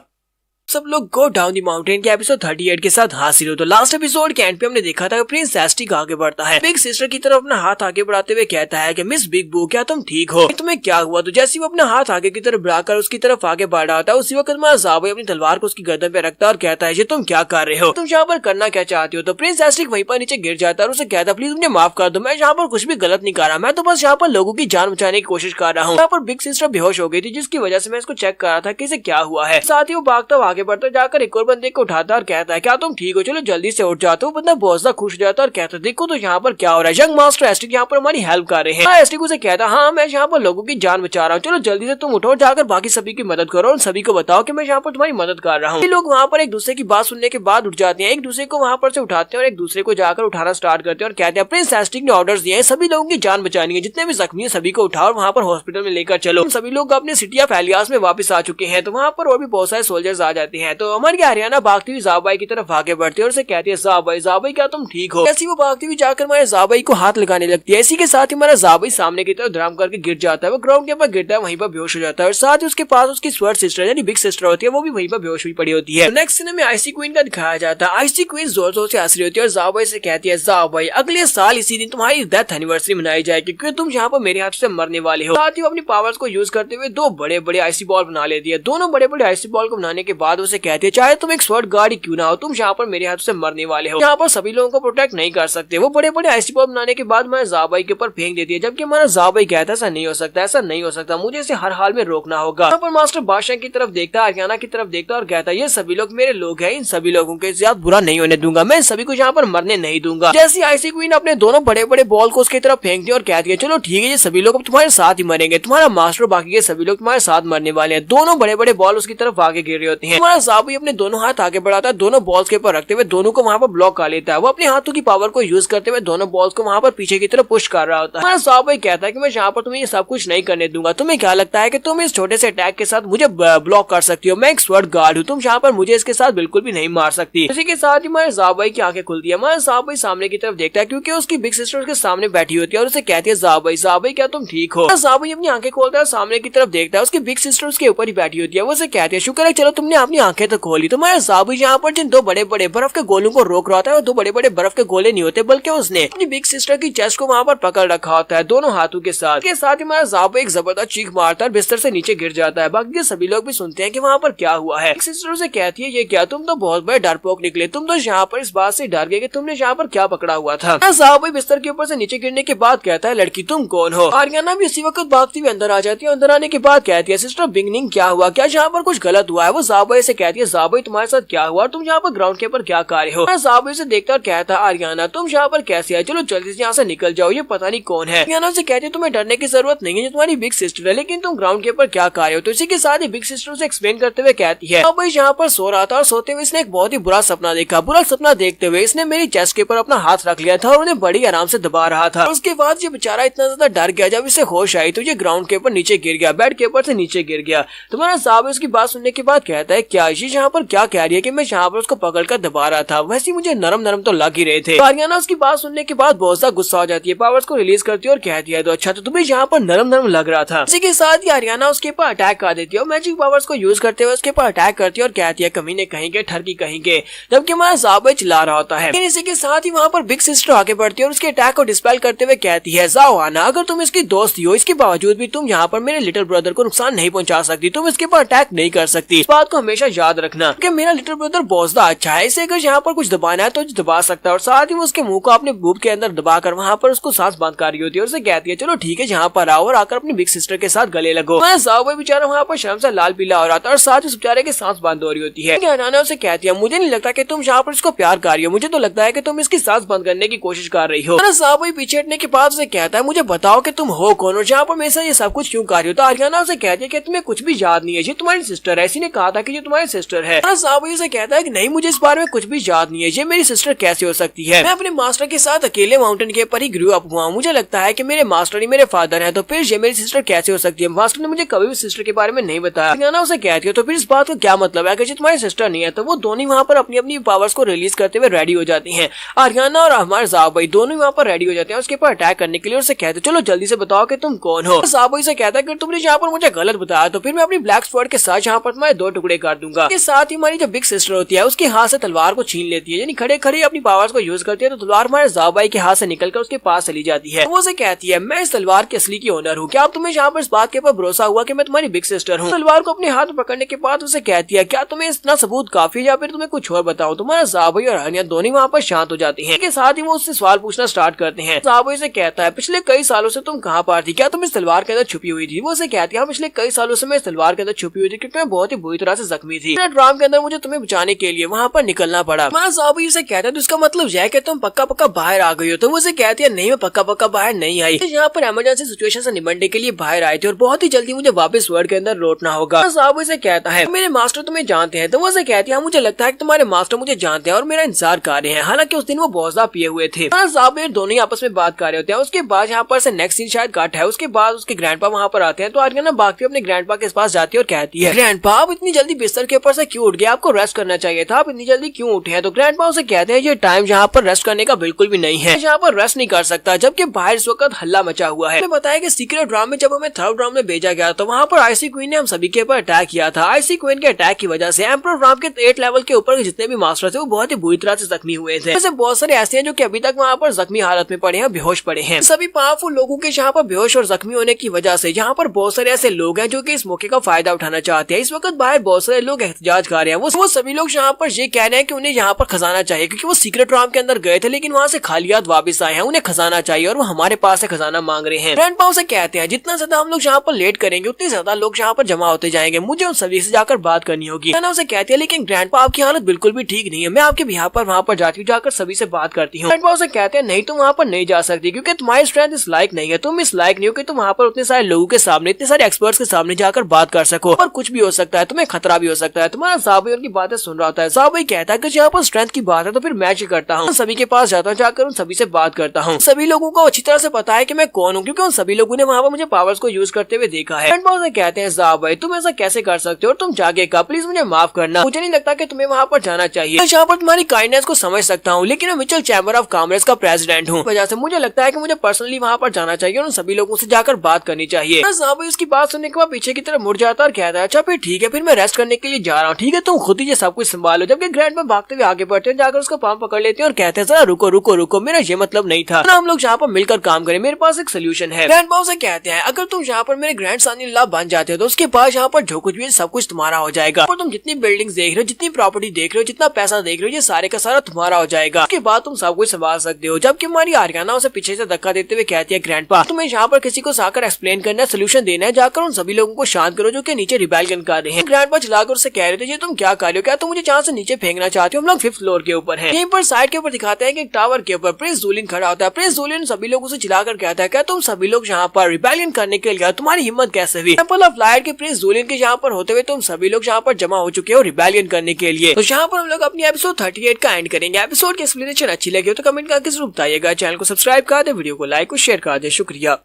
सब लोग गो डाउन दी माउंटेन के एपिसोड 38 के साथ हाजिर हो। तो लास्ट एपिसोड के एंड पे हमने देखा था कि प्रिंस एस्ट्रिक आगे बढ़ता है, बिग सिस्टर की तरफ अपना हाथ आगे बढ़ाते हुए कहता है कि मिस बिग बू क्या तुम ठीक हो, तुम्हें क्या हुआ? तो जैसे वो अपना हाथ आगे की तरफ बढ़ाकर उसकी तरफ आगे बढ़ रहा था उसी वक्त हमारा ज़ाबा अपनी तलवार को उसकी गर्दन पे रखता है और कहता है ये तुम क्या कर रहे हो, तुम यहाँ पर करना क्या चाहती हो? तो प्रिंस एस्ट्रिक वहीं पर नीचे गिर जाता है और उसे कहता है प्लीज मुझे माफ कर दो, मैं यहाँ पर कुछ भी गलत नहीं कर रहा, मैं तो बस यहाँ पर लोगों की जान बचाने की कोशिश कर रहा हूँ। यहाँ पर बिग सिस्टर बेहोश हो गई थी जिसकी वजह से मैं इसको चेक कर रहा था कि इसे क्या हुआ है। साथ ही वो भागता हुआ आगे बढ़ता जाकर एक और बंदे को उठाता और कहता है क्या तुम ठीक हो, चलो जल्दी से उठ जाते हो। बंदा बहुत ज्यादा खुश हो जाता है और कहता है देखो तो यहाँ पर क्या हो रहा है, यंग मास्टर एस्ट्रिक यहाँ पर हमारी हेल्प कर रहे हैं। एस्ट्रिक उसे कहता है हाँ मैं यहाँ पर लोगों की जान बचा रहा हूँ, चलो जल्दी से तुम उठो और जाकर बाकी सभी की मदद करो और सभी को बताओ कि मैं यहाँ पर तुम्हारी मदद कर रहा हूँ। लोग वहाँ पर एक दूसरे की बात सुनने के बाद उठ जाते हैं, एक दूसरे को वहाँ पर से उठाते हैं और एक दूसरे को जाकर उठाना स्टार्ट करते हैं और कहते हैं प्रिंस एस्ट्रिक ने ऑर्डर्स दिए हैं सभी लोगों की जान बचानी है, जितने भी जख्मी है सभी को उठाओ और वहाँ पर हॉस्पिटल में लेकर चलो। सभी लोग अपने सिटी ऑफ एलियास में वापस आ चुके हैं, तो वहाँ पर और भी बहुत सारे सोल्जर्स आ जाते हैं। तो हमारी हरियाणा भागती हुई ज़ाबाई की तरफ आगे बढ़ती है और उसे कहती है ज़ाबाई क्या तुम ठीक हो? ऐसी वो भागती हुई जाकर हमारे ज़ाबाई को हाथ लगाने लगती है। इसी के साथ ही हमारा ज़ाबाई सामने की तरफ धड़ाम करके गिर जाता है, वो ग्राउंड के ऊपर गिरता है, वहीं पर बेहोश हो जाता है और साथ ही उसके पास उसकी स्वर्ड सिस्टर यानी बिग सिस्टर होती है, वो भी वहीं पर बेहोश हुई पड़ी होती है। नेक्स्ट सीन में आईसी क्वीन का दिखाया जाता है। आईसी क्वीन जोर जोर से हंस रही होती है और ज़ाबाई से कहती है ज़ाबाई अगले साल इसी दिन तुम्हारी डेथ एनिवर्सरी मनाई जाएगी क्योंकि तुम यहाँ पर मेरे हाथ से मरने वाले हो। साथ ही वो अपनी पावर्स को यूज करते हुए दो बड़े बड़े आईसी बॉल बना लेती है। दोनों बड़े बड़े आईसी बॉल को बनाने के बाद उसे कहती है चाहे तुम एक स्वर्ड गार्ड क्यों ना हो, तुम यहाँ पर मेरे हाथ से मरने वाले हो, यहाँ पर सभी लोगों को प्रोटेक्ट नहीं कर सकते। वो बड़े बड़े आईसी बॉल बनाने के बाद हमारे ज़ाबाई के ऊपर फेंक देती है, जबकि हमारा ज़ाबाई कहता है ऐसा नहीं हो सकता, ऐसा नहीं हो सकता, मुझे इसे हर हाल में रोकना होगा। यहाँ पर मास्टर बादशाह की तरफ देखता है, हरियाणा की तरफ देखता है और कहता है ये सभी लोग मेरे लोग हैं, इन सभी लोगों के साथ बुरा नहीं होने दूंगा, मैं सभी को यहाँ पर मरने नहीं दूंगा। जैसे आईसी क्वीन अपने दोनों बड़े बड़े बॉल को उसकी तरफ फेंक दिया और कहती है चलो ठीक है ये सभी लोग तुम्हारे साथ ही मरेंगे, तुम्हारा मास्टर बाकी के सभी लोग तुम्हारे साथ मरने वाले हैं। दोनों बड़े बड़े बॉल उसकी तरफ आगे गिर रहे होते हैं। हमारा ज़ाबाई अपने दोनों हाथ आगे बढ़ाता है, दोनों बॉल्स के ऊपर रखते हुए दोनों को वहाँ पर ब्लॉक कर लेता है। वो अपने हाथों की पावर को यूज करते हुए दोनों बॉल्स को वहाँ पर पीछे की तरफ पुश कर रहा होता है। हमारा ज़ाबाई कहता है कि मैं यहाँ पर तुम्हें ये सब कुछ नहीं करने दूंगा, तुम्हें क्या लगता है कि तुम इस छोटे से अटैक के साथ मुझे ब्लॉक कर सकती हो? मैं एक स्वर्ड गार्ड हूँ, तुम यहाँ पर मुझे इसके साथ बिल्कुल भी नहीं मार सकती। इसी के साथ ही हमारे ज़ाबाई की आंखें खुलती है। हमारा ज़ाबाई सामने की तरफ देखता है क्योंकि उसकी बिग सिस्टर उसके सामने बैठी होती है और उसे कहती है ज़ाबाई क्या तुम ठीक हो? ज़ाबाई अपनी आंखें खोलता है, सामने की तरफ देखता है, उसकी बिग सिस्टर उसके ऊपर ही बैठी होती है। वो उसे कहती है शुक्र है चलो तुमने अपनी आंखें तो खोली। तो हमारा ज़ाबाई यहाँ पर जिन दो बड़े बड़े बर्फ के गोलों को रोक रहा था, वो दो बड़े बड़े बर्फ के गोले नहीं होते बल्कि उसने अपनी बिग सिस्टर की चेस्ट को वहाँ पर पकड़ रखा होता है दोनों हाथों के साथ। के साथ ही हमारा ज़ाबाई एक जबरदस्त चीख मारता है, बिस्तर से नीचे गिर जाता है। बाकी के सभी लोग भी सुनते हैं कि वहाँ पर क्या हुआ है। बिग सिस्टर उसे कहती है ये क्या, तुम तो बहुत बड़े डरपोक निकले, तुम तो यहाँ पर इस बात से डर गए कि तुमने यहाँ पर क्या पकड़ा हुआ था। ज़ाबाई बिस्तर के ऊपर से नीचे गिरने के बाद कहता है लड़की तुम कौन हो? आर्याना भी इसी वक्त भागती हुई अंदर आ जाती है। अंदर आने के बाद कहती है सिस्टर बिगनिंग क्या हुआ, क्या यहाँ पर कुछ गलत हुआ है? वो ज़ाबाई से कहती है ज़ाबाई तुम्हारे साथ क्या हुआ, तुम यहाँ पर ग्राउंड के ऊपर क्या कर रहे हो? ज़ाबाई से देखता और कहता है आर्याना तुम यहाँ पर कैसे आए, चलो जल्दी से यहाँ से निकल जाओ, ये पता नहीं कौन है। आर्याना से कहती है तुम्हें डरने की जरूरत नहीं है, ये तुम्हारी बिग सिस्टर है, लेकिन तुम ग्राउंड के ऊपर क्या कर रहे हो? तो इसी के साथ ही बिग सिस्टर से एक्सप्लेन करते हुए कहती है ज़ाबाई यहाँ पर सो रहा था और सोते हुए इसने एक बहुत ही बुरा सपना देखा। बुरा सपना देखते हुए इसने मेरी चेस्ट के ऊपर अपना हाथ रख लिया था और उन्हें बड़ी आराम से दबा रहा था। उसके बाद ये बेचारा इतना ज्यादा डर गया, जब इसे होश आई तो ये ग्राउंड के ऊपर नीचे गिर गया, बेड के ऊपर से नीचे गिर गया। तुम्हारा ज़ाबाई उसकी बात सुनने के बाद कहता है क्या ये यहाँ पर क्या कह रही है कि मैं यहाँ पर उसको पकड़कर दबा रहा था, वैसे मुझे नरम नरम तो लग ही रहे थे। आरियाना उसकी बात सुनने के बाद बहुत ज्यादा गुस्सा हो जाती है, पावर्स को रिलीज करती है और कहती है तो अच्छा तो तुम्हें यहाँ पर नरम नरम लग रहा था। इसी के साथ ही आरियाना उसके ऊपर अटैक कर देती है और मैजिक पावर्स को यूज करते हुए उसके ऊपर अटैक करती है और कहती है कमीने कहेंगे ठरकी कहेंगे, जबकि हमारा ज़ाओबेई चिल्ला रहा होता है। इसी के साथ ही वहाँ पर बिग सिस्टर आगे बढ़ती है और उसके अटैक को डिस्पेल करते हुए कहती है ज़ाओआना अगर तुम इसकी दोस्ती हो इसके बावजूद भी तुम यहाँ पर मेरे लिटिल ब्रदर को नुकसान नहीं पहुंचा सकती, तुम इसके ऊपर अटैक नहीं कर सकती। इस बात को हमेशा याद रखना कि मेरा लिटिल ब्रदर बहुत ज्यादा अच्छा है, इसे अगर यहाँ पर कुछ दबाना है तो दबा सकता है। और साथ ही वो उसके मुंह को अपने बूब के अंदर दबाकर वहाँ पर उसको सांस बंद कर रही होती है और उसे कहती है चलो ठीक है यहाँ पर आओ और आकर अपनी बिग सिस्टर के साथ गले लगो। ज़ाओबेई बेचारा वहाँ पर शर्म से लाल पीला हो रहा था और साथ ही उस बेचारे की सांस बंद हो रही होती है। आरियाना उसे कहती है मुझे नहीं लगता कि तुम यहाँ पर इसको प्यार कर रही हो, मुझे तो लगता है कि तुम इसकी सांस बंद करने की कोशिश कर रही हो। ज़ाओबेई पीछे हटने के बाद उसे कहता है मुझे बताओ कि तुम हो कौन और यहाँ पर मेरे साथ ये सब कुछ क्यों कर रही हो। तो आरियाना उसे कहती है कि तुम्हें कुछ भी याद नहीं है, ये तुम्हारी सिस्टर है, इसी ने कहा था कि ये तुम्हारी सिस्टर है। ज़ाओबेई उसे कहता है कि नहीं मुझे इस बारे में कुछ भी याद नहीं है, ये मेरी सिस्टर कैसे हो सकती है, मैं अपने मास्टर के साथ अकेले माउंटेन के ऊपर ही ग्रू अप हुआ हूँ, मुझे लगता है कि मेरे मास्टर ही मेरे फादर हैं, तो फिर ये मेरी सिस्टर कैसे हो सकती है, मास्टर ने मुझे कभी भी सिस्टर के बारे में नहीं बताया। आरियाना उसे कहती है तो फिर इस बात का क्या मतलब है कि ये तुम्हारी सिस्टर नहीं है। तो वो दोनों वहाँ पर अपनी अपनी पावर्स को रिलीज करते हुए रेडी हो जाती हैं। आरियाना और हमारे ज़ाओबेई दोनों वहाँ पर रेडी हो जाते हैं उसके ऊपर अटैक करने के लिए। उसे कहते चलो जल्दी से बताओ कि तुम कौन हो। ज़ाओबेई से कहता है कि तुमने यहाँ पर मुझे गलत बताया तो फिर मैं अपनी ब्लैक स्वॉर्ड के साथ यहाँ पर तुम्हारे 2 टुकड़े कर दूंगा। इसके साथ ही हमारी जो बिग सिस्टर होती है उसके हाथ से तलवार को छीन लेती है, यानी खड़े खड़े अपनी पावर्स को यूज करती है तो तलवार हमारे ज़ाओबेई के हाथ से निकलकर उसके पास चली जाती है। वो उसे कहती है मैं इस तलवार के असली की ओनर हूँ, क्या अब तुम्हें यहाँ पर इस बात के ऊपर भरोसा हुआ कि मैं तुम्हारी बिग सिस्टर हूँ। तलवार को अपने हाथ में पकड़ने के बाद उसे कहती है क्या तुम्हें इतना सबूत काफी है या फिर तुम्हें कुछ और बताऊं। तुम्हारा ज़ाओबेई और आरियाना दोनों वहाँ पर शांत हो जाती हैं। इसके साथ ही वो उससे सवाल पूछना स्टार्ट करते हैं। ज़ाओबेई से कहता है पिछले कई सालों से तुम कहाँ पर थी, क्या तुम इस तलवार के अंदर छुपी हुई थी। वो उसे कहती है पिछले कई सालों से मैं इस तलवार के अंदर छुपी हुई थी क्योंकि मैं बहुत ही बुरी तरह से जख्मी थी, ड्राम के अंदर मुझे तुम्हें बचाने के लिए वहाँ पर निकलना पड़ा। ज़ाओबेई उसे कहता है तो इसका मतलब यह है कि तुम पक्का पक्का बाहर आ गई हो। तो वो उसे कहती है नहीं मैं पक्का पक्का बाहर नहीं आई, यहाँ पर इमरजेंसी सिचुएशन से निपटने के लिए बाहर आए थे और बहुत ही जल्दी मुझे वापस वर्ल्ड के अंदर लौटना होगा। ज़ाओबेई से कहता है मेरे मास्टर तुम्हें जानते हैं। तो वो उसे कहती है मुझे लगता है कि तुम्हारे मास्टर मुझे जानते हैं और मेरा इंतजार कर रहे हैं, हालांकि उस दिन वो बहुत ज्यादा पिए हुए थे। ज़ाओबेई दोनों ही आपस में बात कर रहे होते हैं। उसके बाद यहाँ पर से नेक्स्ट सीन शायद कट है। उसके बाद उसके ग्रैंडपा वहाँ पर आते हैं तो आरियाना भागती अपने ग्रैंडपा के पास जाती है और कहती है ग्रैंडपा आप इतनी जल्दी बिस्तर के ऊपर से क्यों उठ गए, आपको रेस्ट करना चाहिए था, आप इतनी जल्दी क्यों उठे हैं। तो ग्रैंडपा उसे कहते हैं ये टाइम यहाँ पर रेस्ट करने का बिल्कुल भी नहीं है, यहाँ पर रेस्ट नहीं कर सकता, जबकि बाहर इस वक्त हल्ला मचा हुआ है। बताया कि सीक्रेट राउंड में जब हमें थर्ड राउंड में भेजा गया तो वहाँ पर आईसी क्वीन ने हम सभी के ऊपर अटैक किया था। आईसी क्वीन के अटैक की वजह से एम्परर राम के 8 लेवल के ऊपर जितने भी मास्टर थे वो बहुत ही बुरी तरह से जख्मी हुए थे। वैसे बहुत सारे ऐसे हैं जो कि अभी तक वहाँ पर जख्मी हालत में पड़े हैं, बेहोश पड़े हैं। सभी पावरफुल लोगों के यहाँ पर बेहोश और जख्मी होने की वजह से यहाँ पर बहुत सारे ऐसे लोग हैं जो कि इस मौके का फायदा उठाना चाहते हैं। इस वक्त बाहर बहुत सारे लोग एहतजाज कर रहे हैं। वो सभी लोग यहाँ पर ये कह रहे हैं कि उन्हें यहाँ पर खजाना चाहिए, क्योंकि वो सीक्रेट राम के अंदर गए थे लेकिन वहाँ से खाली हाथ वापस आए हैं, उन्हें खजाना चाहिए और वो हमारे पास से खजाना मांग रहे हैं। ग्रैंडपा उसे कहते हैं जितना ज्यादा हम लोग यहाँ पर लेट करेंगे उतने ज्यादा लोग यहाँ पर जमा होते जाएंगे, मुझे उन सभी से जाकर बात करनी होगी। उसे कहती है लेकिन ग्रैंडपा आपकी हालत बिल्कुल भी ठीक नहीं है, मैं आपके बिहार पर वहाँ पर जाती हूँ, जाकर सभी से बात करती हूँ। ग्रैंडपा उसे कहते हैं नहीं तुम वहाँ पर नहीं जा सकती क्योंकि तुम्हारी स्ट्रेंथ इस लायक नहीं है, तुम इस लायक नहीं हो कि तुम वहाँ पर उतने सारे लोगों के सामने इतने सारे एक्सपर्ट्स के सामने जाकर बात कर सको, और कुछ भी हो सकता है, तुम्हें खतरा भी हो सकता है। तुम्हारा ज़ाओबेई उनकी बातें सुन रहा होता है। ज़ाओबेई कहता है कि यहाँ पर स्ट्रेंथ की बात है तो फिर मैं क्या करता हूँ, सभी के पास जाता हूँ, जाकर उन सभी से बात करता हूँ। सभी लोगों को अच्छी तरह से पता है कि मैं कौन हूँ क्योंकि उन सभी लोगों ने वहाँ पर मुझे पावर्स को यूज करते हुए देखा है। कहते हैं ज़ाओबेई तुम ऐसा कैसे कर सकते हो, तुम जागेगा, प्लीज मुझे माफ करना, मुझे नहीं लगता कि तुम्हें वहाँ पर जाना चाहिए। मैं यहाँ पर तुम्हारी काइंडनेस को समझ सकता हूँ लेकिन मैं मिचेल चैम्बर ऑफ कॉमर्स का प्रेसिडेंट हूँ, वजह से मुझे लगता है कि मुझे पर्सनली वहाँ पर जाना चाहिए और उन सभी लोगों से जाकर बात करनी चाहिए। ज़ाओबेई उसकी बात सुनने के बाद पीछे की तरफ मुड़ जाता और कहता है अच्छा फिर ठीक है, फिर मैं रेस्ट करने के लिए जा रहा हूँ, ठीक है तुम खुद ही ये सब कुछ संभालो। जबकि ग्रैंडपा भागते हुए आगे बढ़ते हैं, जाकर उसका पाँव पकड़ लेते हैं और कहते हैं जरा रुको रुको रुको, मेरा ये मतलब नहीं था, हम लोग यहाँ पर मिलकर काम करें, मेरे पास एक सोल्यूशन है। ग्रैंडपा उसे कहते हैं अगर तुम यहाँ पर मेरे ग्रैंड सन इन लॉ बन जाते हो तो उसके बाद यहाँ पर जो कुछ भी सब कुछ तुम्हारा हो जाएगा, और तुम जितनी बिल्डिंग्स देख रहे हो, जितनी प्रॉपर्टी देख रहे हो, जितना पैसा देख रहे हो, ये सारे का सारा तुम्हारा हो जाएगा, उसके बाद तुम सब कुछ संभाल सकते हो। जबकि हमारी आरियाना उसे पीछे से धक्का देते हुए कहती है ग्रैंडपा तुम्हें यहाँ पर किसी को आकर एक्सप्लेन करना है, सोल्यूशन देना है, जाकर उन सभी लोगों को शांत करो जो कि नीचे रिबेलियन कर रहे हैं। ग्रैंडपा चिल्लाकर उससे कह रहे थे ये तुम क्या कर रहे हो, क्या तुम मुझे यहाँ से नीचे फेंकना चाहते हो, हम लोग 5th फ्लोर के ऊपर हैं। यहीं पर साइड के ऊपर दिखाते हैं कि टावर के ऊपर प्रिंस जूलिन खड़ा होता है। प्रिंस जूलिन सभी लोगों से चिल्लाकर कहता है क्या तुम सभी लोग यहाँ पर रिबेलियन करने के लिए, तुम्हारी हिम्मत कैसे हुई। टेंपल ऑफ लाइट के प्रिंस जूलिन के यहाँ पर होते हुए तुम सभी लोग यहाँ पर जमा हो चुके हो रिबेलियन करने के लिए। तो यहाँ पर हम लोग अपनी एपिसोड 38 का एंड करेंगे। एपिसोड की एक्सप्लेनेशन अच्छी लगी हो तो कमेंट करके जरूर बताइएगा, चैनल को सब्सक्राइब कर दे, वीडियो को लाइक और शेयर कर दे। शुक्रिया।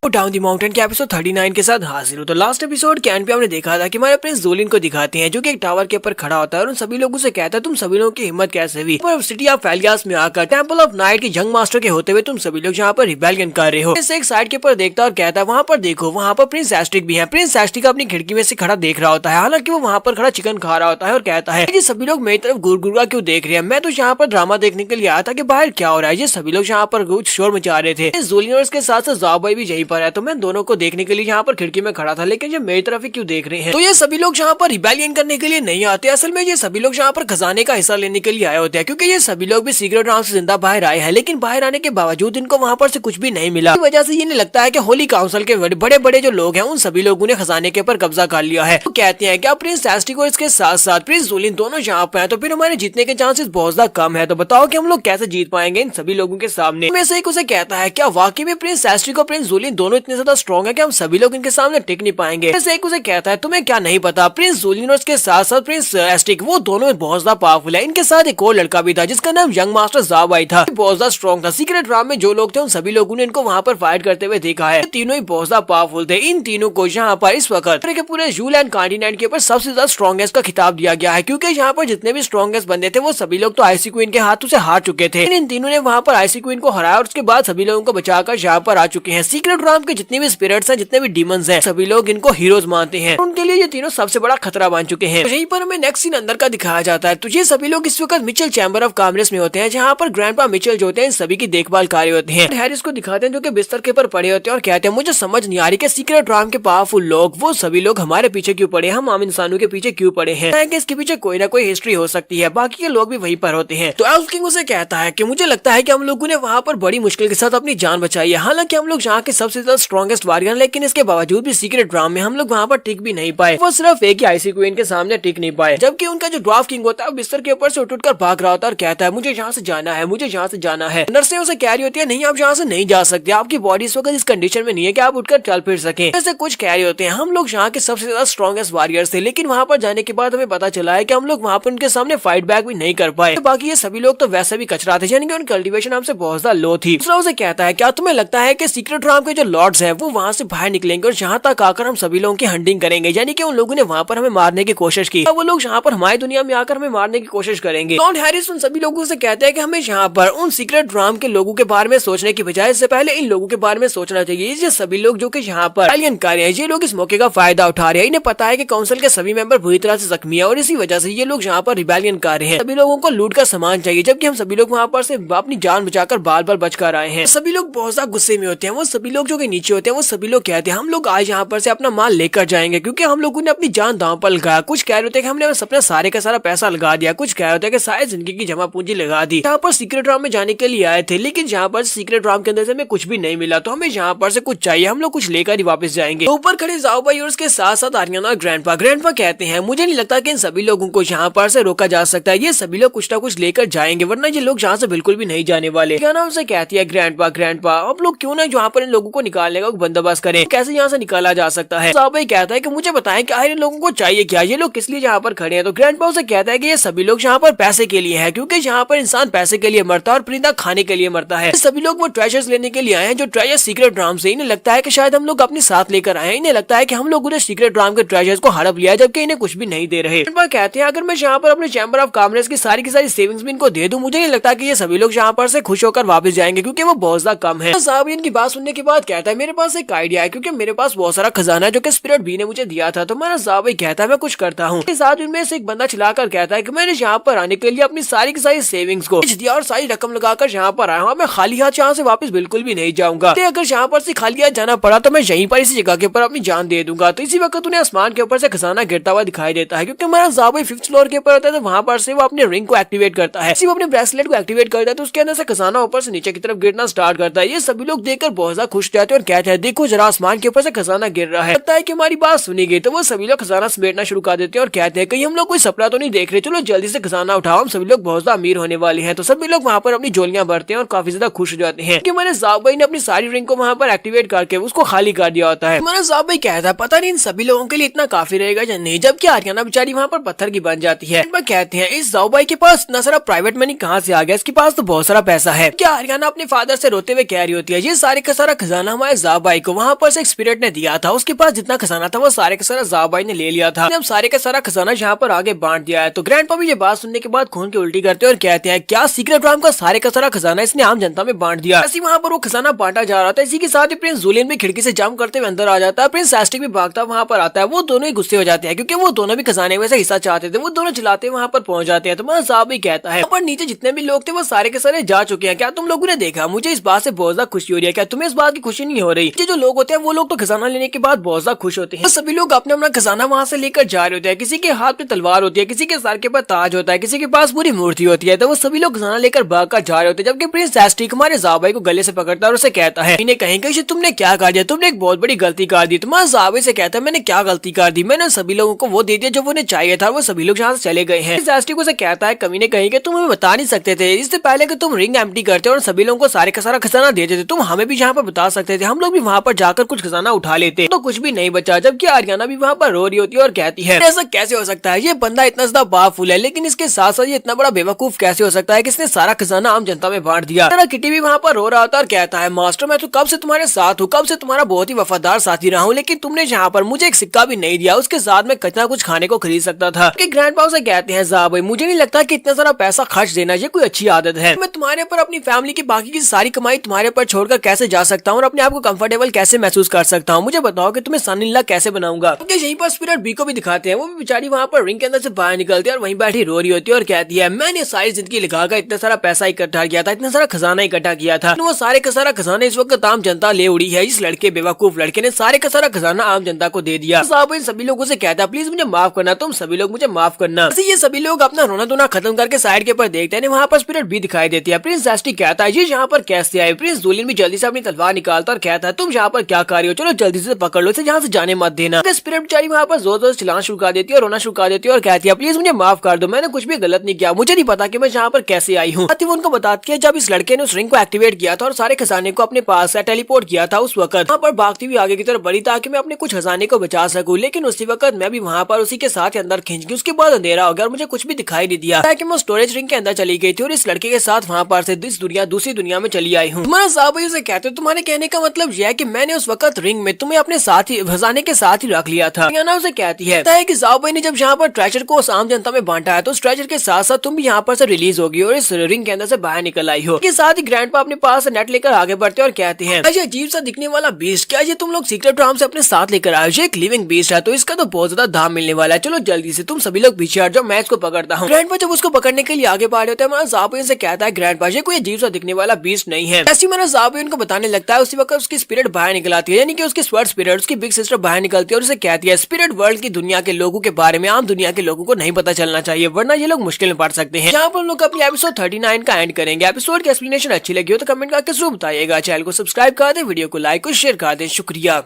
डाउन दी माउंटेन के एपिसोड 39 के साथ हाजिर हो। तो लास्ट एपिसोड के एंड पे हमने देखा था कि हमारे प्रिंस जोलिन को दिखाते हैं जो कि एक टावर के ऊपर खड़ा होता है और उन सभी लोगों से कहता है तुम सभी लोगों की हिम्मत कैसे हुई पर सिटी ऑफ फेलियास में आकर टेंपल ऑफ नाइट के जंग मास्टर के होते हुए तुम सभी लोग यहाँ पर रिबेलियन कर रहे हो। इसे एक साइड के ऊपर देखता और कहता है वहाँ पर देखो, वहाँ पर प्रिंस एस्ट्रिक भी है। प्रिंस एस्ट्रिक अपनी खिड़की में से खड़ा देख रहा होता है, हालांकि वो वहाँ पर खड़ा चिकन खा रहा होता है और कहता है ये सभी लोग मेरी तरफ गुरगुरा क्यों देख रहे हैं, मैं तो यहाँ पर ड्रामा देखने के लिए आया था कि बाहर क्या हो रहा है। ये सभी लोग यहाँ पर कुछ शोर मचा रहे थे। जोलिन और उसके साथ साथ ज़ाओबाई भी यहीं पर है, तो मैं दोनों को देखने के लिए यहाँ पर खिड़की में खड़ा था, लेकिन ये मेरी तरफ ही क्यों देख रहे हैं। तो ये सभी लोग यहाँ पर रिबेलियन करने के लिए नहीं आते, असल में ये सभी लोग यहाँ पर खजाने का हिस्सा लेने के लिए आए होते हैं, क्योंकि ये सभी लोग भी सीक्रेट राउंड से जिंदा बाहर आए हैं, लेकिन बाहर आने के बावजूद इनको वहाँ पर से कुछ भी नहीं मिला। इस वजह से ये नहीं लगता है कि होली काउंसिल के बड़े बड़े जो लोग हैं उन सभी लोगों ने खजाने के ऊपर कब्जा कर लिया है। तो कहते हैं कि प्रिंस एस्ट्रिक और इसके साथ साथ प्रिंस जोलिन दोनों यहाँ पे हैं, तो फिर हमारे जीतने के चांसेस बहुत ज्यादा कम है। तो बताओ कि हम लोग कैसे जीत पाएंगे इन सभी लोगों के सामने। में से एक उसे कहता है क्या वाकई में प्रिंस एस्ट्रिक और प्रिंस जोलिन दोनों इतने ज्यादा स्ट्रॉन्ग है कि हम सभी लोग इनके सामने टिक नहीं पाएंगे। ऐसे एक उसे कहता है तुम्हें क्या नहीं पता, प्रिंस जोलिन और उसके साथ साथ प्रिंस एस्ट्रिक वो दोनों बहुत ज्यादा पावरफुल है। इनके साथ एक और लड़का भी था जिसका नाम यंग मास्टर ज़ाओबाई था, बहुत ज्यादा स्ट्रॉन्ग था। सीक्रेट राम में जो लोग थे उन सभी लोगों ने इनको वहाँ पर फाइट करते हुए देखा है। तीनों ही बहुत ज्यादा पावरफुल थे। इन तीनों को यहाँ पर इस वक्त पूरे यूलैंड कॉन्टिनेंट के ऊपर सबसे ज्यादा स्ट्रॉन्गेस्ट का खिताब दिया गया है, क्योंकि यहाँ पर जितने भी स्ट्रॉन्गेस्ट बंदे थे वो सभी लोग तो आईसी क्वीन के हाथों से हार चुके थे। इन तीनों ने वहाँ पर आईसी क्वीन को हराया और उसके बाद सभी लोगों को बचाकर यहाँ पर आ चुके हैं। सीक्रेट राम के जितने भी स्पिरिट्स हैं, जितने भी डीमंस हैं, सभी लोग इनको हीरोज मानते हैं। उनके लिए ये तीनों सबसे बड़ा खतरा बन चुके हैं। तो यहीं पर हमें नेक्स्ट सीन अंदर का दिखाया जाता है। तो ये सभी लोग इस वक्त मिचेल चैम्बर ऑफ कॉमर्स में होते हैं, जहाँ पर ग्रैंडपा मिचेल जो होते हैं सभी की देखभाल कर रहे होते हैं। हैरिस को दिखाते हैं जो कि बिस्तर के ऊपर पड़े होते हैं और कहते हैं मुझे समझ नहीं आ रही कि सीक्रेट राम के पावरफुल लोग वो सभी लोग हमारे पीछे क्यों पड़े, हम आम इंसानों के पीछे क्यों पड़े हैं, कि इसके पीछे कोई ना कोई हिस्ट्री हो सकती है, बाकी के लोग भी वहीं पर होते हैं। तो एल्फ किंग उसे कहता है कि मुझे लगता है कि हम लोगों ने वहाँ पर बड़ी मुश्किल के साथ अपनी जान बचाई है। हालांकि हम लोग यहाँ के सबसे ज्यादा स्ट्रॉन्गेस्ट वॉरियर, लेकिन इसके बावजूद भी सीक्रेट राम में हम लोग वहाँ पर टिक भी नहीं पाए। वो सिर्फ एक ही आईसी क्वीन के सामने टिक नहीं पाए, जबकि उनका जो ड्वार्फ किंग होता है बिस्तर के ऊपर से उठकर भाग रहा होता है और कहता है मुझे यहाँ से जाना है, मुझे यहाँ से जाना है। नर्सें उसे कह रही होती है नहीं आप यहाँ से नहीं जा सकते, आपकी बॉडी इस वक्त इस कंडीशन में नहीं है कि आप उठकर चल फिर सके। ऐसे कुछ कह रहे होते हैं हम लोग यहाँ के सबसे ज्यादा स्ट्रॉन्गेस्ट वॉरियर्स थे, लेकिन वहाँ पर जाने के बाद हमें पता चला है कि हम लोग वहाँ पर उनके सामने फाइट बैक भी नहीं कर पाए। बाकी ये सभी लोग तो वैसे भी कचरा थे, यानी कि उनकी कल्टीवेशन हमसे बहुत ज्यादा लो थी। दूसरा उसे कहता है क्या तुम्हें लगता है कि सीक्रेट राम के जो लॉर्ड्स हैं वो वहाँ से बाहर निकलेंगे और यहाँ तक आकर हम सभी लोगों की हंटिंग करेंगे, यानी कि उन लोगों ने वहाँ पर हमें मारने की कोशिश की, वो लोग यहाँ पर हमारी दुनिया में आकर हमें मारने की कोशिश करेंगे। लॉर्ड हैरिस उन सभी लोगों से कहते हैं कि हमें यहाँ पर उन सीक्रेट राम के लोगों के बारे में सोचने की बजाय इससे पहले इन लोगों के बारे में सोचना चाहिए। ये सभी लोग जो कि यहाँ पर एलियन कार्य है, ये लोग इस मौके का फायदा उठा रहे हैं। इन्हें पता है कि काउंसिल के सभी मेंबर बुरी तरह से जख्मी है और इसी वजह से ये लोग यहाँ पर रिबेलियन कर रहे हैं। सभी लोगों को लूट का सामान चाहिए, जबकि हम सभी लोग वहाँ पर से अपनी जान बचाकर बाल बाल बच कर आए हैं। सभी लोग बहुत ज्यादा गुस्से में होते हैं। वो सभी लोग जो कि नीचे होते हैं वो सभी लोग कहते हैं हम लोग आज यहाँ पर से अपना माल लेकर जाएंगे, क्योंकि हम लोगों ने अपनी जान दांव पर लगाया। कुछ कह रहे होते हैं कि हमने अपना सारे का सारा पैसा लगा दिया, कुछ कह रहे होते हैं कि सारी जिंदगी की जमा पूंजी लगा दी। यहाँ पर सीक्रेट राम में जाने के लिए आए थे, लेकिन यहाँ पर सीक्रेट राम के अंदर से हमें कुछ भी नहीं मिला, तो हमें यहाँ पर से कुछ चाहिए, हम लोग कुछ लेकर ही वापस जाएंगे। तो ऊपर खड़े ज़ाओबाई और उसके साथ साथ आर्याना और ग्रैंडपा कहते हैं मुझे नहीं लगता कि इन सभी लोगों को यहाँ पर से रोका जा सकता है, ये सभी लोग कुछ ना कुछ लेकर जाएंगे, वरना ये लोग यहाँ से बिल्कुल भी नहीं जाने वाले। क्या नाम से कहती है ग्रैंडपा अब लोग क्यों ना यहाँ पर इन लोगों को निकालने का बंदोबस्त करें, कैसे यहाँ से निकाला जा सकता है। ज़ाओबाई कहता है कि मुझे बताएं कि आखिर इन लोगों को चाहिए क्या, ये लोग किस लिए यहाँ पर खड़े हैं। तो ग्रैंडपा उसे कहता है कि ये सभी लोग यहाँ पर पैसे के लिए है, क्योंकि यहाँ पर इंसान पैसे के लिए मरता है और परिंदा खाने के लिए मरता है। सभी लोग वो ट्रेजर्स लेने के लिए आए हैं जो ट्रेजर सीक्रेट राम से। इन्हें लगता है कि शायद हम लोग अपने साथ लेकर आए हैं, इन्हें लगता है कि हम लोगों ने सीक्रेट राम के ट्रेजर्स को हड़प लिया, जबकि इन्हें कुछ भी नहीं दे रहे। कहते हैं अगर मैं यहाँ पर अपने चैम्बर ऑफ कॉमर्स की सारी सेविंग्स भी इनको दे दूं, मुझे नहीं लगता कि ये सभी लोग यहाँ पर से खुश होकर वापस जाएंगे, क्योंकि वो बहुत ज्यादा कम है। साहब इनकी बात सुनने के बाद कहता है मेरे पास एक आइडिया है, क्योंकि मेरे पास बहुत सारा खजाना है जो कि स्पिरिट बी ने मुझे दिया था। तो मेरा साहब कहता है मैं कुछ करता हूँ। इस आदमी में से एक बंदा चिल्लाकर कहता है कि मैंने यहाँ पर आने के लिए अपनी सारी की सारी सेविंग्स को बेच दिया और सारी रकम लगाकर यहाँ पर आया हूँ, मैं खाली हाथ यहाँ से वापस बिल्कुल भी नहीं जाऊंगा। अगर यहाँ पर से खाली हाथ जाना पड़ा तो मैं यहीं पर इसी जगह के ऊपर अपनी जान दे दूंगा। तो इसी वक्त उन्हें आसमान के ऊपर से खजाना गिरता हुआ दिखाई देता है, क्योंकि हमारा ज़ाओबाई 5th फ्लोर के ऊपर होता है, तो वहाँ पर से वो अपने रिंग को एक्टिवेट करता है। वो अपने ब्रेसलेट को एक्टिवेट करता है तो उसके अंदर से खजाना ऊपर से नीचे की तरफ गिरना स्टार्ट करता है। ये सभी लोग देखकर बहुत ज्यादा खुश जाते हैं और कहते हैं देखो जरा आसमान के ऊपर से खजाना गिर रहा है, लगता है कि हमारी बात सुनी गई। तो वो सभी लोग खजाना समेटना शुरू कर देते हैं और कहते हैं कहीं हम लोग कोई सपना तो नहीं देख रहे, चलो जल्दी से खजाना उठाओ, हम सभी लोग बहुत ज्यादा अमीर होने वाले हैं। तो सभी लोग वहाँ पर अपनी झोलियां भरते हैं और काफी ज्यादा खुश हो जाते हैं कि मैंने ज़ाओबाई ने अपनी सारी रिंग को वहाँ पर एक्टिवेट करके उसको खाली कर दिया होता है। मैंने ज़ाओबाई कहता है पता नहीं इन सभी लोगों के लिए इतना काफी रहेगा या नहीं, जबकि आर्याना बेचारी वहाँ पर पत्थर की बन जाती है। कहते हैं इस ज़ाओबाई के पास इतना सारा प्राइवेट मनी कहाँ से आ गया, इसके पास तो बहुत सारा पैसा है। क्या आर्याना अपने फादर से रोते हुए कह रही होती है ये सारे का सारा खजाना खजाना हमारे ज़ाबाई को वहाँ पर से एक स्पिरिट ने दिया था। उसके पास जितना खजाना था वो सारे का सारा ज़ाबाई ने ले लिया था। जब सारे का सारा खजाना यहाँ पर आगे बांट दिया है तो ग्रैंडपा भी ये बात सुनने के बाद खून की उल्टी करते हैं और कहते हैं क्या सीक्रेट राम का सारे का सारा खजाना इसने आम जनता में बांट दिया। ऐसी वहाँ पर वो खजाना बांटा जा रहा था। इसी के साथ ही प्रिंस जूलियन भी खिड़की से जंप करते हुए अंदर आ जाता है। प्रिंस सैस्टिक भी भागता वहाँ पर आता है। वो दोनों ही गुस्से हो जाते हैं क्योंकि वो दोनों भी खजाने में से हिस्सा चाहते थे। वो दोनों चिल्लाते वहाँ पर पहुंच जाते हैं तो वहाँ साहब भी कहता है पर नीचे जितने भी लोग थे वो सारे के सारे जा चुके हैं। क्या तुम लोगों ने देखा? मुझे इस बात से बहुत ज्यादा खुशी हो रही है। क्या तुम्हें इस बात की खुशी नहीं हो रही? जो लोग होते हैं वो लोग तो खजाना लेने के बाद बहुत ज्यादा खुश होते हैं। सभी लोग अपना अपना खजाना वहाँ से लेकर जा रहे होते हैं। किसी के हाथ में तलवार होती है, किसी के सर के ऊपर ताज होता है, किसी के पास पूरी मूर्ति होती है। तो वो सभी लोग खजाना लेकर भाग कर जा रहे होते हैं। जबकि प्रिंस सैस्टिक हमारे ज़ाबाई को गले से पकड़ता है और उसे कहता है इन्हें कहेंगे तुमने क्या कर दिया? तुमने एक बहुत बड़ी गलती कर दी। तुम्हारा ज़ाबाई से कहता है मैंने क्या गलती कर दी? मैंने सभी लोगों को वो दे दिया जो उन्हें चाहिए था। वो सभी लोग यहाँ से चले गए हैं। सैस्टिक उसे कहता है कमीने कहेंगे तुम हमें बता नहीं सकते थे इससे पहले कि तुम रिंग एम्प्टी करते और सभी लोगों को सारे का सारा खजाना दे देते। तुम हमें भी यहाँ पर बता सकते थे, हम लोग भी वहाँ पर जाकर कुछ खजाना उठा लेते। तो कुछ भी नहीं बचा। जबकि आर्याना भी वहाँ पर रो रही होती है और कहती है ऐसा कैसे हो सकता है? ये बंदा इतना ज्यादा पावरफुल है लेकिन इसके साथ साथ ये इतना बड़ा बेवकूफ कैसे हो सकता है कि इसने सारा खजाना आम जनता में बांट दिया। किटी भी वहाँ पर रो रहा था और कहता है मास्टर मैं तो कब से तुम्हारे साथ हूँ, कब से तुम्हारा बहुत ही वफादार साथी रहा हूँ, लेकिन तुमने यहाँ पर मुझे एक सिक्का भी नहीं दिया। उसके साथ में कितना कुछ खाने को खरीद सकता था। ग्रैंडपा से कहते हैं ज़ाबाई मुझे नहीं लगता कि इतना सारा पैसा खर्च देना ये कोई अच्छी आदत है। मैं तुम्हारे ऊपर अपनी फैमिली की बाकी की सारी कमाई तुम्हारे ऊपर छोड़कर कैसे जा सकता हूँ और अपने आप को कंफर्टेबल कैसे महसूस कर सकता हूँ? मुझे बताओ कि तुम्हें सन इन लॉ कैसे बनाऊंगा। यहीं पर स्पिरिट बी को भी दिखाते हैं। वो भी बेचारी वहाँ पर रिंग के अंदर से बाहर निकलती है और वहीं बैठी रो रही होती है और कहती है मैंने सारी जिंदगी लगाकर इतना सारा पैसा इकट्ठा किया था, इतना सारा खजाना इकट्ठा किया था। वो सारे का सारा खजाना इस वक्त आम जनता ले उड़ी है। इस लड़के बेवकूफ लड़के ने सारे का सारा खजाना आम जनता को दे दिया। साहब इन सभी लोगों से कहता है प्लीज मुझे माफ करना, तुम सभी लोग मुझे माफ करना। ये सभी लोग अपना रोना धोना खत्म करके साइड के ऊपर देखते हैं। वहाँ पर स्पिरिट भी दिखाई देती है। प्रिंस सैस्टिक कहता है ये यहाँ पर कैसे आए? प्रिंस जूलियन भी जल्दी से अपनी तलवार निकालता और कहता है तुम यहाँ पर क्या कर रही हो? चलो जल्दी से पकड़ लो इसे, यहाँ से जाने मत देना। स्पिरिट बेचारी वहाँ पर जोर जोर से चिल्लाना शुरू कर देती है और रोना शुरू कर देती है और कहती है प्लीज मुझे माफ कर दो, मैंने कुछ भी गलत नहीं किया, मुझे नहीं पता कि मैं यहाँ पर कैसे आई हूँ। वो उनको बताती है जब इस लड़के ने उस रिंग को एक्टिवेट किया था और सारे खजाने को अपने पास से टेलीपोर्ट किया था उस वक्त वहाँ पर भागती हुई आगे की तरफ बढ़ी ताकि मैं अपने कुछ खजाने को बचा सकूं। लेकिन उसी वक्त मैं भी वहाँ पर उसी के साथ अंदर खींच गई। उसके बाद अंधेरा हो गया और मुझे कुछ भी दिखाई नहीं दिया ताकि मैं स्टोरेज रिंग के अंदर चली गई थी और इस लड़के के साथ वहाँ पर से दूसरी दुनिया में चली आई हूँ। तुम्हारा साहब से कहते तुम्हारे कहने का मतलब यह है कि मैंने उस वक्त रिंग में तुम्हें अपने साथ ही खजाने के साथ ही रख लिया था। उसे कहती है कि ज़ाबाई ने जब यहाँ पर ट्रेजर को आम जनता में बांटा है तो उस ट्रेजर के साथ साथ तुम भी यहाँ पर से रिलीज होगी और इस रिंग के अंदर से बाहर निकल आई हो। के साथ ही ग्रैंडपा अपने पास नेट लेकर आगे बढ़ते और कहते हैं ये अजीब सा दिखने वाला बीस्ट क्या ये तुम लोग सीक्रेट राम से अपने साथ लेकर आए? ये एक लिविंग बीस्ट है तो इसका तो बहुत ज्यादा दाम मिलने वाला है। चलो जल्दी से तुम सभी लोग पीछे हट जाओ, मैं इसको पकड़ता हूँ। ग्रैंडपा जब उसको पकड़ने के लिए आगे बढ़ होता है ज़ाबाई से कहता है ग्रैंडपा ये कोई अजीब सा दिखने वाला बीस्ट नहीं है। ऐसी मैंने ज़ाबाई उनको बताने लगता है। उसी वक्त उसकी स्पिरिट बाहर निकल आती है, यानी कि उसकी स्वर्ड स्पिरिट उसकी बिग सिस्टर बाहर निकलती है और उसे कहती है स्पिरिट वर्ल्ड की दुनिया के लोगों के बारे में आम दुनिया के लोगों को नहीं पता चलना चाहिए वरना ये लोग मुश्किल में पड़ सकते हैं। यहाँ पर हम लोग अपनी एपिसोड 39 का एंड करेंगे। एपिसोड की एक्सप्लेनेशन अच्छी लगी हो तो कमेंट करके जरूर बताइएगा। चैनल को सब्सक्राइब कर दे, वीडियो को लाइक और शेयर कर दे। शुक्रिया।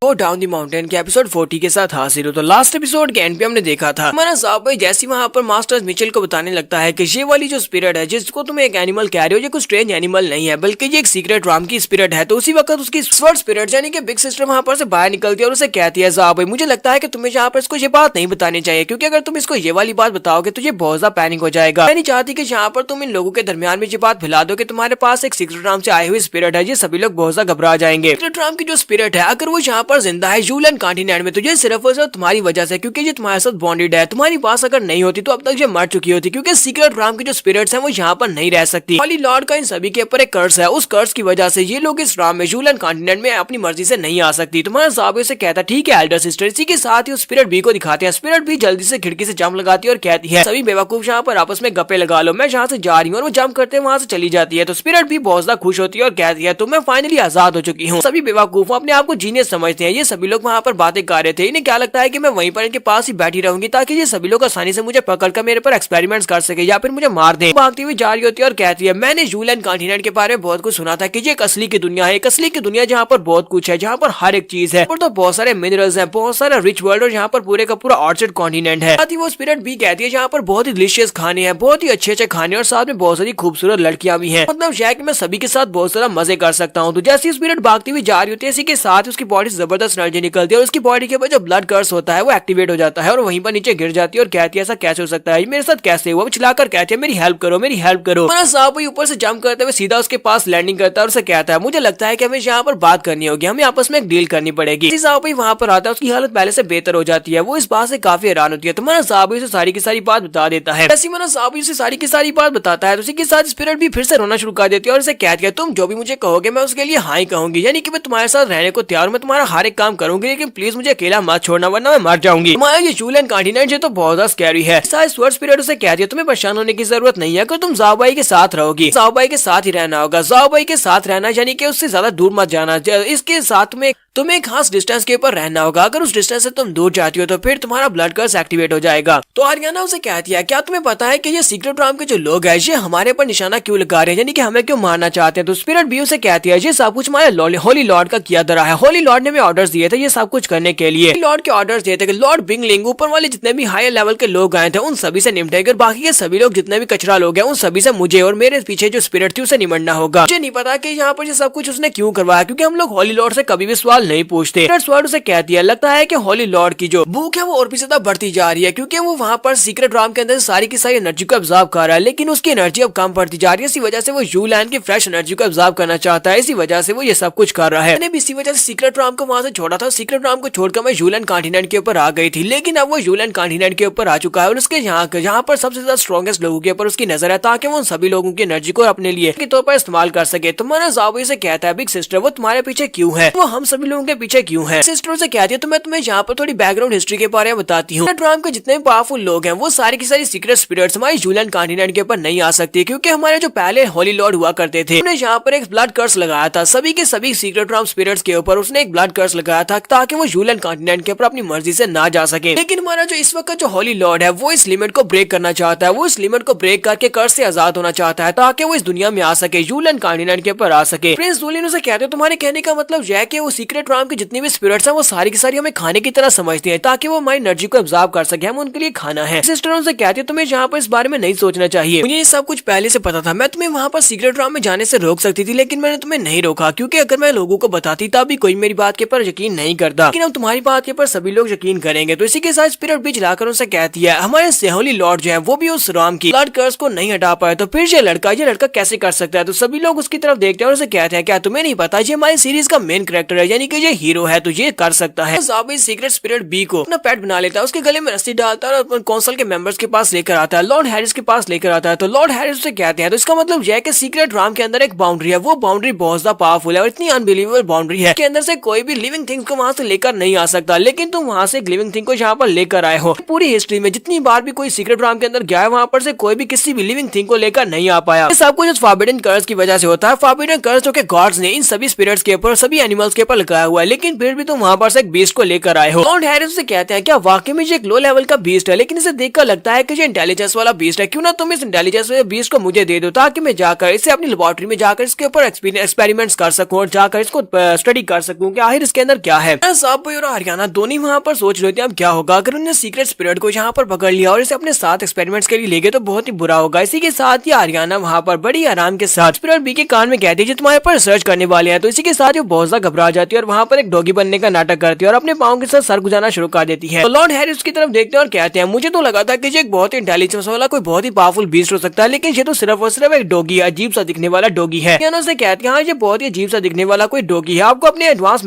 गो डाउन द माउंटेन के एपिसोड 40 के साथ हाजिर हो। तो लास्ट एपिसोड के एंड पे हमने देखा था हमारा ज़ाबाई जैसे वहाँ पर मास्टर मिचेल को बताने लगता है कि ये वाली जो स्पिरिट है जिसको तुम एक एनिमल कह रहे हो ये कुछ स्ट्रेंज एनिमल नहीं है बल्कि ये एक सीक्रेट राम की स्पिरिट है। तो उसी वक्त उसकी स्वर्ड स्पिरिट यानी कि बिग सिस्टर वहाँ पर से बाहर निकलती है और उसे कहती है ज़ाबाई मुझे लगता है कि तुम्हें यहाँ पर इसको ये बात नहीं बतानी चाहिए क्योंकि अगर तुम इसको ये वाली बात बताओगे तो ये बहुत ज्यादा पैनिक हो जाएगा। मैं नहीं चाहती कि यहाँ पर तुम इन लोगों के दरमियान में ये बात फैला दो कि तुम्हारे पास एक सीक्रेट राम से आई हुई स्पिरिट है। ये सभी लोग बहुत ज्यादा घबरा जाएंगे। सीक्रेट राम की जो स्पिरिट है अगर वो यहाँ पर जिंदा है यूलन कॉन्टिनेंट में तो ये सिर्फ और सिर्फ तुम्हारी वजह से क्योंकि ये तुम्हारे साथ बॉन्डेड है। तुम्हारी पास अगर नहीं होती तो अब तक ये मर चुकी होती क्योंकि सीक्रेट राम की जो स्पिरिट्स हैं वो यहाँ पर नहीं रह सकती। हॉली लॉर्ड का इन सभी के ऊपर एक कर्स है, उस कर्स की वजह से ये लोग इस राम में यूलन कॉन्टिनेंट में अपनी मर्जी से नहीं आ सकती। तुम्हारा ज़ाबाई से कहता ठीक है एल्डर सिस्टर। इसी के साथ ही उस स्पिरिट बी को दिखाते हैं। स्पिरिट भी जल्दी से खिड़की से जंप लगाती है और कहती है सभी बेवकूफ यहाँ पर आपस में गप्पे लगा लो, मैं यहाँ से जा रही हूँ। और वो जंप करते वहाँ से चली जाती है। तो स्पिरिट भी बहुत ज्यादा खुश होती है और कहती है तो मैं फाइनली आजाद हो चुकी हूँ। सभी बेवकूफ अपने आप को जीनियस समझते हैं। ये सभी लोग वहाँ पर बातें कर रहे थे। इन्हें क्या लगता है कि मैं वहीं पर इनके पास ही बैठी रहूंगी ताकि ये सभी लोग आसानी से मुझे पकड़कर मेरे पर एक्सपेरिमेंट्स कर सके या फिर मुझे मार दे। भागती हुई जा रही होती है और कहती है मैंने यूलन कॉन्टिनेंट के बारे में बहुत कुछ सुना था कि ये एक असली की दुनिया है, एक असली की दुनिया जहाँ पर बहुत कुछ है, जहाँ पर हर एक चीज है और तो बहुत सारे मिनरल्स हैं, बहुत सारा रिच वर्ल्ड और यहाँ पर पूरे का पूरा ऑर्चर्ड कॉन्टिनेंट है। साथ ही वो स्पिरिट भी कहती है जहाँ पर बहुत ही डिलीशियस खाने हैं, बहुत ही अच्छे खाने और साथ में बहुत सारी खूबसूरत लड़कियां भी हैं। मतलब शायद मैं सभी के साथ बहुत सारा मजे कर सकता हूँ। तो जैसे स्पिरिट भागती हुई जा रही होती है इसी के साथ उसकी बॉडी जबरदस्त एनर्जी निकलती है और उसकी बॉडी के ऊपर जो ब्लड कर्स होता है वो एक्टिवेट हो जाता है और वहीं पर नीचे गिर जाती है और कहती है ऐसा कैसे हो सकता है, मेरे साथ कैसे हुआ। चिल्लाकर कहती है मेरी हेल्प करो, मेरी हेल्प करो। हमारा साहब ऊपर से जंप करते हुए सीधा उसके पास लैंडिंग करता है और उसे कहता है मुझे लगता है कि हमें यहाँ पर बात करनी होगी, हमें आपस में एक डील करनी पड़ेगी। साहब वहाँ पर आता है, उसकी हालत पहले से बेहतर हो जाती है, वो इस बात से काफी हैरान होती है। तो हमारा साहब उसे सारी की सारी बात बता देता है। ऐसी हमारा साहब उसे सारी की सारी बात बताता है तो उसी के साथ स्पिरिट भी फिर से रोना शुरू कर देती है और उसे कहती है तुम जो भी मुझे कहोगे मैं उसके लिए हाँ ही कहूंगी, यानी कि मैं तुम्हारे साथ रहने को तैयार हूं, मैं तुम्हारा हर एक काम करूंगी, लेकिन प्लीज मुझे अकेला मत छोड़ना वरना मैं मर जाऊंगी। हमारा ये जूलियन कॉन्टिनेंट तो बहुत ज्यादा स्कैरी है। स्वर्ड स्पिरिट उसे कहती है तुम्हें परेशान होने की जरूरत नहीं है, अगर तुम ज़ाओबाई के साथ रहोगी, ज़ाओबाई के साथ ही रहना होगा, ज़ाओबाई के साथ रहना यानी कि उससे ज्यादा दूर मत जाना, इसके साथ में तुम्हें एक खास डिस्टेंस के ऊपर रहना होगा, अगर उस डिस्टेंस से तुम दूर जाती हो तो फिर तुम्हारा ब्लड कर्स एक्टिवेट हो जाएगा। तो आर्याना उसे कहती है क्या तुम्हें पता है कि ये सीक्रेट राम के जो लोग हैं ये हमारे पर निशाना क्यों लगा रहे हैं, यानी कि हमें क्यों मारना चाहते हैं। तो स्पिरिट भी उसे कहती है ये सब कुछ हमारे होली लॉर्ड का किया धरा है, होली लॉर्ड ने हमें ऑर्डर्स दिए थे ये सब कुछ करने के लिए, लॉर्ड के ऑर्डर्स दिए थे कि लॉर्ड बिंगलिंग ऊपर वाले जितने भी हायर लेवल के लोग आए थे उन सभी से निपटेंगे और बाकी के सभी लोग जितने भी कचरा लोग हैं उन सभी से मुझे और मेरे पीछे जो स्पिरिट थी उसे निमटना होगा। मुझे नहीं पता कि यहाँ पर ये सब कुछ उसने क्यों करवाया, क्योंकि हम लोग होली लॉर्ड से कभी भी सवाल नहीं पूछते। स्वर्ड उसे कहती है लगता है कि होली लॉर्ड की जो भूख है वो और भी ज्यादा बढ़ती जा रही है, क्योंकि वो वहाँ पर सीक्रेट राम के अंदर सारी की सारी एनर्जी को ऑब्जर्व कर रहा है, लेकिन उसकी एनर्जी अब कम पड़ती जा रही है। इसी वजह से वो यूलैंड की फ्रेश एनर्जी को ऑब्जर्व करना चाहता है, इसी वजह से वो ये सब कुछ कर रहा है। मैंने भी इसी वजह से सीक्रेट राम को वहाँ से छोड़ा था, सीक्रेट राम को छोड़कर मैं यूलैंड कॉन्टिनेंट के ऊपर आ गई थी, लेकिन अब वो यूलैंड कॉन्टिनेंट के ऊपर आ चुका है और उसके यहाँ पर सबसे ज्यादा स्ट्रॉन्गेस्ट लोगों के ऊपर उसकी नजर है, ताकि वो उन सभी लोगों की एनर्जी को अपने लिए के तौर पर इस्तेमाल कर सके। तो माना ज़ाओबाई से कहता है बिग सिस्टर वो तुम्हारे पीछे क्यों है, वो हम सभी लोगों के पीछे क्यों है। सिस्टर से कहती है तो मैं तुम्हें यहाँ पर थोड़ी बैकग्राउंड हिस्ट्री के बारे में बताती हूँ। ड्राम के जितने भी पावरफुल लोग हैं वो सारी की सारी सीक्रेट स्पिरिट्स हमारे यूलैंड कॉन्टिनेंट के ऊपर नहीं आ सकती, क्योंकि हमारे जो पहले होली लॉर्ड हुआ करते थे उन्होंने यहाँ पर एक ब्लड कर्स लगाया था सभी के सभी सीक्रेट राम स्पिरिट्स के ऊपर, उसने एक ब्लड कर्स लगाया था ताकि वो यूलैंड कॉन्टिनेंट के ऊपर अपनी मर्जी से ना जा सके। लेकिन हमारा जो इस वक्त जो होली लॉर्ड है वो इस लिमिट को ब्रेक करना चाहता है, वो इस लिमिट को ब्रेक करके कर्स से आजाद होना चाहता है ताकि वो इस दुनिया में आ सके, यूलैंड कॉन्टिनेंट के ऊपर आ सके। प्रिंस जूलियन उसे कहते हैं तुम्हारे कहने का मतलब यह है कि वो सीक्रेट राम की जितनी भी स्पिरिट्स हैं वो सारी की सारी हमें खाने की तरह समझती हैं ताकि वो हमारी एनर्जी को ऑब्जर्व कर सके, हम उनके लिए खाना है। सिस्टर उनसे कहती है तुम्हें यहाँ पर इस बारे में नहीं सोचना चाहिए, मुझे ये सब कुछ पहले से पता था, मैं तुम्हें वहाँ पर सीक्रेट राम में जाने से रोक सकती थी लेकिन मैंने तुम्हें नहीं रोका, क्योंकि अगर मैं लोगों को बताती तब भी कोई मेरी बात के ऊपर यकीन नहीं करता, लेकिन अब तुम्हारी बात के ऊपर सभी लोग यकीन करेंगे। तो इसी के साथ स्पिरिट भी चलाकर उनसे कहती है हमारे सेहोली लॉर्ड जो है वो भी उस राम की ब्लड कर्स को नहीं हटा पाए, तो फिर ये लड़का कैसे कर सकता है। तो सभी लोग उसकी तरफ देखते हैं और उसे कहते हैं क्या तुम्हें नहीं पता ये हमारी सीरीज का मेन कैरेक्टर है, यानी कि ये हीरो है तो ये कर सकता है। ज़ाओबाई सीक्रेट स्पिरिट बी को अपना पेट बना लेता है, उसके गले में रस्सी डालता है और काउंसिल के मेंबर्स के पास लेकर आता है, लॉर्ड हैरिस के पास लेकर आता है। तो लॉर्ड हैरिस उसे कहते हैं तो इसका मतलब यह है कि सीक्रेट राम के अंदर एक बाउंड्री है, वो बाउंड्री बहुत ज्यादा पावरफुल है और इतनी अनबिलीवेबल बाउंड्री है कि अंदर से कोई भी लिविंग थिंग्स को वहां से लेकर नहीं आ सकता, लेकिन तुम वहां से एक लिविंग थिंग को यहाँ पर लेकर आए हो। पूरी हिस्ट्री में जितनी बार भी कोई सीक्रेट राम के अंदर गया है वहां पर से कोई भी किसी भी लिविंग थिंग को लेकर नहीं आ पाया। ये सब कुछ फॉरबिडन कर्स की वजह से होता है, फॉरबिडन कर्स जो कि गॉड्स ने इन सभी स्पिरिट्स के ऊपर सभी एनिमल्स के ऊपर लगाया हुआ है, लेकिन फिर भी तुम वहां पर से एक बीस्ट को लेकर आए हो। लॉर्ड हैरिस से कहते हैं क्या वाकई में ये एक लो लेवल का बीस्ट है, लेकिन इसे देखकर लगता है कि ये इंटेलिजेंस वाला बीस्ट है, क्यों ना तुम इस इंटेलिजेंस वाले बीस्ट को मुझे दे दो ताकि मैं जाकर इसे अपनी लेबोरेटरी में जाकर इसके ऊपर एक्सपेरिमेंट्स कर सकूं और जाकर इसको स्टडी कर सकूं कि आखिर इसके अंदर क्या है। ज़ाओबाई और आर्याना दोनों वहां पर सोच रहे थे अब क्या होगा अगर उन्होंने सीक्रेट स्पिरिट को यहाँ पर पकड़ लिया और इसे अपने साथ एक्सपेरिमेंट्स के लिए ले गए तो बहुत ही बुरा होगा। इसी के साथ ही आर्याना वहाँ पर बड़ी आराम के साथ स्पिरिट बी के कान में कहती है जो तुम्हारे पर रिसर्च करने वाले हैं। तो इसी के साथ वो बहुत ज्यादा घबरा जाती है और वहाँ पर एक डॉगी बनने का नाटक करती है और अपने पाँव के साथ सर गुजारना शुरू कर देती है। तो लॉर्ड हैरिस की तरफ देखते हैं और कहते हैं मुझे तो लगा था कि ये एक बहुत ही इंटेलिजेंस वाला कोई बहुत ही पावरफुल बीस्ट हो सकता है, लेकिन ये तो सिर्फ और सिर्फ एक डॉगी है, अजीब सा दिखने वाला डॉगी है। से कहते हैं हाँ ये बहुत ही अजीब सा दिखने वाला कोई डॉगी है, आपको अपने एडवांस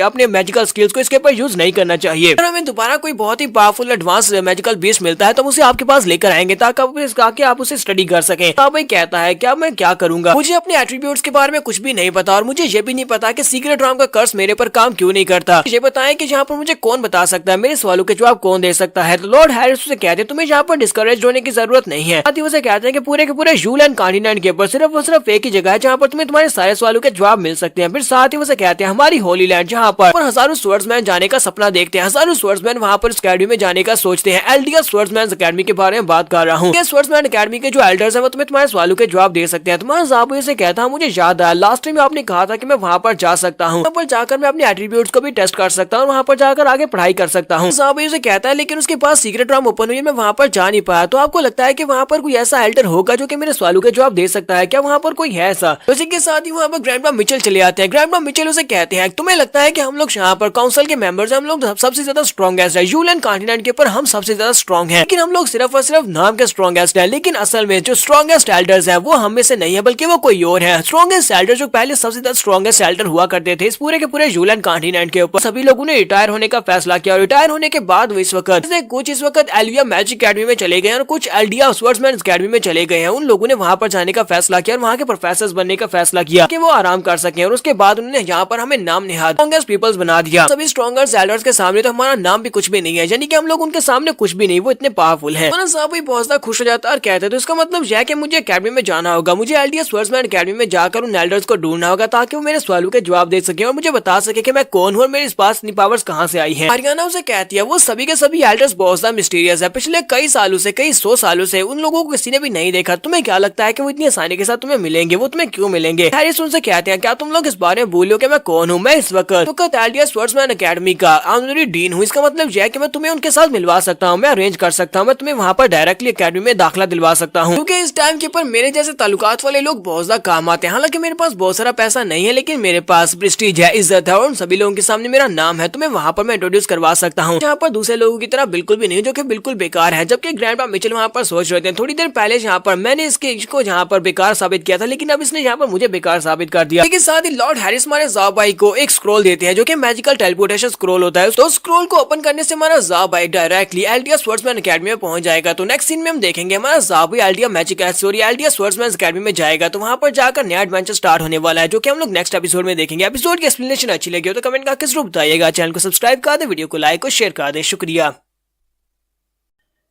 अपने मैजिकल स्किल्स को इसके ऊपर यूज नहीं करना चाहिए। अगर हमें दोबारा कोई बहुत ही पावरफुल एडवांस मैजिकल बीस्ट मिलता है तो उसे आपके पास लेकर आएंगे ताकि आप उसे स्टडी कर सकें। तो भाई कहता है क्या मैं क्या करूंगा, मुझे अपने एट्रीब्यूट्स के बारे में कुछ भी नहीं पता और मुझे ये भी नहीं पता कि सीक्रेट राम का कर्स मेरे पर काम क्यों नहीं करता। ये बताएं कि यहाँ पर मुझे कौन बता सकता है, मेरे सवालों के जवाब कौन दे सकता है। तो लॉर्ड हैरिस से कहते हैं तुम्हें यहाँ पर डिस्करेज होने की जरूरत नहीं है। साथ ही उसे कहते हैं कि पूरे के पूरे यूलैंड कॉन्टिनेंट के ऊपर सिर्फ और सिर्फ एक ही जगह है जहाँ पर तुम्हें तुम्हारे सारे सवालों के जवाब मिल सकते हैं। फिर साथ ही उसे कहते हैं हमारी होली लैंड जहाँ पर हजारों स्वर्ड्समैन जाने का सपना देखते हैं, हजारों स्वर्ड्समैन वहाँ पर अकेडमी में जाने का सोचते हैं। एल्डियर स्वर्ड्समैन अकेडमी के बारे में बात कर रहा हूँ। स्वर्ड्समैन अकेडमी के जो एल्डर्स हैं वो तुम्हें तुम्हारे सवालों के जवाब दे सकते हैं। तुम्हारा ज़ाओबाई से कहता हूँ मुझे याद आया लास्ट टाइम आपने कहा था कि मैं वहाँ पर जा सकता हूँ, वहाँ पर जाकर मैं अपने एट्रीब्यूट्स को भी टेस्ट कर सकता हूँ, वहाँ पर जाकर आगे पढ़ाई कर सकता हूँ। ज़ाबाई उसे कहता है लेकिन उसके पास सीक्रेट रूम ओपन हुई है, मैं वहाँ पर जा नहीं पाया। तो आपको लगता है कि वहाँ पर कोई ऐसा एल्डर होगा जो कि मेरे सवालों के जवाब दे सकता है? क्या वहाँ पर कोई है ऐसा? तो इसी के साथ ही वहाँ पर ग्रैंडपा मिचेल चले आते हैं। ग्रैंडपा मिचेल उसे कहते हैं तुम्हें लगता है कि हम लोग यहाँ पर काउंसिल के मेंबर्स, हम लोग सबसे ज्यादा स्ट्रॉन्गेस्ट है यूलियन कॉन्टिनेंट के ऊपर, हम सबसे ज्यादा स्ट्रॉन्ग है, लेकिन हम लोग सिर्फ और सिर्फ नाम के स्ट्रॉन्गेस्ट है, लेकिन असल में जो स्ट्रॉन्गेस्ट एल्डर्स है वो हम में से नहीं है बल्कि वो कोई और है। स्ट्रॉन्गेस्ट एल्डर जो पहले सबसे ज्यादा स्ट्रॉन्गेस्ट एल्डर हुआ करते थे इस पूरे के पूरे यूलियन कॉन्टिनेंट के ऊपर, सभी लोगों ने रिटायर होने का फैसला किया। रिटायर होने के बाद वो इस वक्त कुछ एल्विया मैजिक अकेडमी में चले गए और कुछ एल्डिया स्वर्ड्समैन अकेडमी में चले गए हैं। उन लोगों ने वहां पर जाने का फैसला किया और वहां के प्रोफेसर्स बनने का फैसला किया कि वो आराम कर सकें, और उसके बाद उन्होंने यहाँ पर हमें नाम निहाद स्ट्रॉन्गेस्ट पीपल्स बना दिया। सभी स्ट्रॉन्गेस्ट एल्डर्स के सामने तो हमारा नाम भी कुछ भी नहीं है, यानी कि हम लोग उनके सामने कुछ भी नहीं, वो इतने पावरफुल हैं। साहब भी बहुत ज्यादा खुश हो जाता है और कहते हैं तो इसका मतलब यह है कि मुझे अकेडमी में जाना होगा, मुझे एल्डिया स्वर्ड्समैन अकेडमी में जाकर उन एल्डर्स को ढूंढना होगा ताकि वो मेरे सवालों के जवाब दे सके और मुझे बता सके कि मैं कौन हूँ और मेरे पास इतनी पावर्स कहाँ से आई हैं। आरियाना उसे कहती है वो सभी के सभी एल्डर्स बहुत ज्यादा मिस्टीरियस है, पिछले कई सालों से, कई 100 सालों से उन लोगों को किसी ने भी नहीं देखा। तुम्हें क्या लगता है कि वो इतनी आसानी के साथ तुम्हें मिलेंगे? वो तुम्हें क्यों मिलेंगे? हैरिस उनसे कहते हैं क्या तुम लोग इस बारे में भूलो कि मैं कौन हूँ? मैं इस वक्त एल्डिया स्वर्ड्समैन अकेडमी का ऑनरी डीन हूँ। इसका मतलब यह है कि मैं तुम्हें उनके साथ मिलवा सकता हूँ, मैं अरेंज कर सकता हूँ, मैं तुम्हें वहाँ पर डायरेक्टली अकेडमी में दाखिला दिलवा सकता हूँ, क्योंकि इस टाइम के ऊपर मेरे जैसे ताल्लुकात वाले लोग बहुत ज्यादा काम आते हैं। हालांकि मेरे पास बहुत सारा पैसा नहीं है, लेकिन मेरे पास प्रेस्टीज है, इज्जत है और उन सभी लोगों के सामने मेरा नाम है, तुम्हें वहाँ पर मैं इंट्रोड्यूस करवा सकता हूँ, जहाँ पर दूसरे लोगों की तरह बिल्कुल भी नहीं, जो कि बिल्कुल बेकार है। जबकि ग्रैंडपा मिचेल वहाँ पर सोच रहे थे थोड़ी देर पहले यहाँ पर मैंने इसको यहाँ पर बेकार साबित किया था, लेकिन अब इसने यहाँ पर मुझे बेकार साबित कर दिया। लेकिन साथ ही लॉर्ड हैरिस हमारे ज़ाबाई को एक स्क्रॉल देते हैं जो कि मैजिकल टेलीपोर्टेशन स्क्रॉल होता है। तो स्क्रॉल को ओपन करने से हमारा ज़ाबाई डायरेक्टली एल्डिया स्वर्ड्समैन अकेडमी में पहुंच जाएगा। तो नेक्स्ट सीन में हम देखेंगे हमारा ज़ाबाई एल्डिया मैजिक एल्डिया स्वर्ड्समैन अकेडमी में जाएगा, तो वहाँ पर जाकर नया एडवेंचर स्टार्ट होने वाला है, जो कि हम लोग नेक्स्ट एपिसोड में देखेंगे। एपिसोड की एक्सप्लेनेशन अच्छी लगी हो तो कमेंट करके जरूर बताइएगा, चैनल को सब्सक्राइब कर दे, वीडियो को लाइक और शेयर कर दे। शुक्रिया।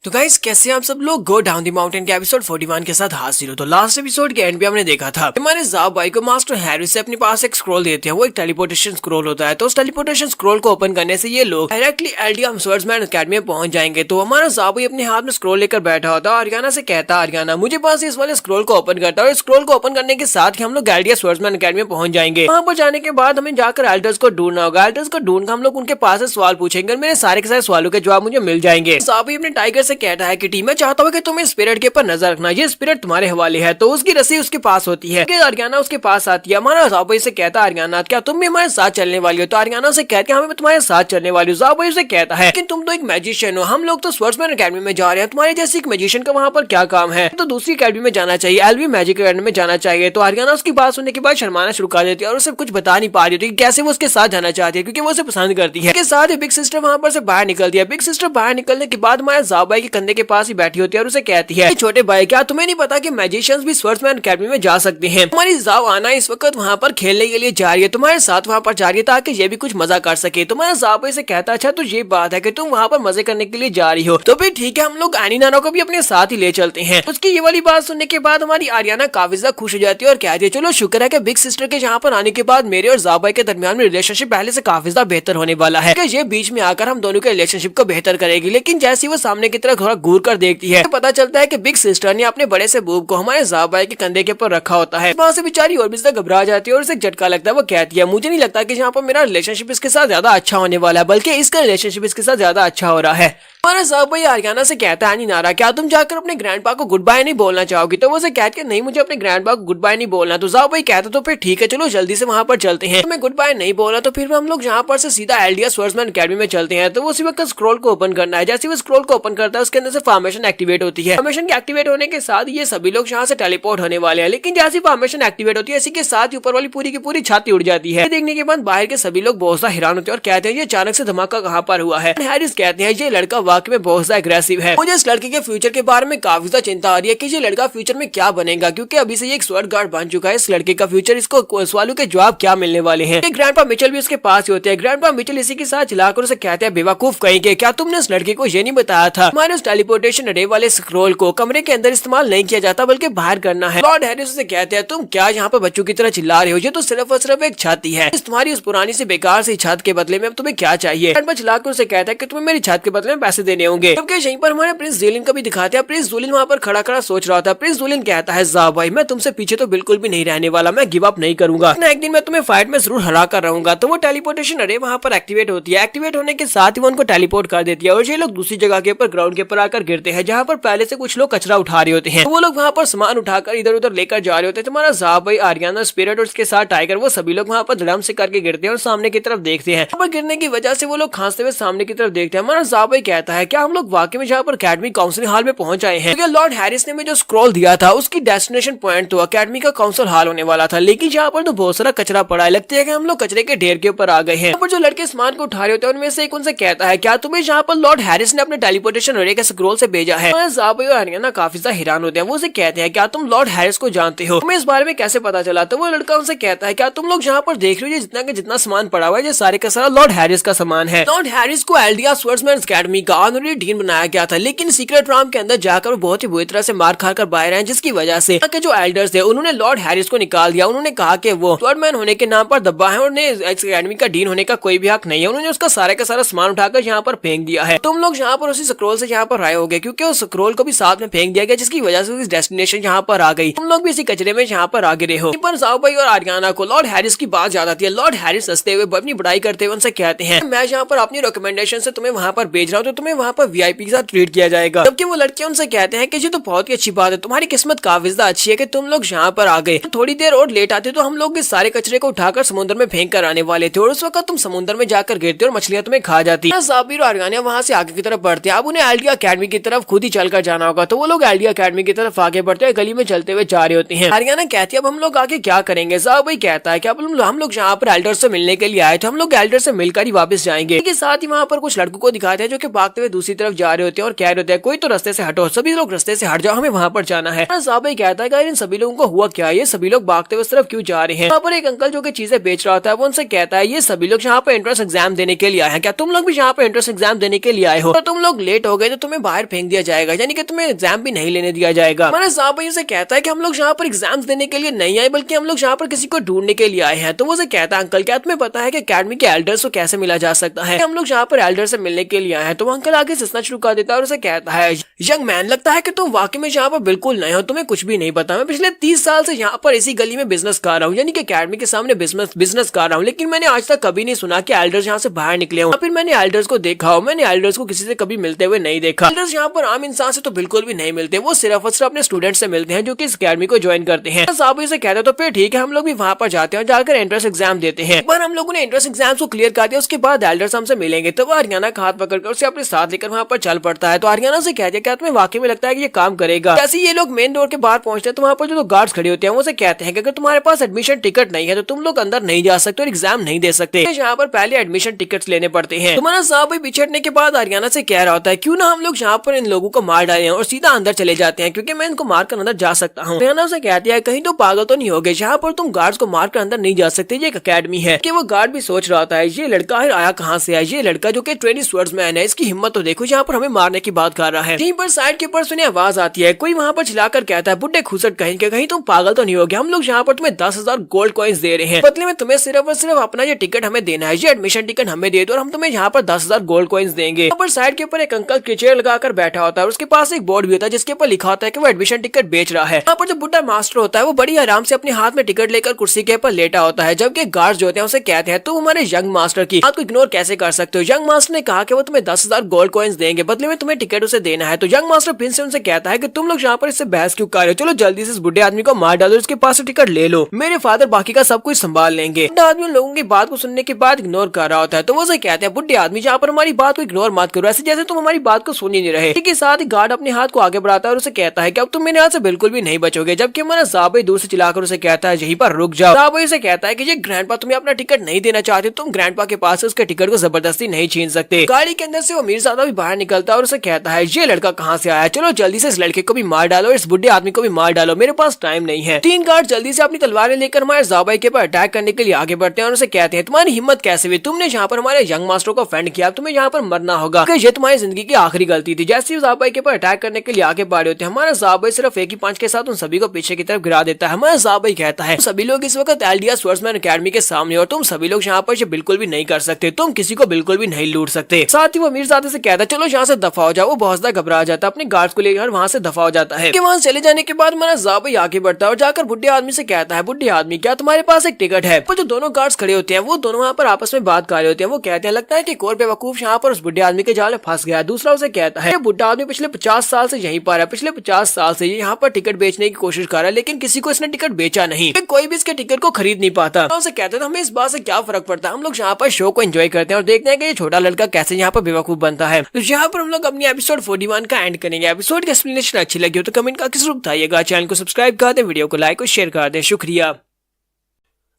तो गाइस कैसे आप सब लोग गो डाउन द माउंटेन के एपिसोड 41 के साथ हाजिर हो। तो लास्ट एपिसोड के एंड पे हमने देखा था हमारे ज़ाबाई को मास्टर हैरिस से अपने पास एक स्क्रॉल देते हैं, वो एक टेलीपोर्टेशन स्क्रॉल होता है। तो उस टेलीपोर्टेशन स्क्रॉल को ओपन करने से ये लोग डायरेक्टली एल्डिया स्वर्ड्समैन अकेडमी में पहुंच जाएंगे। तो हमारा ज़ाबाई अपने हाथ में स्क्रॉल लेकर बैठा होता है, आरियाना से कहता है आरियाना मुझे पास इस वाले स्क्रॉल को ओपन करता है, और स्क्रॉल को ओपन करने के साथ ही हम लोग एल्डिया स्वर्ड्समैन अकेडमी में पहुंच जाएंगे। वहाँ पर जाने के बाद हमें जाकर एल्डर्स को ढूंढना होगा, एल्डर्स को ढूंढ हम लोग उनके पास से सवाल पूछेंगे और मेरे सारे के सारे सवालों के जवाब मुझे मिल जाएंगे। ज़ाबाई अपने टाइगर से कहता है कि टीम मैं चाहता हूँ कि तुम इस स्पिरिट के ऊपर नजर रखना, ये स्पिरिट तुम्हारे हवाले है। तो उसकी रस्सी उसके पास होती है, आरियाना उसके पास आती है। हमारा ज़ाबाई से कहता है आरियाना क्या तुम भी हमारे साथ चलने वाली हो? तो आरियाना से कहते हैं हाँ मैं तुम्हारे साथ चलने वाली हूँ। ज़ाबाई से कहता है कि तुम तो एक मैजिशियन हो, हम लोग तो स्वर्ड्समैन अकेडमी में जा रहे हैं, तुम्हारे जैसे एक मैजिशियन का वहाँ पर क्या काम है? तो दूसरी अकेडमी में जाना चाहिए, एल्वी मैजिक अकेडमी में जाना चाहिए। तो आरियाना उसकी बात सुनने के बाद शर्माना शुरू कर देती है और उसे कुछ बता नहीं पा रही होती कैसे वो उसके साथ जाना चाहती है, क्योंकि वो उसे पसंद करती है। के साथ ही बिग सिस्टर वहाँ पर से बाहर निकलती है। बिग सिस्टर बाहर निकलने के बाद हमारे ज़ाबाई के कंधे के पास ही बैठी होती है और उसे कहती है छोटे भाई क्या तुम्हें नहीं पता कि मैजिशियंस भी स्वर्ड्समैन अकेडमी में जा सकते हैं? हमारी ज़ाव आना इस वक्त वहाँ पर खेलने के लिए जा रही है, तुम्हारे साथ वहाँ पर जा रही है ताकि ये भी कुछ मजा कर सके। तुम्हारा ज़ाबाई से कहता अच्छा तो ये बात है कि तुम वहाँ पर मजे करने के लिए जा रही हो, तो फिर ठीक है हम लोग एनी नाना को भी अपने साथ ही ले चलते हैं। उसकी ये वाली बात सुनने के बाद हमारी आरियाना काफी ज्यादा खुश हो जाती है और कहती है चलो शुक्र है कि बिग सिस्टर के यहाँ पर आने के बाद मेरे और ज़ाबाई के दरमियान में रिलेशनशिप पहले से काफी ज्यादा बेहतर होने वाला है, कि ये बीच में आकर हम दोनों के रिलेशनशिप को बेहतर करेगी। लेकिन जैसे वो सामने की तरफ थोड़ा घूर कर देखती है तो पता चलता है कि बिग सिस्टर ने अपने बड़े से बूब को हमारे ज़ाबाई के कंधे के ऊपर रखा होता है। वहाँ से बेचारी और भी ज्यादा घबरा जाती है और उसे झटका लगता है। वो कहती है मुझे नहीं लगता कि यहाँ पर मेरा रिलेशनशिप इसके साथ ज्यादा अच्छा होने वाला है, बल्कि इसका रिलेशनशिप इसके साथ ज्यादा अच्छा हो रहा है। हमारा ज़ाबाई आरियाना से कहता है नारा क्या तुम जाकर अपने ग्रैंडपा को गुड बाय नहीं बोलना चाहोगी? तो वो उसे कहती है नहीं मुझे अपने ग्रैंडपा को गुड बाय नहीं बोलना। तो ज़ाबाई कहता तो फिर ठीक है चलो जल्दी से वहाँ पर चलते हैं, तुम्हें गुड बाय नहीं बोलना तो फिर हम लोग यहाँ पर से सीधा एल्डिया स्वर्ड्समैन अकेडमी में चलते हैं। तो वो उसी वक्त स्क्रॉल को ओपन करना है। जैसे वो स्क्रॉल को ओपन करता है उसके अंदर से फॉर्मेशन एक्टिवेट होती है। फॉर्मेशन के एक्टिवेट होने के साथ ये सभी लोग यहाँ से टेलीपोर्ट होने वाले हैं। लेकिन जैसी फॉर्मेशन एक्टिवेट होती है इसी के साथ ही ऊपर वाली पूरी की पूरी छाती उड़ जाती है। देखने के बाद बाहर के सभी लोग बहुत ज्यादा हैरान होते हैं और कहते हैं ये अचानक से धमाका कहाँ पर हुआ है। हैरिस कहते हैं ये लड़का वाकई में बहुत ज्यादा एग्रेसिव है, मुझे इस लड़के के फ्यूचर के बारे में काफी ज्यादा चिंता आ रही है कि ये लड़का फ्यूचर में क्या बनेगा, क्योंकि अभी से ये एक स्वर्ड गार्ड बन चुका है। इस लड़के का फ्यूचर इसको सवालों के जवाब क्या मिलने वाले हैं। ग्रैंडपा मिचेल भी उसके पास ही होते हैं। ग्रैंडपा मिचेल इसी के साथ चिल्लाकर उसे कहते हैं बेवकूफ कहेंगे क्या तुमने इस लड़के को ये नहीं बताया था तुम्हारे उस टेलीपोर्टेशन अरे वाले स्क्रोल को कमरे के अंदर इस्तेमाल नहीं किया जाता बल्कि बाहर करना है। लॉर्ड हैरिस उसे कहते हैं तुम क्या यहाँ पर बच्चों की तरह चिल्ला रहे हो, ये तो सिर्फ और सिर्फ एक छत ही है। तुम्हारी उस पुरानी से बेकार सी छत के बदले में अब तुम्हें क्या चाहिए। चिल्लाकर उसे कहता है कि तुम्हें मेरी छत के बदले में पैसे देने होंगे। जबकि यहीं पर हमारे प्रिंस जूलिन का भी दिखाते हैं। प्रिंस जूलिन वहाँ पर खड़ा खड़ा सोच रहा था। प्रिंस जूलिन कहता है जा भाई मैं तुमसे पीछे तो बिल्कुल भी नहीं रहने वाला, मैं गिव अप नहीं करूंगा, एक दिन मैं तुम्हें फाइट में जरूर हरा कर रहूंगा। तो वो टेलीपोर्टेशन अरे वहाँ पर एक्टिवेट होती है। एक्टिवेट होने के साथ ही वो उनको टेलीपोर्ट कर देती है और ये लोग दूसरी जगह के ऊपर ग्राउंड के ऊपर आकर गिरते हैं जहाँ पर पहले से कुछ लोग कचरा उठा रहे होते हैं। वो लोग वहाँ पर सामान उठाकर इधर उधर लेकर जा रहे होते हैं। तुम्हारा जाब भाई, आर्याना, स्पिरिट और उसके साथ टाइगर वो सभी लोग वहाँ पर धड़म से करके गिरते हैं और सामने की तरफ देखते हैं। पर गिरने की वजह से वो लोग खांसते हुए सामने की तरफ देखते हैं। हमारा जाब भाई कहता है क्या हम लोग वाकई में जहाँ पर अकेडमी काउंसिल हॉल में पहुंच आए हैं। लॉर्ड हैरिस ने जो स्क्रॉल दिया था उसकी डेस्टिनेशन पॉइंट तो अकेडमी का काउंसिल हॉल होने वाला था, लेकिन यहाँ पर तो बहुत सारा कचरा पड़ा है। लगता है कि हम लोग कचरे के ढेर के ऊपर आ गए हैं। पर जो लड़के सामान को उठा रहे होते हैं उनमें से एक उनसे कहता है क्या तुम्हें यहाँ पर लॉर्ड हैरिस ने अपने टेलीपोर्टेशन अरे के स्क्रॉल से भेजा है। जाब भाई और आर्याना काफी ज्यादा हैरान होते हैं। वो उसे कहते हैं क्या तुम लॉर्ड हैरिस को जानते हो, तुम्हें इस बारे में कैसे पता चला। तो वो लड़का उनसे कहता है क्या तुम लोग यहाँ पर देख रहे हो जितना का जितना सामान पड़ा हुआ है ये सारे का सारा लॉर्ड हैरिस का सामान है। लॉर्ड हैरिस को एल्डिया स्वर्ड्समैन अकेडमी का ऑनरी डीन बनाया गया था, लेकिन सीक्रेट राम के अंदर जाकर बहुत ही बुरी तरह से मार खाकर बाहर आए, जिसकी वजह से जो एल्डर्स थे उन्होंने लॉर्ड हैरिस को निकाल दिया। उन्होंने कहा कि वो स्वॉर्डमैन होने के नाम पर दब्बा है और अकेडमी का डीन होने का कोई भी हक नहीं है। उन्होंने उसका सारा सामान उठाकर यहाँ पर फेंक दिया है। तुम लोग यहाँ पर उसी स्क्रोल से यहाँ पर आए होगे क्योंकि उस स्क्रोल को भी साथ में फेंक दिया गया, जिसकी वजह से डेस्टिनेशन यहाँ पर आ गई। तुम लोग भी इसी कचरे में यहाँ पर आ गिरे हो। पर जाओ भाई और आर्याना को लॉर्ड हैरिस की बात याद आती है। लॉर्ड हैरिस हंसते हुए अपनी बड़ाई करते हुए उनसे कहते हैं मैं यहाँ पर अपनी रिकमेंडेशन से तुम्हें वहाँ पर भेज रहा हूँ तो तुम्हें वहाँ पर वीआईपी के साथ ट्रीट किया जाएगा। जबकि वो लड़के उनसे कहते हैं कि ये तो बहुत ही अच्छी बात है, तुम्हारी किस्मत काफी ज्यादा अच्छी है कि तुम लोग यहाँ पर आ गए। थोड़ी देर और लेट आते तो हम लोग इस सारे कचरे को उठाकर समुद्र में फेंक कर आने वाले थे और उस वक्त तुम समुद्र में जाकर गिरते और मछलियां तुम्हें खा जाती। जाबिर और आर्याना वहाँ से आगे की तरफ बढ़ते। अब उन्हें एल्डिया अकेडमी की तरफ खुद ही चलकर जाना होगा, तो वो लोग एल्डिया अकेडमी की तरफ आगे बढ़ते हैं, गली में चलते हुए जा रहे होते हैं। आर्याना कहती है अब हम लोग आगे क्या करेंगे। जाब भाई कहता है कि अब हम लोग यहाँ पर एल्डर से मिलने के लिए आए थे, हम लोग एल्डर से मिलकर ही वापस जाएंगे। इसके साथ ही वहाँ पर कुछ लड़कों को दिखाते हैं जो कि भागते हुए दूसरी तरफ जा रहे होते हैं और कह रहे होते हैं कोई तो रास्ते से हटो, सभी लोग रास्ते से हट जाओ, हमें वहाँ पर जाना है। जाब भाई कहता है कि इन सभी लोगों को हुआ क्या, ये सभी लोग भागते हुए तरफ क्यों जा रहे हैं। यहाँ पर एक अंकल जो कि चीजें बेच रहा था वो उनसे कहता है ये सभी लोग यहाँ पर एंट्रेंस एग्जाम देने के लिए आए हैं, क्या तुम लोग भी यहाँ पर एंट्रेंस एग्जाम देने के लिए आए हो। तो तुम लोग लेट हो गए तो तुम्हें बाहर फेंक दिया जाएगा, यानी कि तुम्हें एग्जाम भी नहीं लेने दिया जाएगा। हमारा जाब भाई उसे कहता है कि हम लोग यहाँ पर एग्जाम देने के लिए नहीं आए बल्कि हम लोग यहाँ पर किसी को ढूंढने के लिए आए हैं। तो वो उसे कहता है अंकल क्या तुम्हें पता है कि अकेडमी के एल्डर्स को कैसे मिला जा सकता है, हम लोग यहाँ पर एल्डर से मिलने के लिए आए हैं। तो वो अंकल आगे हंसना शुरू कर देता है और उसे कहता है यंग मैन लगता है कि तुम वाकई में यहाँ पर बिल्कुल नए हो, तुम्हें कुछ भी नहीं पता। मैं पिछले 30 साल से यहाँ पर इसी गली में बिजनेस कर रहा हूँ, यानी कि अकेडमी के सामने बिजनेस कर रहा हूँ, लेकिन मैंने आज तक कभी नहीं सुना कि एल्डर्स यहाँ से बाहर निकले हो। फिर मैंने एल्डर्स को देखा हो, मैंने एल्डर्स को किसी से कभी मिलते हुए नहीं देखा। एल्डर्स यहाँ पर आम इंसान से तो बिल्कुल भी नहीं मिलते, वो सिर्फ और सिर्फ अपने स्टूडेंट से मिलते हैं जो कि इस अकेडमी को ज्वाइन करते हैं। साहब इसे कहते हैं तो फिर ठीक है हम लोग भी वहाँ पर जाते हैं, जाकर एंट्रेंस एग्जाम देते हैं। पर हम लोगों ने एंट्रेंस एग्जाम को क्लियर कर दिया, उसके बाद एल्डर्स हमसे मिलेंगे। तो वो आर्याना का हाथ पकड़कर उसे अपने साथ लेकर वहाँ पर चल पड़ता है। तो आर्याना से कहते हैं क्या तुम्हें वाकई में लगता है कि ये काम करेगा। जैसे ये लोग मेन डोर के बाहर पहुंचते हैं तो वहाँ पर जो गार्ड्स खड़े होते हैं वो कहते हैं कि अगर तुम्हारे पास एडमिशन टिकट नहीं है तो तुम लोग अंदर नहीं जा सकते और एग्जाम नहीं दे सकते, यहाँ पर पहले एडमिशन टिकट लेने पड़ते हैं। तुम्हारा साहब भाई बिछड़ने के बाद आर्याना से कह रहा होता है क्यों ना हम लोग यहाँ पर इन लोगों को मार डालें और सीधा अंदर चले जाते हैं क्योंकि मैं इनको मार कर अंदर जा सकता हूँ। आर्याना से कहती है कहीं तो पागल तो नहीं हो गए, यहाँ पर तुम गार्ड्स को मार कर अंदर नहीं जा सकते, ये एक अकेडमी है। कि वो गार्ड भी सोच रहा था ये लड़का आया कहाँ से है, ये लड़का जो कि ट्रेनी स्वर्ड्समैन है, इसकी हिम्मत तो देखो, यहाँ पर हमें मारने की बात कर रहा है। यहीं पर साइड के ऊपर सुनी आवाज आती है, कोई वहाँ पर चिल्लाकर कहता है बुड्ढे खुसट कहीं के कहीं तुम पागल तो नहीं हो गया, हम लोग यहाँ पर तुम्हें 10,000 गोल्ड कॉइन्स दे रहे हैं, बदले में तुम्हें सिर्फ और सिर्फ अपना ये टिकट हमें देना है, ये एडमिशन टिकट हमें दे दो और हम तुम्हें यहाँ पर 10,000 गोल्ड कॉइन्स देंगे। यहाँ पर साइड के ऊपर एक अंकल चेयर लगाकर बैठा होता है, उसके पास एक बोर्ड भी होता है जिसके ऊपर लिखा होता है कि वो एडमिशन टिकट बेच रहा है। यहाँ पर जो बुड्ढा मास्टर होता है वो बड़ी आराम से अपने हाथ में टिकट लेकर कुर्सी के ऊपर लेटा होता है, जबकि गार्ड्स जो होते हैं उसे कहते हैं तुम हमारे यंग मास्टर की बात को इग्नोर कैसे कर सकते हो। यंग मास्टर ने कहा कि वो तुम्हें 10,000 गोल्ड कॉइन्स देंगे, बदले में तुम्हें टिकट उसे देना है। तो यंग मास्टर फिर से उनसे कहता है कि तुम लोग यहाँ पर इससे बहस क्यों कर रहे हो, चलो जल्दी से इस बुढ़े आदमी को मार डालो, उसके पास से टिकट ले लो, मेरे फादर बाकी का सब कुछ संभाल लेंगे। बुढ़ा आदमी उन लोगों की बात को सुनने के बाद इग्नोर कर रहा होता है। तो वो से कहते हैं बुढ़े आदमी यहाँ पर हमारी बात को इग्नोर मत करो, ऐसे जैसे तुम हमारी बात को सुन ही नहीं रहे। इसके साथ ही गार्ड अपने हाथ को आगे बढ़ाता है और उसे कहता है कि अब तुम मेरे हाथ से बिल्कुल भी नहीं बचोगे, जबकि हमारा जाबे दूर से चिल्लाकर उसे कहता है यहीं पर रुक जाओ। जाबे से कहता है कि ये ग्रैंडपा तुम्हें अपना टिकट नहीं देना चाहते, तुम ग्रैंडपा के पास उसके टिकट को जबरदस्ती नहीं छीन सकते। गाड़ी के अंदर से वो मीरजादा भी बाहर निकलता है और उसे कहता है ये लड़का कहाँ से आया, चलो जल्दी से इस लड़के को भी मार डालो, इस बुढ़े आदमी को भी मार डालो, मेरे पास टाइम नहीं है। 3 गार्ड जल्दी से अपनी तलवारें लेकर हमारे ज़ाबाई के ऊपर अटैक करने के लिए आगे बढ़ते हैं और उसे कहते हैं तुम्हारी हिम्मत कैसे हुई, तुमने यहाँ पर हमारे यंग मास्टर को फेंड किया, तुम्हें यहाँ पर मरना होगा, ये तुम्हारी जिंदगी की आखिरी गलती थी। जैसे ही ज़ाबाई के ऊपर अटैक करने के लिए आगे बढ़े होते हैं, हमारा ज़ाबाई सिर्फ एक ही पंच के साथ उन सभी को पीछे की तरफ गिरा देता है। हमारा ज़ाबाई कहता है सभी लोग इस वक्त एलडीआर स्वर्ड्समैन एकेडमी के सामने और तुम सभी लोग यहाँ पर बिल्कुल भी नहीं कर सकते, तुम किसी को बिल्कुल भी नहीं लूट सकते। साथ ही वो मीरजादे से कहता है चलो यहाँ से दफा हो जाओ। वो बहुत ज्यादा घबरा जाता है, अपने गार्ड्स को लेकर वहाँ से दफा हो जाता है। वहाँ चले जाने के बाद हमारा ज़ाबाई आगे बढ़ता है और जाकर बुढ़े आदमी से कहता है बुढ़े आदमी क्या तुम्हारे पास एक टिकट है। वो जो दोनों गार्ड्स खड़े होते हैं वो दोनों वहाँ पर आपस में बात कर रहे होते हैं। वो कहते हैं लगता है कि कोर बेवकूफ यहाँ पर उस बुढ़े आदमी के जाल में फंस गया। दूसरा उसे कहता है बुढ़ा आदमी पिछले 50 साल से यहीं पर है, पिछले 50 साल से यहाँ पर टिकट बेचने की कोशिश कर रहा है, लेकिन किसी को इसने टिकट बेचा नहीं, कोई भी इसके टिकट को खरीद नहीं पाता। उसे कहते हैं हमें इस बात से क्या फर्क पड़ता है, हम लोग यहाँ पर शो को एंजॉय करते हैं और देखते हैं कि ये छोटा लड़का कैसे यहाँ पर बेवकूफ बनता है। तो यहाँ पर हम लोग अपनी एपिसोड 41 का एंड करेंगे। एपिसोड की एक्सप्लेनेशन अच्छी लगी हो तो कमेंट करके जरूर बताइएगा। चैनल को सब्सक्राइब कर दें, वीडियो को लाइक और शेयर कर दें। शुक्रिया।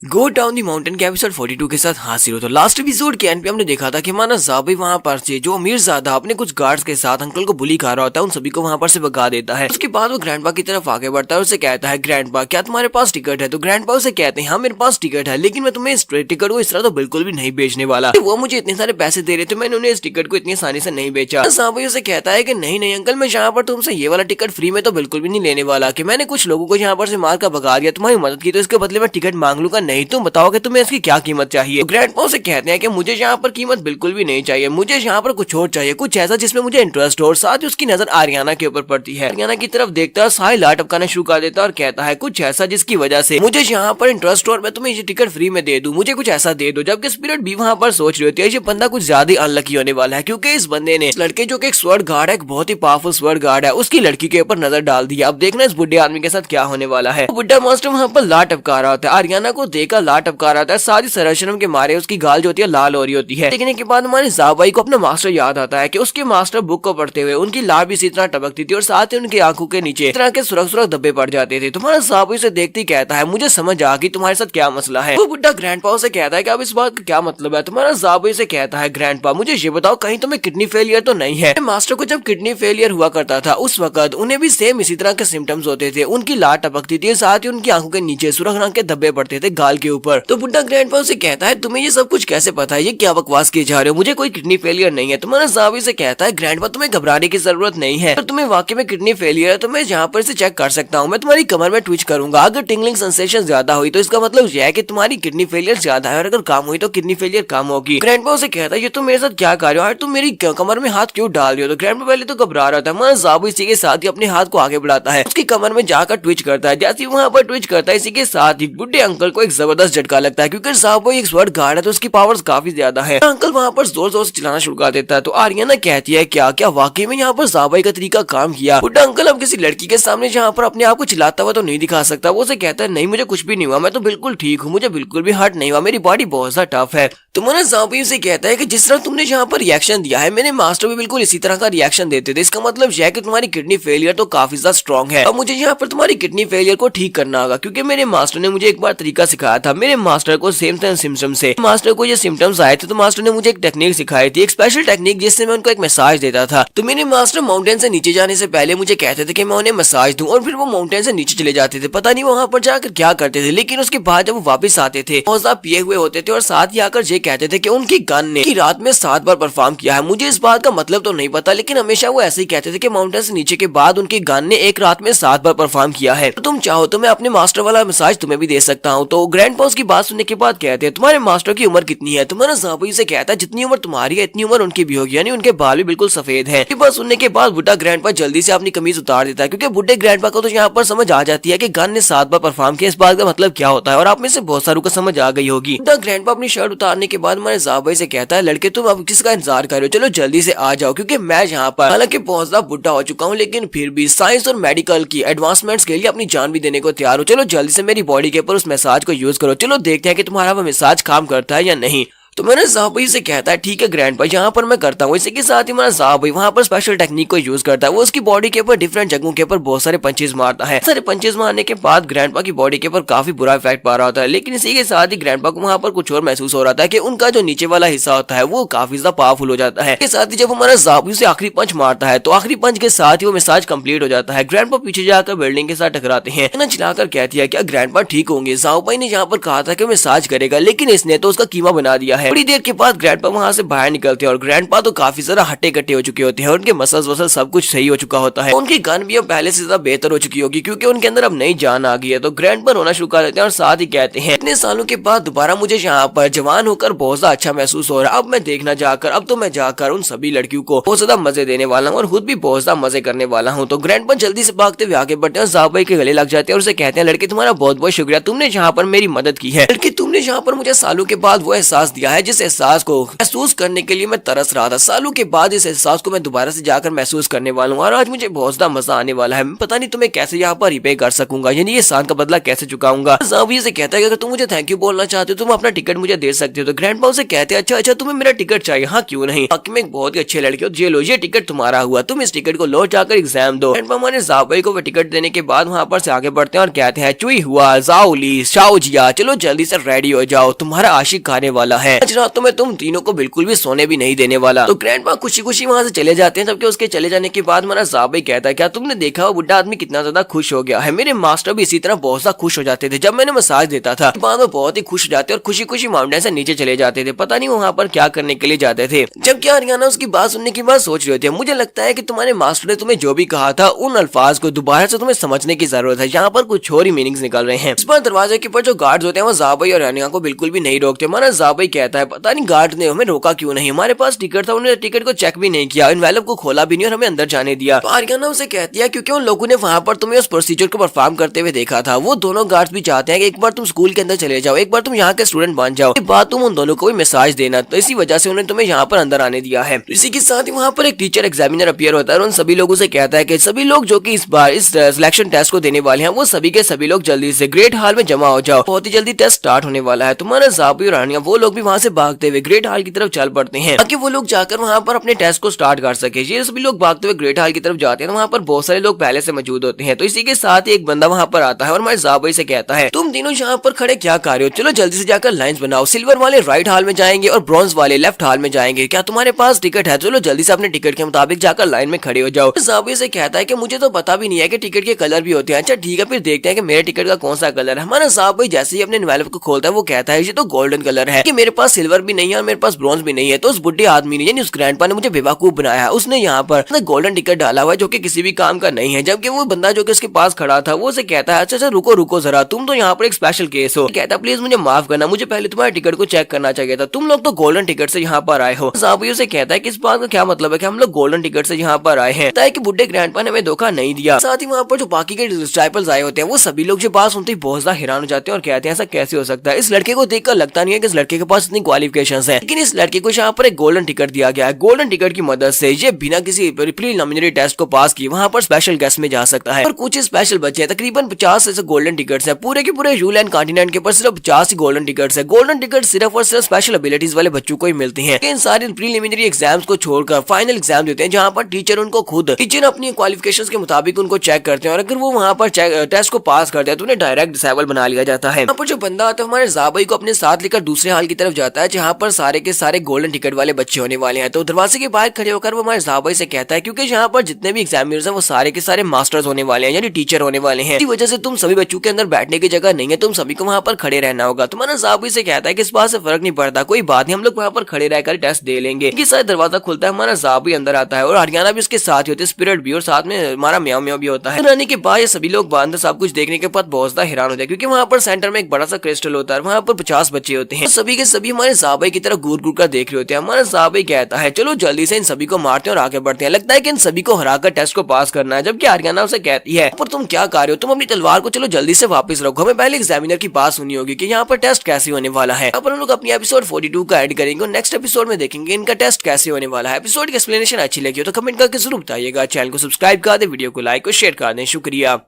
गो डाउन दी माउंटेन के एपिसोड 42 के साथ हाजिर हो। तो लास्ट एपिसोड के एंड पे हमने देखा था कि हमारा ज़ाबाई वहाँ पर से जो मीरजादा अपने कुछ गार्ड्स के साथ अंकल को बुली खा रहा होता है, उन सभी को वहाँ पर से भगा देता है। उसके बाद वो ग्रैंडपा की तरफ आगे बढ़ता है और उसे कहता है ग्रैंडपा क्या तुम्हारे पास टिकट है। तो ग्रैंडपा उसे कहते हैं हाँ मेरे पास टिकट है, लेकिन मैं तुम्हें इस टिकट को इस तरह तो बिल्कुल भी नहीं बेचने वाला। वो मुझे इतने सारे पैसे दे रहे थे, मैंने उन्हें इस टिकट को इतनी आसानी से नहीं बेचा। ज़ाबाई उसे कहता है कि नहीं नहीं अंकल, मैं यहाँ पर तुमसे ये वाला टिकट फ्री में तो बिल्कुल भी नहीं लेने वाला, कि मैंने कुछ लोगों को यहाँ पर से मार कर भगा दिया, तुम्हारी मदद की तो इसके बदले में टिकट मांग लूंगा। नहीं तुम बताओ कि तुम्हें इसकी क्या कीमत चाहिए। तो ग्रैंडपा से कहते हैं कि मुझे यहाँ पर कीमत बिल्कुल भी नहीं चाहिए, मुझे यहाँ पर कुछ और चाहिए, कुछ ऐसा जिसमें मुझे इंटरेस्ट हो। और साथ ही उसकी नजर आरियाना के ऊपर पड़ती है। आरियाना की तरफ देखता है, साहिल लाट टपकाना शुरू कर देता है और कहता है कुछ ऐसा जिसकी वजह से मुझे यहाँ पर इंटरेस्ट हो और मैं तुम्हें ये टिकट फ्री में दे दूं, मुझे कुछ ऐसा दे दो। जबकि स्पिरिट भी वहाँ पर सोच रही होती है ये बंदा कुछ ज्यादा ही अनलकी होने वाला है, क्योंकि इस बंदे ने लड़के जो कि एक स्वर्ड गार्ड है, एक बहुत ही पावरफुल स्वर्ड गार्ड है, उसकी लड़की के ऊपर नजर डाल दिया। अब देखना इस बुढ़े आदमी के साथ क्या होने वाला है। बुढ़ा मास्टर वहाँ पर लाट टपका रहा होता है, आरियाना को देखकर लाट टपका रहा होता है, साथ ही सरशरम के मारे उसकी गाल जो होती है लाल हो रही होती है। देखने के बाद हमारे ज़ाबाई को अपना मास्टर याद आता है कि उसके मास्टर बुक को पढ़ते हुए उनकी लाल भी इसी तरह टपकती थी और साथ ही उनकी आंखों के नीचे इस तरह के सुरख सुरख धब्बे पड़ जाते थे। तुम्हारा ज़ाबाई से देखते ही कहता है मुझे समझ आ गई तुम्हारे साथ क्या मसला है। वो बुढ़ा ग्रैंडपा से कहता है कि अब इस बात का क्या मतलब है। तुम्हारा ज़ाबाई से कहता है ग्रैंडपा मुझे ये बताओ कहीं तुम्हें किडनी फेलियर तो नहीं है। मास्टर को जब किडनी फेलियर हुआ करता था उस वक्त उन्हें भी सेम इसी तरह के सिम्टम्स होते थे, उनकी लाल टपकती थी, साथ ही उनकी आंखों के नीचे सुरख रंग के धब्बे पड़ते थे गाल के ऊपर। तो बुढ़ा ग्रैंडपा से कहता है तुम्हें ये सब कुछ कैसे पता है, ये क्या बकवास किए जा रहे हो, मुझे कोई किडनी फेलियर नहीं है। तुम्हारा ज़ाबाई से कहता है ग्रैंडपा तुम्हें घबराने की जरूरत नहीं है, अगर तुम्हें वाकई में किडनी फेलियर है तो मैं यहाँ पर से चेक कर सकता हूँ, मैं तुम्हारी कमर में ट्विच करूंगा, अगर टिंगलिंग सेंसेशन ज्यादा हुई तो इसका मतलब यह है कि तुम्हारी किडनी फेलियर ज्यादा है, और अगर कम हुई तो किडनी फेलियर कम होगी। ग्रैंडपा से कहता है ये तुम मेरे साथ क्या कर रहे हो, तुम मेरी कमर में हाथ क्यों डाल रहे हो। तो ग्रैंडपा पहले तो घबरा रहा था, हमारा ज़ाबाई इसी के साथ ही अपने हाथ को आगे बढ़ाता है, उसकी कमर में जाकर ट्विच करता है। जैसे वहाँ पर ट्विच करता है इसी के साथ ही बुढ़े अंकल को एक जबरदस्त झटका लगता है, क्योंकि ज़ाबाई एक स्वर्ड गार्ड है तो उसकी पावर्स काफी ज्यादा है। अंकल वहाँ पर जोर जोर से चिल्लाना शुरू कर देता है। तो आरियाना कहती है क्या क्या वाकई में यहाँ पर ज़ाबाई का तरीका काम किया। बुढ़ा अंकल अब किसी लड़की के सामने जहाँ पर अपने आप को चिल्लाता हुआ तो नहीं दिखा सकता। वो उसे कहता है नहीं मुझे कुछ भी नहीं हुआ, मैं तो बिल्कुल ठीक हूँ, मुझे बिल्कुल भी हर्ट नहीं हुआ, मेरी बॉडी बहुत ज्यादा टफ है। तुम्हारा ज़ाबाई से कहता है कि जिस तरह तुमने यहाँ पर रिएक्शन दिया है मेरे मास्टर भी बिल्कुल इसी तरह का रिएक्शन देते थे, इसका मतलब यह है कि तुम्हारी किडनी फेलियर तो काफी ज्यादा स्ट्रॉन्ग है। अब मुझे यहाँ पर तुम्हारी किडनी फेलियर को ठीक करना होगा, क्योंकि मेरे मास्टर ने मुझे एक बार तरीका सिखाया था। मेरे मास्टर को सेम सिम्टम्स से मास्टर को ये सिम्टम्स आए थे तो मास्टर ने मुझे एक टेक्निक सिखाई थी, एक स्पेशल टेक्निक जिससे मैं उनको एक मसाज देता था। तो मेरे मास्टर माउंटेन से नीचे जाने से पहले मुझे कहते थे कि मैं उन्हें मसाज दूं, और फिर वो माउंटेन से नीचे चले जाते थे, पता नहीं वहाँ पर जाकर क्या करते थे। लेकिन उसके बाद जब वो वापस आते थे बहुत ज्यादा पिए हुए होते थे और साथ ही आकर ये कहते थे कि उनकी गन ने की रात में 7 बार परफॉर्म किया है। मुझे इस बात का मतलब तो नहीं पता, लेकिन हमेशा वो ऐसे ही कहते थे कि माउंटेन से नीचे के बाद उनकी गन ने एक रात में 7 बार परफॉर्म किया है। तो तुम चाहो तो मैं अपने मास्टर वाला मसाज तुम्हें भी दे सकता हूँ। तो ग्रैंडपा की बात सुनने के बाद कहते हैं तुम्हारे मास्टर की उम्र कितनी है। तुम्हारा ज़ाबाई से कहता है जितनी उम्र तुम्हारी है इतनी उम्र उनकी भी होगी, यानी उनके बाल भी बिल्कुल सफेद है। ये बात सुनने के बाद बुढ़ा ग्रैंडपा जल्दी से अपनी कमीज उतार देता है, क्योंकि बुढ़े ग्रैंडपा को तो यहाँ पर समझ आ जाती है कि गन ने 7 बार परफॉर्म किया, इस बात का मतलब क्या होता है, और आप में से बहुत सारों को समझ आ गई होगी। बुढ़ा ग्रैंडपा अपनी शर्ट उतारने के बाद हमारे ज़ाबाई से कहता है लड़के तुम अब किसका इंतजार कर रहे हो, चलो जल्दी से आ जाओ, क्योंकि मैं यहाँ पर हालांकि बहुत ज्यादा बुढ़ा हो चुका हूँ लेकिन फिर भी साइंस और मेडिकल की एडवांसमेंट्स के लिए अपनी जान भी देने को तैयार हूँ। चलो जल्दी से मेरी बॉडी के ऊपर उस मसाज को यूज करो, चलो देखते हैं कि तुम्हारा वो मसाज काम करता है या नहीं। तो मैंने साहब भाई से कहता है ठीक है ग्रैंडपा, यहाँ पर मैं करता हूँ। इसी के साथ ही मेरा साहब भाई वहाँ पर स्पेशल टेक्निक को यूज करता है। वो उसकी बॉडी के ऊपर डिफरेंट जगहों के ऊपर बहुत सारे पंचेस मारता है। सारे पंचेस मारने के बाद ग्रैंडपा की बॉडी के ऊपर काफी बुरा इफेक्ट पा रहा होता है, लेकिन इसी के साथ ही ग्रैंडपा को वहाँ पर कुछ और महसूस हो रहा था कि उनका जो नीचे वाला हिस्सा होता है वो काफी ज्यादा पावरफुल हो जाता है। इसके साथ ही जब हमारा साहब उसे आखिरी पंच मारता है तो आखिरी पंच के साथ ही वो मसाज कंप्लीट हो जाता है। ग्रैंडपा पीछे जाकर बिल्डिंग के साथ टकराते हैं। ना चिल्लाकर कहती है क्या ग्रैंडपा ठीक होंगे? साहब भाई ने यहाँ पर कहा था कि मसाज करेगा, लेकिन इसने तो उसका कीमा बना दिया है। थोड़ी देर के बाद ग्रैंडपा वहाँ से बाहर निकलते हैं और ग्रैंडपा तो काफी ज्यादा हट्टे कट्टे हो चुके होते हैं। उनके मसल्स वसल सब कुछ सही हो चुका होता है। उनकी गन भी अब पहले से ज्यादा बेहतर हो चुकी होगी क्योंकि उनके अंदर अब नई जान आ गई है। तो ग्रैंडपा रोना शुरू कर देते हैं और साथ ही कहते हैं इतने सालों के बाद दोबारा मुझे यहाँ पर जवान होकर बहुत ज्यादा अच्छा महसूस हो रहा है। अब मैं देखना जाकर, अब तो मैं जाकर उन सभी लड़कियों को बहुत ज्यादा मजे देने वाला हूँ और खुद भी बहुत ज्यादा मजे करने वाला हूँ। तो ग्रैंडपा जल्दी से भागते हुए आगे बढ़ते हैं और साहब भाई के गले लग जाते हैं और उसे कहते हैं लड़के तुम्हारा बहुत बहुत शुक्रिया, तुमने जहाँ पर मेरी मदद की है। लड़के तुमने जहाँ पर मुझे सालों के बाद वो एहसास दिया है जिस एहसास को महसूस करने के लिए मैं तरस रहा था। सालों के बाद इस एहसास को मैं दोबारा से जाकर महसूस करने वाला हूँ और आज मुझे बहुत ज्यादा मजा आने वाला है। पता नहीं तुम्हें कैसे यहाँ पर रिपे कर सकूंगा, यानी ये सांस का बदला कैसे चुकाऊंगा। साहब ये से कहता है अगर तुम मुझे थैंक यू बोलना चाहते हो तुम अपना टिकट मुझे दे सकते हो। तो ग्रैंडपा उसे कहते हैं अच्छा अच्छा तुम्हें मेरा टिकट चाहिए? हाँ क्यों नहीं, बाकी में एक बहुत ही अच्छे लड़के हो, ये लो ये टिकट तुम्हारा हुआ, तुम इस टिकट को लो जाकर एग्जाम दो। ग्रैंडपा हमारे साहब भाई को टिकट देने के बाद वहाँ पर से आगे बढ़ते हैं और कहते हैं चुई हुआ जाओली शाओजिया, चलो जल्दी से रेडी हो जाओ, तुम्हारा आशिक खाने वाला है। आज रात में तुम तीनों को बिल्कुल भी सोने भी नहीं देने वाला। तो ग्रैंडपा खुशी खुशी वहाँ से चले जाते हैं। जबकि उसके चले जाने के बाद हमारा साहब भाई कहता है क्या तुमने देखा वो बुढ़ा आदमी कितना ज्यादा खुश हो गया है? मेरे मास्टर भी इसी तरह बहुत ज्यादा खुश हो जाते थे जब मैंने मसाज देता था। बाद में बहुत ही खुश हो जाते और खुशी खुशी माउंटेन से नीचे चले जाते थे। पता नहीं वहाँ पर क्या करने के लिए जाते थे। जबकि आर्याना उसकी बात सुनने के बाद सोच रहे थे मुझे लगता है कि तुम्हारे मास्टर ने तुम्हें जो भी कहा था उन अल्फाज को दोबारा से तुम्हें समझने की जरूरत है। यहाँ पर कुछ और ही मीनिंग्स निकल रहे हैं। इस बार दरवाजे के ऊपर जो गार्ड्स होते हैं वो साहब भाई और आर्याना को बिल्कुल भी नहीं रोकते। हमारा साहब भाई कहता है पता नहीं गार्ड ने हमें रोका क्यों नहीं, हमारे पास टिकट था, उन्होंने टिकट को चेक भी नहीं किया, एनवेलप को खोला भी नहीं और हमें अंदर जाने दिया। तो आर्याना उसे कहती है क्योंकि उन लोगों ने वहाँ पर तुम्हें उस प्रोसीजर को परफॉर्म करते हुए देखा था। वो दोनों गार्ड्स भी चाहते हैं कि एक बार तुम स्कूल के अंदर चले जाओ, एक बार तुम यहाँ के स्टूडेंट बन जाओ, एक बार तुम उन दोनों को भी मैसेज देना। तो इसी वजह से उन्होंने तुम्हें यहाँ पर अंदर आने दिया है। इसी के साथ ही वहाँ पर एक टीचर एग्जामिनर अपीयर होता है और उन सभी लोगों से कहता है कि सभी लोग जो कि इस बार इस सिलेक्शन टेस्ट को देने वाले हैं वो सभी के सभी लोग जल्दी से ग्रेट हॉल में जमा हो जाओ, बहुत ही जल्दी टेस्ट स्टार्ट होने वाला है। तुम्हारा साहब और रानिया वो लोग भी वहाँ से भागते हुए ग्रेट हॉल की तरफ चल पड़ते हैं ताकि वो लोग जाकर वहाँ पर अपने टेस्ट को स्टार्ट कर सके। ये सभी लोग भागते हुए ग्रेट हॉल की तरफ जाते हैं, वहाँ पर बहुत सारे लोग पहले से मौजूद होते हैं। तो इसी के साथ एक बंदा वहाँ पर आता है और हमारे साहब भाई से कहता है तुम तीनों यहाँ पर खड़े क्या कर रहे हो, चलो जल्दी से जाकर लाइंस बनाओ, सिल्वर वाले राइट हॉल में जाएंगे और ब्रॉन्ज वाले लेफ्ट हॉल में जाएंगे। क्या तुम्हारे पास टिकट है? चलो जल्दी से अपने टिकट के मुताबिक जाकर लाइन में खड़े हो जाओ। साहब भाई से कहता है कि मुझे तो पता भी नहीं है कि टिकट के कलर भी होते हैं। अच्छा ठीक है फिर देखते हैं कि मेरे टिकट का कौन सा कलर है। हमारा साहब भाई जैसे ही अपने एनवेलप को खोलता है वो कहता है ये तो गोल्डन कलर है कि मेरे पास सिल्वर भी नहीं है और मेरे पास ब्रॉन्ज भी नहीं है। तो उस बुढ़े आदमी ने यानी उस ग्रैंडपा ने मुझे बेवकूफ बनाया, उसने यहाँ पर गोल्डन टिकट डाला हुआ है जो कि किसी भी काम का नहीं है। जबकि वो बंदा जो कि उसके पास खड़ा था वो उसे कहता है अच्छा अच्छा रुको रुको जरा, तुम तो यहाँ पर एक स्पेशल केस हो। कहता प्लीज मुझे माफ करना, मुझे पहले तुम्हारे टिकट को चेक करना चाहिए था, तुम लोग तो गोल्डन टिकट से यहाँ पर आए हो। साहब भाई उसे कहता है कि इस बात का क्या मतलब है कि हम लोग गोल्डन टिकट से यहाँ पर आए हैं। कि बुढ़े ग्रैंडपा ने हमें धोखा नहीं दिया। साथ ही वहाँ पर जो बाकी के डिसाइपल्स आए होते हैं वो सभी लोग जो बात सुनते ही बहुत ज्यादा हैरान हो जाते हैं और कहते हैं ऐसा कैसे हो सकता है। इस लड़के को देखकर लगता नहीं है कि इस लड़के के पास इतनी क्वालिफिकेशंस हैं, लेकिन इस लड़के को यहाँ पर एक गोल्डन टिकट दिया गया है। गोल्डन टिकट की मदद से ये बिना किसी प्रीलिमिनरी टेस्ट को पास किए वहाँ पर स्पेशल गेस्ट में जा सकता है। और कुछ स्पेशल बच्चे हैं, तकरीबन 50 ऐसे गोल्डन टिकट्स हैं पूरे के पूरे यूल एंड कॉन्टिनेंट के ऊपर सिर्फ 50 ही गोल्डन टिकट्स है। गोल्डन टिकट सिर्फ और सिर्फ स्पेशल एबिलिटीज वाले बच्चों को ही मिलती है। इन सारे प्रीलिमिनरी एग्जाम्स को छोड़कर फाइनल एग्जाम देते हैं जहाँ पर टीचर उनको खुद टीचर अपनी क्वालिफिकेशंस के मुताबिक उनको चेक करते हैं और अगर वो वहाँ पर टेस्ट को पास करते हैं तो उन्हें डायरेक्ट डिसेबल बना लिया जाता है। यहाँ पर जो बंदा आता है हमारे ज़ाबाई को अपने साथ लेकर दूसरे हाल की तरफ जाता है जहाँ पर सारे के सारे गोल्डन टिकट वाले बच्चे होने वाले हैं। तो दरवाजे के बाहर खड़े होकर वो हमारे ज़ाबाई से कहता है क्योंकि यहाँ पर जितने भी एग्जामिनर्स हैं वो सारे के सारे मास्टर्स होने वाले हैं यानी टीचर होने वाले हैं। इसी वजह से तुम सभी बच्चों के अंदर बैठने की जगह नहीं है, तुम सभी को वहाँ पर खड़े रहना होगा। तुम्हारा ज़ाबाई से कहता है कि इस बात से फर्क नहीं पड़ता, कोई बात नहीं, हम लोग वहाँ पर खड़े रहकर टेस्ट दे लेंगे। ये सारा दरवाजा खुलता है, हमारा ज़ाबाई अंदर आता है और आर्याना भी उसके साथ ही होते हैं, स्पिरिट भी और साथ में हमारा म्याऊ म्याऊ भी होता है। आने के बाद ये सभी लोग अंदर सब कुछ देखने के बाद बहुत ज्यादा हैरान होते हैं क्योंकि वहाँ पर सेंटर में एक बड़ा सा क्रिस्टल होता है, वहाँ पर 50 बच्चे होते हैं, सभी के सभी हमारे ज़ाबाई की तरफ घूर घूर कर देख रहे होते हैं। हमारा ज़ाबाई कहता है चलो जल्दी से इन सभी को मारते हैं और आगे बढ़ते हैं, लगता है कि इन सभी को हराकर टेस्ट को पास करना है। जबकि आर्याना उसे कहती है पर तुम क्या कर रहे हो, तुम अपनी तलवार को चलो जल्दी से वापस रखो, हमें पहले एग्जामिनर की बात सुनी होगी कि यहाँ पर टेस्ट कैसे होने वाला है। अब हम लोग अपनी एपिसोड 42 का एड करेंगे और नेक्स्ट एपिसोड में देखेंगे इनका टेस्ट कैसे होने वाला है। एपिसोड की एक्सप्लेनेशन अच्छी लगी हो तो कमेंट करके जरूर बताइएगा, चैनल को सब्सक्राइब कर दे, वीडियो को लाइक और शेयर कर दें। शुक्रिया।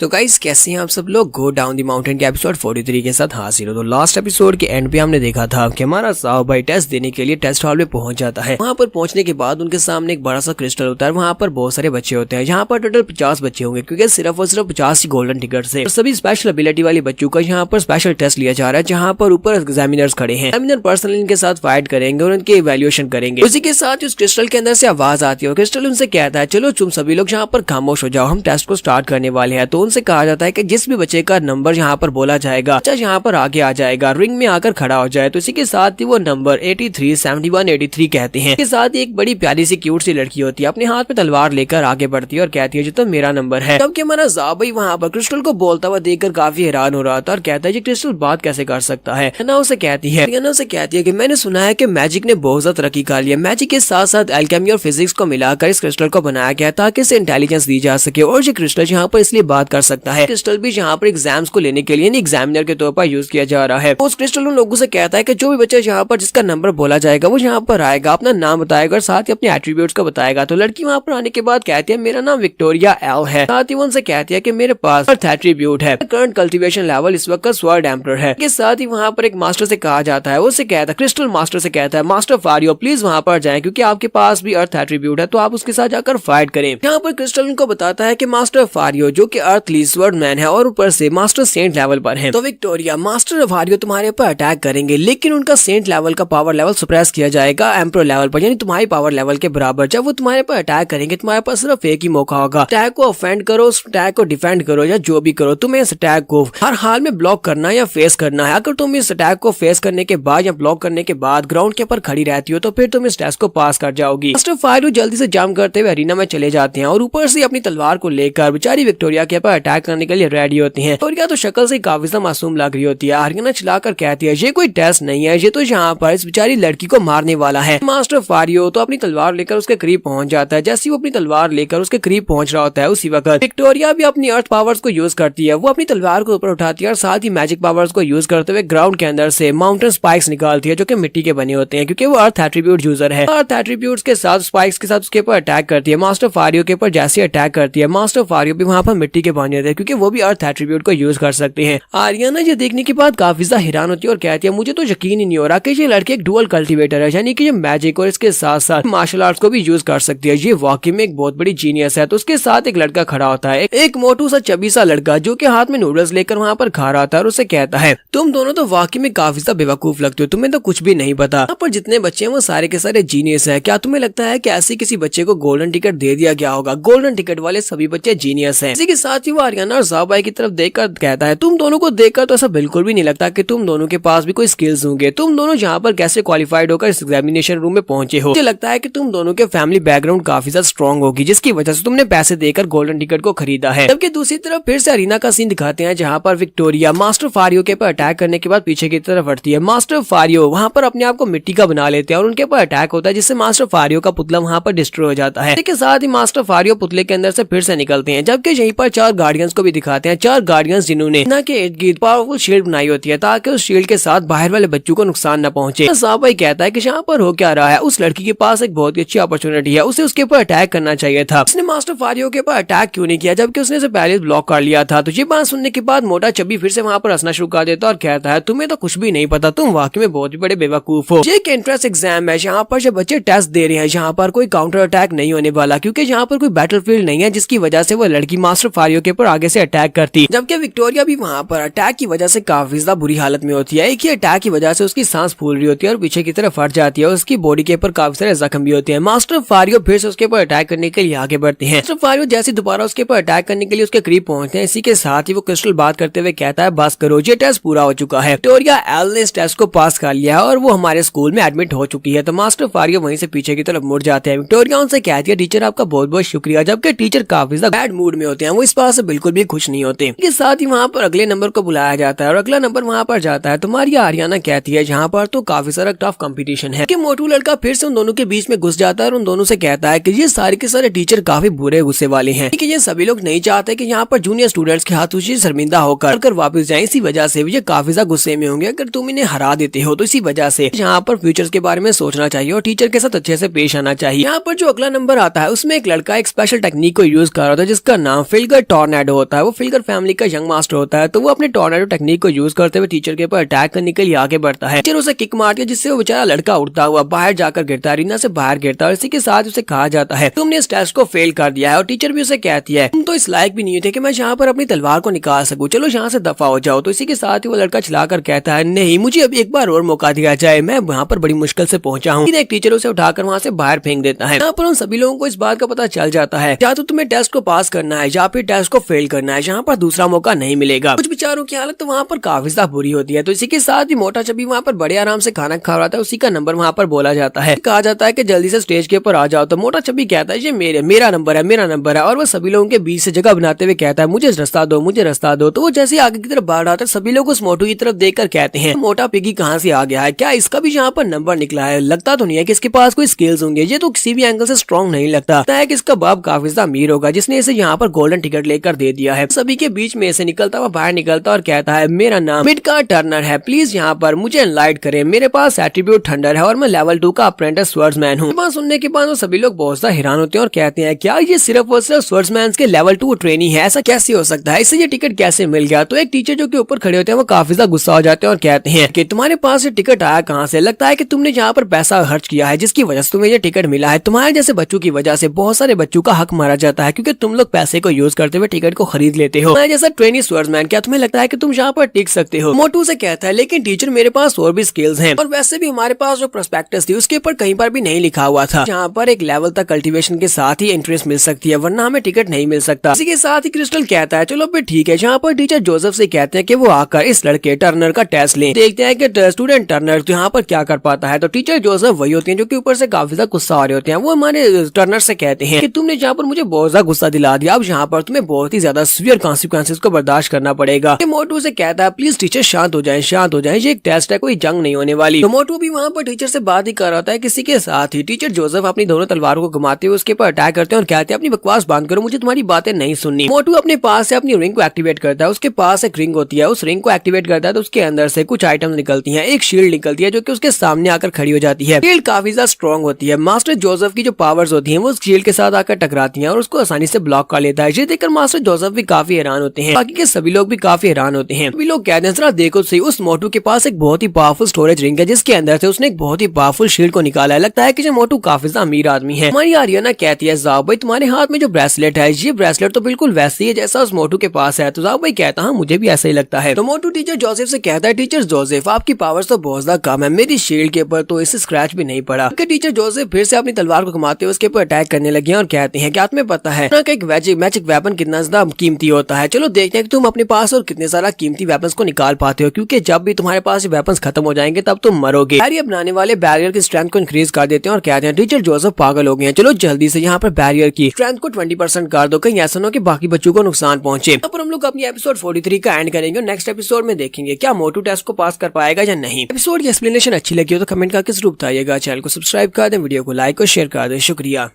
तो गाइस कैसे हैं आप सब लोग। गो डाउन द माउंटेन के एपिसोड 43 के साथ हाजिर हो। तो लास्ट एपिसोड के एंड पे हमने देखा था कि हमारा साहब भाई टेस्ट देने के लिए टेस्ट हॉल में पहुंच जाता है। वहां पर पहुंचने के बाद उनके सामने एक बड़ा सा क्रिस्टल होता है। वहां पर बहुत सारे बच्चे होते हैं। यहाँ पर टोटल 50 बच्चे होंगे क्योंकि सिर्फ और सिर्फ 50 ही गोल्डन टिकट से सभी स्पेशल एबिलिटी वाले बच्चों का यहाँ पर स्पेशल टेस्ट लिया जा रहा है, जहाँ पर ऊपर एग्जामिनर्स खड़े हैं। एग्जामिनर पर्सनली इनके साथ फाइट करेंगे और उनके इवैल्यूएशन करेंगे। उसी के साथ उस क्रिस्टल के अंदर से आवाज आती है और क्रिस्टल उनसे कहता है चलो तुम सभी लोग यहाँ पर खामोश हो जाओ, हम टेस्ट को स्टार्ट करने वाले हैं। तो उनसे कहा जाता है कि जिस भी बच्चे का नंबर यहाँ पर बोला जाएगा, बच्चा यहाँ पर आगे आ जाएगा, रिंग में आकर खड़ा हो जाए। तो इसी के साथ ही वो नंबर 83, 71, 83 कहते हैं। इसके साथ ही एक बड़ी प्यारी सी क्यूट सी लड़की होती है, अपने हाथ में तलवार लेकर आगे बढ़ती है और कहती है जो तो मेरा नंबर है। तब कि हमारा ज़ाबई वहाँ पर क्रिस्टल को बोलता हुआ देखकर काफी हैरान हो रहा था और कहता है कि क्रिस्टल बात कैसे कर सकता है। ना उसे कहती है कि मैंने सुना है कि मैजिक ने बहुत ज्यादा तरक्की कर लिया। मैजिक के साथ साथ एल्केमी और फिजिक्स को मिलाकर इस क्रिस्टल को बनाया गया ताकि इसे इंटेलिजेंस दी जा सके और ये क्रिस्टल यहाँ पर इसलिए बात कर सकता है। क्रिस्टल भी यहाँ पर एग्जाम्स को लेने के लिए एग्जामिनर के तौर पर यूज किया जा रहा है। उस क्रिस्टल उन लोगों से कहता है कि जो भी बच्चा यहाँ पर जिसका नंबर बोला जाएगा वो यहाँ पर आएगा, अपना नाम बताएगा और साथ ही अपने एट्रीब्यूट्स को बताएगा। तो लड़की वहाँ पर आने के बाद कहती है मेरा नाम विक्टोरिया एल है। साथ ही वो उनसे कहती है कि मेरे पास अर्थ एट्रीब्यूट है, करंट कल्टीवेशन लेवल इस वक्त स्वर्ड एम्परर है। इसके साथ ही वहाँ पर एक मास्टर से कहा जाता है, उससे कहता है क्रिस्टल मास्टर से कहता है मास्टर फारियो प्लीज वहाँ पर जाएं क्योंकि आपके पास भी अर्थ एट्रीब्यूट है, तो आप उसके साथ जाकर फाइट करें। यहाँ पर क्रिस्टल उनको बताता है कि मास्टर फारियो जो कि अर्थली स्वर्ड मैन है और ऊपर से मास्टर सेंट लेवल पर है। तो विक्टोरिया मास्टर फारियो तुम्हारे ऊपर अटैक करेंगे लेकिन उनका सेंट लेवल का पावर लेवल सप्रेस किया जाएगा एम्परर लेवल पर, यानी तुम्हारी पावर लेवल के बराबर। जब वो तुम्हारे पर अटैक करेंगे तुम्हारे पास सिर्फ एक ही मौका होगा, अटैक को ऑफेंड करो, उस अटैक को डिफेंड करो या जो भी करो, तुम्हें इस अटैक को हर हाल में ब्लॉक करना या फेस करना है। अगर तुम इस अटैक को फेस करने के बाद या ब्लॉक करने के बाद ग्राउंड के ऊपर खड़ी रहती हो तो फिर तुम इस टेस्ट को पास कर जाओगी। मास्टर फारियो जल्दी से जंप करते हुए अरीना में चले जाते हैं और ऊपर से अपनी तलवार को लेकर बेचारी विक्टोरिया के ऊपर अटैक करने के लिए रेडी होती है। विक्टोरिया तो शक्ल से काफी सा मासूम लग रही होती है। अरीना चिल्लाकर कहती है ये कोई टेस्ट नहीं है, ये तो यहाँ पर इस बेचारी लड़की को मारने वाला है। मास्टर फारियो तो अपनी तलवार लेकर उसके करीब पहुंच जाता है। जैसे वो अपनी तलवार लेकर उसके करीब पहुंच रहा होता है उसी वक्त विक्टोरिया भी अपनी अर्थ पावर्स को यूज करती है। वो अपनी तलवार को ऊपर उठाती है और साथ ही मैजिक पावर्स को यूज करते हुए ग्राउंड के अंदर से माउंटेन स्पाइक्स निकालती है जो कि मिट्टी के बने होते हैं क्योंकि वो अर्थ एट्रीब्यूट यूजर है। अर्थ एट्रीब्यूट्स के साथ स्पाइक्स के साथ उसके ऊपर अटैक करती है। मास्टर फारियो के ऊपर जैसे अटैक करती है मास्टर फारियो भी वहाँ पर मिट्टी के बने होते हैं क्योंकि वो भी अर्थ एट्रीब्यूट को यूज कर सकते हैं। आर्यना ये देखने के बाद काफी ज्यादा हैरान होती है और कहती है मुझे तो यकीन ही नहीं हो रहा कि ये लड़की एक डुअल कल्टीवेटर है, यानी कि ये मैजिक और इसके साथ साथ मार्शल आर्ट्स को भी यूज कर सकती है। ये वाकई में एक बहुत बड़ी जीनियस है। तो उसके साथ एक लड़का खड़ा होता है, एक मोटू सा चबी सा लड़का जो कि हाथ में नूडल्स लेकर वहाँ पर खा रहा था और उसे कहता है तुम दोनों तो वाकई में काफी सा बेवकूफ लगते हो, तुम्हें तो कुछ भी नहीं पता। यहाँ पर जितने बच्चे हैं वो सारे के सारे जीनियस है। क्या तुम्हें लगता है कि ऐसे किसी बच्चे को गोल्डन टिकट दे दिया गया होगा? गोल्डन टिकट वाले सभी बच्चे जीनियस है। इसी के साथ ही वो आर्यना और ज़ाबाई की तरफ देखकर कहता है तुम दोनों को देखकर तो ऐसा बिल्कुल भी नहीं लगता कि तुम दोनों के पास भी कोई स्किल्स होंगे। तुम दोनों यहाँ पर कैसे क्वालिफाइड होकर इस एग्जामिनेशन रूम में पहुंचे हो? मुझे लगता है कि तुम दोनों के फैमिली बैकग्राउंड काफी ज्यादा स्ट्रॉन्ग होगी जिसकी वजह से तुमने पैसे देकर गोल्डन टिकट को खरीदा है। जबकि दूसरी तरफ फिर से अरीना का सीन दिखाते हैं जहाँ पर विक्टोरिया मास्टर फारियो के ऊपर अटैक करने के बाद पीछे की तरफ हटती है। मास्टर फारियो वहाँ पर अपने आप को मिट्टी का बना लेते हैं और उनके ऊपर अटैक होता है जिससे मास्टर फारियो का पुतला वहाँ पर डिस्ट्रॉय हो जाता है। इसके साथ ही मास्टर फारियो पुतले के अंदर से फिर से निकलते हैं। जबकि यहीं पर 4 गार्डियंस को भी दिखाते हैं, 4 गार्डियंस जिन्होंने ना के इर्द गिर्द पावरफुल शील्ड बनाई होती है ताकि उस शील्ड के साथ बाहर वाले बच्चों को नुकसान न पहुंचे। ज़ाबाई कहता है कि यहाँ पर हो क्या रहा है, उस लड़की के पास एक बहुत ही अच्छी अपॉर्चुनिटी है, उसे उसके ऊपर अटैक करना चाहिए था। उसने मास्टर फारियो के ऊपर अटैक क्यों नहीं किया जबकि उसने पहले ब्लॉक कर लिया था? तो ये बात सुनने के बाद मोटा चबी फिर से वहाँ पर हंसना शुरू कर देता और कहता है तुम्हें तो कुछ भी नहीं पता, तुम वाकई में बहुत ही बड़े बेवकूफ हो। ये एक एंट्रेंस एग्जाम है, यहाँ पर जो बच्चे टेस्ट दे रहे हैं यहाँ पर कोई काउंटर अटैक नहीं होने वाला क्योंकि यहाँ पर कोई बैटलफील्ड नहीं है जिसकी वजह से वो लड़की मास्टर फारियो के ऊपर आगे से अटैक करती। जबकि विक्टोरिया भी वहाँ पर अटैक की वजह से काफी ज्यादा बुरी हालत में होती है। एक ही अटैक की वजह से उसकी सांस फूल रही होती है और पीछे की तरफ फट जाती है और उसकी बॉडी के ऊपर काफी सारे जख्म भी होते हैं। मास्टर फारियो फिर से उसके ऊपर अटैक करने के लिए आगे बढ़ते हैं। मास्टर फारियो जैसे दोबारा उसके ऊपर अटैक करने के लिए उसके करीब पहुंचते हैं। इसी के साथ ही वो क्रिस्टल बात करते हुए कहता है बस करो, ये टेस्ट पूरा हो चुका है। विक्टोरिया एल ने इस टेस्ट को पास कर लिया है और वो हमारे स्कूल में एडमिट हो चुकी है। तो मास्टर फारियो वहीं से पीछे की तरफ मुड़ जाते हैं। विक्टोरिया उनसे कहती है टीचर आपका बहुत बहुत शुक्रिया, जबकि टीचर काफी ज्यादा बैड मूड में होते हैं, वो इस बात से बिल्कुल भी खुश नहीं होते। इसके साथ ही वहाँ पर अगले नंबर को बुलाया जाता है और अगला नंबर वहाँ पर जाता है। तुम्हारी आर्यना कहती है यहाँ पर तो काफी सारा टफ कंपटीशन है कि मोटू लड़का फिर से उन दोनों के बीच में घुस जाता है और उन दोनों से कहता है कि ये सारे के सारे टीचर काफी बुरे गुस्से वाले हैं कि ये सभी लोग नहीं चाहते कि यहाँ पर जूनियर स्टूडेंट्स के हाथों से शर्मिंदा होकर वापस जाए। इसी वजह से ये काफी ज्यादा गुस्से में होंगे अगर तुम इन्हें हरा देते हो। तो इसी वजह से यहाँ पर फ्यूचर्स के बारे में सोचना चाहिए और टीचर के साथ अच्छे से पेश आना चाहिए। यहाँ पर जो अगला नंबर आता है उसमें एक लड़का एक स्पेशल टेक्निक को यूज कर रहा था जिसका नाम फिल्गर टॉर्ना टॉर्नेडो होता है, वो फिलकर फैमिली का यंग मास्टर होता है, तो वो अपने टॉर्नेडो टेक्निक को यूज करते हुए टीचर के ऊपर अटैक करने के लिए आगे बढ़ता है। टीचर उसे किक मारती है जिससे वो बेचारा लड़का उड़ता हुआ बाहर जाकर गिरता है, अरीना से बाहर गिरता है और इसी के साथ उसे कहा जाता है तुमने इस टेस्ट को फेल कर दिया है। और टीचर भी उसे कहती है तुम तो इस लायक भी नहीं थे कि मैं यहाँ पर अपनी तलवार को निकाल सकूं, चलो यहाँ से दफा हो जाओ। तो इसी के साथ ही वो लड़का चलाकर कहता है नहीं, मुझे अब एक बार और मौका दिया जाए, मैं यहाँ पर बड़ी मुश्किल से पहुंचा हूँ। एक टीचर उसे उठाकर वहाँ से बाहर फेंक देता है। यहाँ पर उन सभी लोगों को इस बात का पता चल जाता है या तो तुम्हें टेस्ट को पास करना है या फिर टेस्ट को फेल करना है, यहाँ पर दूसरा मौका नहीं मिलेगा। कुछ बेचारों की हालत तो वहाँ पर काफी ज्यादा बुरी होती है। तो इसी के साथ ही मोटा चबी वहाँ पर बड़े आराम से खाना खा रहा था, उसी का नंबर वहाँ पर बोला जाता है, कहा जाता है कि जल्दी से स्टेज के ऊपर आ जाओ। तो मोटा चबी कहता है ये मेरा नंबर है, मेरा नंबर है, और वो सभी लोगों के बीच से जगह बनाते हुए कहता है मुझे रास्ता दो, मुझे रास्ता दो। तो वो जैसे आगे की तरफ बढ़ रहा था, सभी लोग उस मोटू की तरफ देखकर कहते हैं मोटा पिगी कहाँ से आ गया है, क्या इसका भी यहाँ पर नंबर निकला है? लगता तो नहीं है कि इसके पास कोई स्किल्स होंगे, ये तो किसी भी एंगल से स्ट्रॉन्ग नहीं लगता है कि इसका बाप काफी ज्यादा अमीर होगा जिसने इसे यहाँ पर गोल्डन टिकट लेकर दे दिया है। सभी के बीच में से निकलता हुआ बाहर निकलता और कहता है मेरा नाम मिडकार टर्नर है, प्लीज यहाँ पर मुझे एनलाइट करें, मेरे पास एट्रीब्यूट थंडर है और मैं लेवल 2 का अप्रेंटिस स्वर्ड्समैन हूँ। बात सुनने के बाद वो सभी लोग बहुत ज्यादा हैरान होते हैं और कहते हैं क्या ये सिर्फ और सिर्फ स्वर्ड्समैन के लेवल 2 ट्रेनी है? ऐसा कैसे हो सकता है? इसे ये टिकट कैसे मिल गया? तो एक टीचर जो कि ऊपर खड़े होते हैं वो काफी ज्यादा गुस्सा हो जाते हैं और कहते हैं कि तुम्हारे पास ये टिकट आया कहाँ से? लगता है कि तुमने यहाँ पर पैसा खर्च किया है जिसकी वजह से तुम्हें ये टिकट मिला है। तुम्हारे जैसे बच्चों की वजह से बहुत सारे बच्चों का हक मारा जाता है क्योंकि तुम लोग पैसे को यूज करते हुए टिकट को खरीद लेते हो। जैसा ट्रेनी स्वर्ड्समैन, क्या तुम्हें लगता है कि तुम यहाँ पर टिक सकते हो? मोटू से कहता है लेकिन टीचर मेरे पास और भी स्किल्स हैं और वैसे भी हमारे पास जो प्रोस्पेक्टस थी उसके ऊपर कहीं पर भी नहीं लिखा हुआ था यहाँ पर एक लेवल तक कल्टीवेशन के साथ ही इंटरेस्ट मिल सकती है, वरना हमें टिकट नहीं मिल सकता। इसी के साथ ही क्रिस्टल कहता है चलो फिर ठीक है। यहाँ पर टीचर जोसेफ से कहते हैं कि वो आकर इस लड़के टर्नर का टेस्ट लें, देखते हैं कि स्टूडेंट टर्नर तो यहाँ पर क्या कर पाता है। तो टीचर जोसेफ वही होते हैं जो कि ऊपर से काफी ज्यादा गुस्सा आ रहे होते हैं। वो हमारे टर्नर से कहते हैं कि तुमने यहाँ पर मुझे बहुत ज्यादा गुस्सा दिला दिया, अब यहाँ पर तुम्हें बहुत ही ज्यादा सीवियर कॉन्सिक्वेंसेस को बर्दाश्त करना पड़ेगा। मोटू से कहता है प्लीज टीचर शांत हो जाए, शांत हो जाए, ये एक टेस्ट है, कोई जंग नहीं होने वाली। तो मोटू भी वहाँ पर टीचर से बात ही कर रहा था। किसी के साथ ही टीचर जोसेफ अपनी दोनों तलवारों को घुमाते हुए उसके ऊपर अटैक करते हैं और कहते हैं अपनी बकवास बंद करो, मुझे तुम्हारी बातें नहीं सुननी। मोटू अपने पास से अपनी रिंग को एक्टिवेट करता है, उसके पास एक रिंग होती है, उस रिंग को एक्टिवेट करता है तो उसके अंदर से कुछ आइटम निकलती हैं। एक शील्ड निकलती है जो कि उसके सामने आकर खड़ी हो जाती है। शील्ड काफी ज्यादा स्ट्रॉन्ग होती है। मास्टर जोसेफ की जो पावर्स होती है वो उस शील्ड के साथ आकर टकराती है और उसको आसानी से ब्लॉक कर लेता है। ये देखकर मास्टर जोसेफ भी काफी हैरान होते हैं, बाकी के सभी लोग भी काफी हैरान होते हैं। सभी लोग कहते हैं जरा देखो सही, उस मोटू के पास एक बहुत ही पावरफुल स्टोरेज रिंग है जिसके अंदर से उसने एक बहुत ही पावरफुल शील्ड को निकाला है। लगता है कि ये मोटू काफी ज्यादा अमीर आदमी है। हमारी आर्यना कहती है जाओ भाई तुम्हारे हाथ में जो ब्रेसलेट है ये ब्रेसलेट तो बिल्कुल वैसी है जैसा उस मोटू के पास है। तो जाओ भाई कहता है मुझे भी ऐसा ही लगता है। तो मोटू टीचर जोसेफ से कहता है टीचर जोसेफ आपकी पावर्स तो बहुत ज्यादा कम है, मेरी शील्ड के ऊपर तो इसे स्क्रैच भी नहीं पड़ा। टीचर जोसेफ फिर से अपनी तलवार को घुमाते हुए उसके ऊपर अटैक करने लगे और कहते हैं क्या तुम्हें पता है एक मैजिक वेपन कितना ज्यादा कीमती होता है? चलो देखते हैं कि तुम अपने पास और कितने सारा कीमती वेपन्स को निकाल पाते हो, क्योंकि जब भी तुम्हारे पास वेपन्स खत्म हो जाएंगे तब तुम मरोगे। बैरियर बनाने वाले बैरियर की स्ट्रेंथ को इंक्रीज कर देते हैं और कहते हैं टीचर जोसेफ पागल हो गए हैं, चलो जल्दी से यहाँ पर बैरियर की स्ट्रेंथ को 20% कर दो, कहीं ऐसा ना हो कि बाकी बच्चों को नुकसान पहुंचे। यहाँ पर हम लोग अपनी एपिसोड 43 का एंड करेंगे और नेक्स्ट एपिसोड में देखेंगे क्या मोटू टेस्ट को पास कर पाएगा या नहीं। एपिसोड की एक्सप्लेनेशन अच्छी लगी हो तो कमेंट करके जरूर बताइएगा। चैनल को सब्सक्राइब कर दें, वीडियो को लाइक और शेयर कर दें। शुक्रिया।